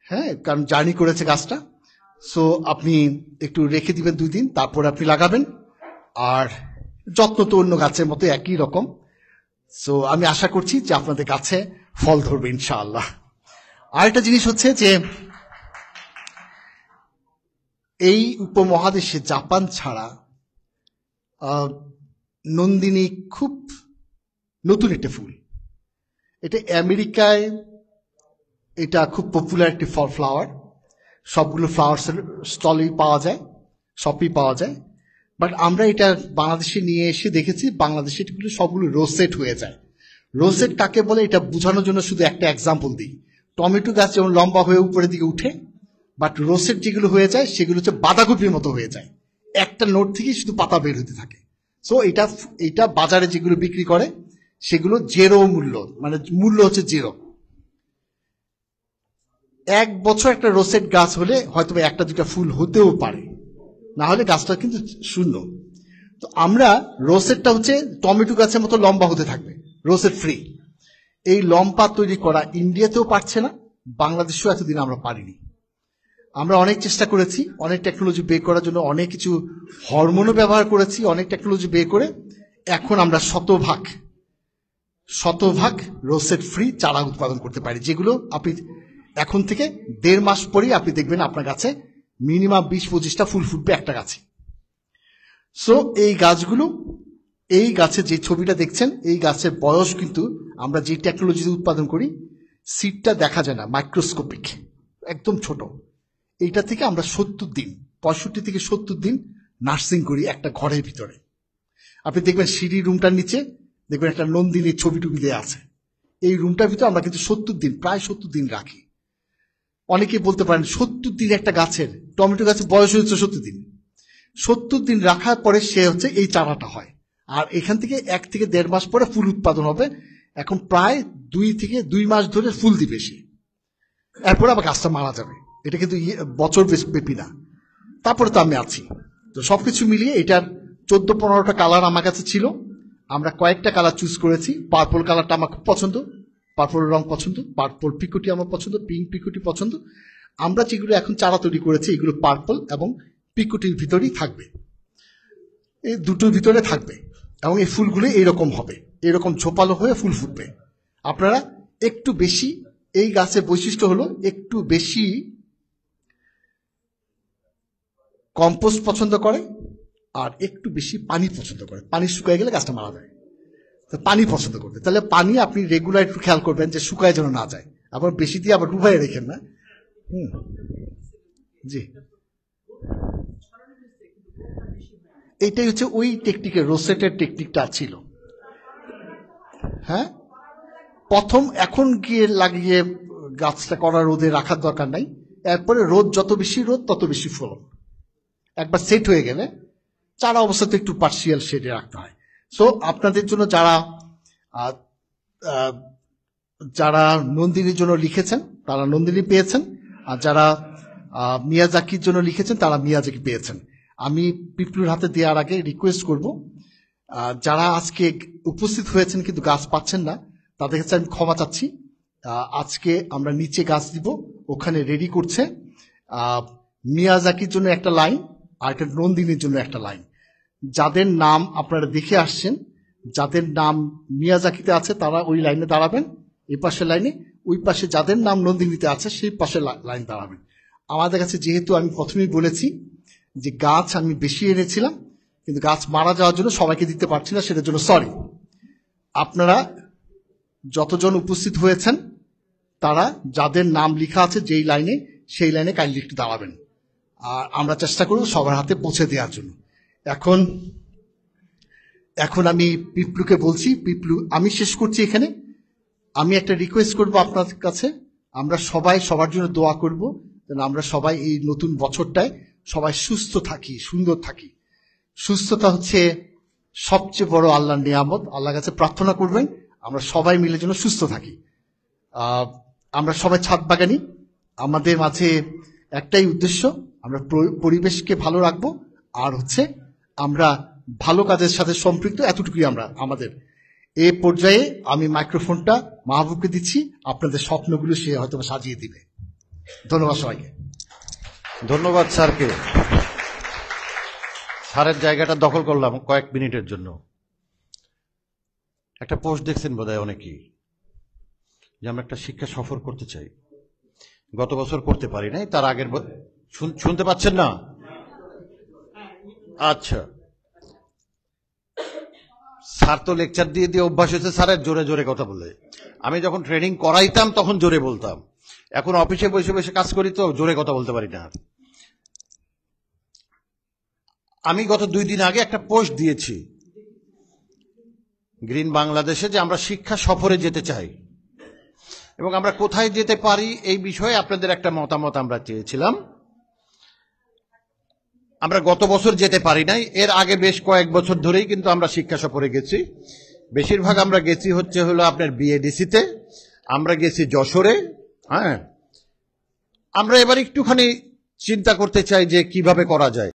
হ্যাঁ, কারণ জার্নি করেছে গাছটা। সো আপনি একটু রেখে দিবেন 2 দিন, তারপরে আপনি লাগাবেন। আর যত্ন তো অন্য গাছের মতো একই রকম। সো আমি আশা করছি যে আপনাদের কাছে ফল ধরবে ইনশাআল্লাহ। আরেকটা জিনিস হচ্ছে যে এই উপমহাদেশে জাপান ছাড়া নন্দিনী খুব নতুন একটা ফুল। এটা আমেরিকায় এটা খুব পপুলার একটি ফ্লাওয়ার, সবগুলো ফ্লাওয়ার্সের স্টলেই পাওয়া যায়, শপেই পাওয়া যায়। বাট আমরা এটা বাংলাদেশে নিয়ে এসে দেখেছি বাংলাদেশে এগুলো সবগুলো রোসেট হয়ে যায়। রোসেট কাকে বলে এটা বোঝানোর জন্য শুধু একটা এক্সাম্পল দিই। টমেটো গাছ যেমন লম্বা হয়ে উপরের দিকে উঠে, বাট রোসেট যেগুলো হয়ে যায় সেগুলো হচ্ছে বাঁধাকপির মতো হয়ে যায়, একটা নোট থেকে শুধু পাতা বের হতে থাকে। সো এটা বাজারে যেগুলো বিক্রি করে সেগুলো জেরো মূল্য, মানে মূল্য হচ্ছে জিরো। 1 বছর একটা রোসেট গাছ হলে হয়তো 1-2টা ফুল হতেও পারে, না হলে গাছটা কিন্তু শূন্য। তো আমরা রোসেটটা হচ্ছে টমেটো গাছের মতো লম্বা হতে থাকবে, রোসেট ফ্রি। এই লম্বা তৈরি করা ইন্ডিয়াতেও পারছে না, বাংলাদেশেও এতদিন আমরা পারিনি। আমরা অনেক চেষ্টা করেছি, অনেক টেকনোলজি বের করার জন্য, অনেক কিছু হরমোনও ব্যবহার করেছি, অনেক টেকনোলজি বের করে এখন আমরা শতভাগ রোসেট ফ্রি চারা উৎপাদন করতে পারি, যেগুলো আপনি এখন থেকে 1.5 মাস পরেই আপনি দেখবেন আপনার কাছে মিনিমাম 20-25টা ফুল ফুটবে একটা গাছে। সো এই গাছগুলো, এই গাছে যে ছবিটা দেখছেন, এই গাছের বয়স কিন্তু আমরা যে টেকনোলজিতে উৎপাদন করি, সিডটা দেখা যায় না, মাইক্রোস্কোপিক, একদম ছোট। এইটা থেকে আমরা 70 দিন, 65 থেকে 70 দিন নার্সিং করি একটা ঘরের ভিতরে। আপনি দেখবেন সিঁড়ি রুমটার নিচে দেখবেন একটা নন্দিনীর ছবি টুবি দেওয়া আছে। এই রুমটার ভিতরে আমরা কিন্তু 70 দিন, প্রায় 70 দিন রাখি। অনেকেই বলতে পারেন 70 দিন একটা গাছের, টমেটো গাছের বয়স হচ্ছে 70 দিন। 70 দিন রাখার পরে সে হচ্ছে এই চারাটা হয়, আর এখান থেকে 1 থেকে 1.5 মাস পরে ফুল উৎপাদন হবে। এখন প্রায় 2 থেকে 2 মাস ধরে ফুল দিবে সে, এরপরে আবার গাছটা মারা যাবে। এটা কিন্তু বছর ব্যাপী না। তারপরে তো আমি আছি। তো সবকিছু মিলিয়ে এটার 14-15টা কালার আমার কাছে ছিল। আমরা কয়েকটা কালার চুজ করেছি। পার্পল কালারটা আমার খুব পছন্দ, পার্পল রং পছন্দ, পার্পল পিকুটি আমার পছন্দ, পিঙ্ক পিকুটি পছন্দ। আমরা যেগুলো এখন চারা তৈরি করেছি এগুলো পার্পল এবং পিকুটির ভিতরেই থাকবে, এই দুটোর ভিতরে থাকবে, এবং এই ফুলগুলো এইরকম হবে, এরকম ঝোপালো হয়ে ফুল ফুটবে। আপনারা একটু বেশি, এই গাছের বৈশিষ্ট্য হলো একটু বেশি কম্পোস্ট পছন্দ করে আর একটু বেশি পানি পছন্দ করে। পানি শুকায় গেলে গাছটা মারা যায়, তো পানি পছন্দ করবে। তাহলে পানি আপনি রেগুলার একটু খেয়াল করবেন যে শুকায় যেন না যায়, আবার বেশি দিয়ে আবার ডুবাই রেখেন না। জি, এইটাই হচ্ছে ওই টেকনিকের, রোসেটের টেকনিকটা ছিল। হ্যাঁ, প্রথম এখন গিয়ে লাগিয়ে গাছটা করা রোদে রাখার দরকার নাই। এরপরে রোদ যত বেশি, রোদ তত বেশি ফলন। একবার সেট হয়ে গেলে চারা অবস্থাতে একটু পার্সিয়াল শেডে রাখতে হয়। সো আপনাদের জন্য যারা নন্দিনীর জন্য লিখেছেন তারা নন্দিনী পেয়েছেন, আর যারা মিয়াজাকির জন্য লিখেছেন তারা মিয়াজাকি পেয়েছেন। আমি পিপলুর হাতে দেওয়ার আগে রিকোয়েস্ট করব, যারা আজকে উপস্থিত হয়েছেন কিন্তু গাছ পাচ্ছেন না, তাদের কাছে আমি ক্ষমা চাচ্ছি। আজকে আমরা নিচে গাছ দিব, ওখানে রেডি করছে। মিয়াজাকির জন্য একটা লাইন, আর একটা নন্দিনীর জন্য একটা লাইন। যাদের নাম আপনারা দেখে আসছেন, যাদের নাম মিয়াজাকিতে আছে তারা ওই লাইনে দাঁড়াবেন, এই পাশের লাইনে। ওই পাশে যাদের নাম নন্দিনীতে আছে সেই পাশে লাইন দাঁড়াবেন। আমাদের কাছে যেহেতু আমি প্রথমেই বলেছি যে গাছ আমি বেশি এনেছিলাম, কিন্তু গাছ মারা যাওয়ার জন্য সবাইকে দিতে পারছি না, সেটার জন্য সরি। আপনারা যতজন উপস্থিত হয়েছেন তারা যাদের নাম লেখা আছে যেই লাইনে, সেই লাইনে কাইন্ডলি একটু দাঁড়াবেন, আর আমরা চেষ্টা করব সবার হাতে পৌঁছে দেওয়ার জন্য। এখন আমি পিপলুকে বলছি, পিপলু আমি শেষ করছি এখানে। আমি একটা রিকোয়েস্ট করব আপনার কাছে, আমরা সবাই সবার জন্য দোয়া করব যেন আমরা সবাই এই নতুন বছরটায় সবাই সুস্থ থাকি, সুন্দর থাকি। সুস্থতা হচ্ছে সবচেয়ে বড় আল্লাহর নিয়ামত। আল্লাহর কাছে প্রার্থনা করবেন আমরা সবাই মিলে যেন সুস্থ থাকি। আমরা সবাই ছাদ বাগানি, আমাদের মাঝে একটাই উদ্দেশ্য, আমরা পরিবেশকে ভালো রাখবো, আর হচ্ছে আমরা ভালো কাজের সাথে সম্পৃক্ত, এতটুকুই আমরা আমাদের। এই পর্যায়ে আমি মাইক্রোফোনটা মাহবুবকে দিচ্ছি, আপনাদের স্বপ্নগুলো সে হয়তো সাজিয়ে দিবে। ধন্যবাদ সবাইকে। ধন্যবাদ স্যারকে। স্যারের জায়গাটা দখল করলাম কয়েক মিনিটের জন্য। একটা পোস্ট দেখছেন বোধহয় অনেকেই, যে আমরা একটা শিক্ষা সফর করতে চাই। গত বছর করতে পারি নাই, তার আগের শুনতে পাচ্ছেন না? আচ্ছা, স্যার তো লেকচার দিয়ে দিয়ে অভ্যাস হয়েছে স্যারের জোরে জোরে কথা বলে। আমি যখন ট্রেনিং করাইতাম তখন জোরে বলতাম, এখন অফিসে বসে বসে কাজ করি তো জোরে কথা বলতে পারি না। আমি গত 2 দিন আগে একটা পোস্ট দিয়েছি গ্রিন বাংলাদেশে, যে আমরা শিক্ষা সফরে যেতে চাই এবং আমরা কোথায় যেতে পারি এই বিষয়ে আপনাদের একটা মতামত আমরা চেয়েছিলাম। আমরা গত বছর যেতে পারি নাই, এর আগে বেশ কয়েক বছর ধরেই কিন্তু আমরা শিক্ষা সফরে গেছি। বেশিরভাগ আমরা গেছি হলো আপনার বিএডিসিতে, আমরা গেছি যশোরে। হ্যাঁ, আমরা এবার একটুখানি চিন্তা করতে চাই যে কিভাবে করা যায়।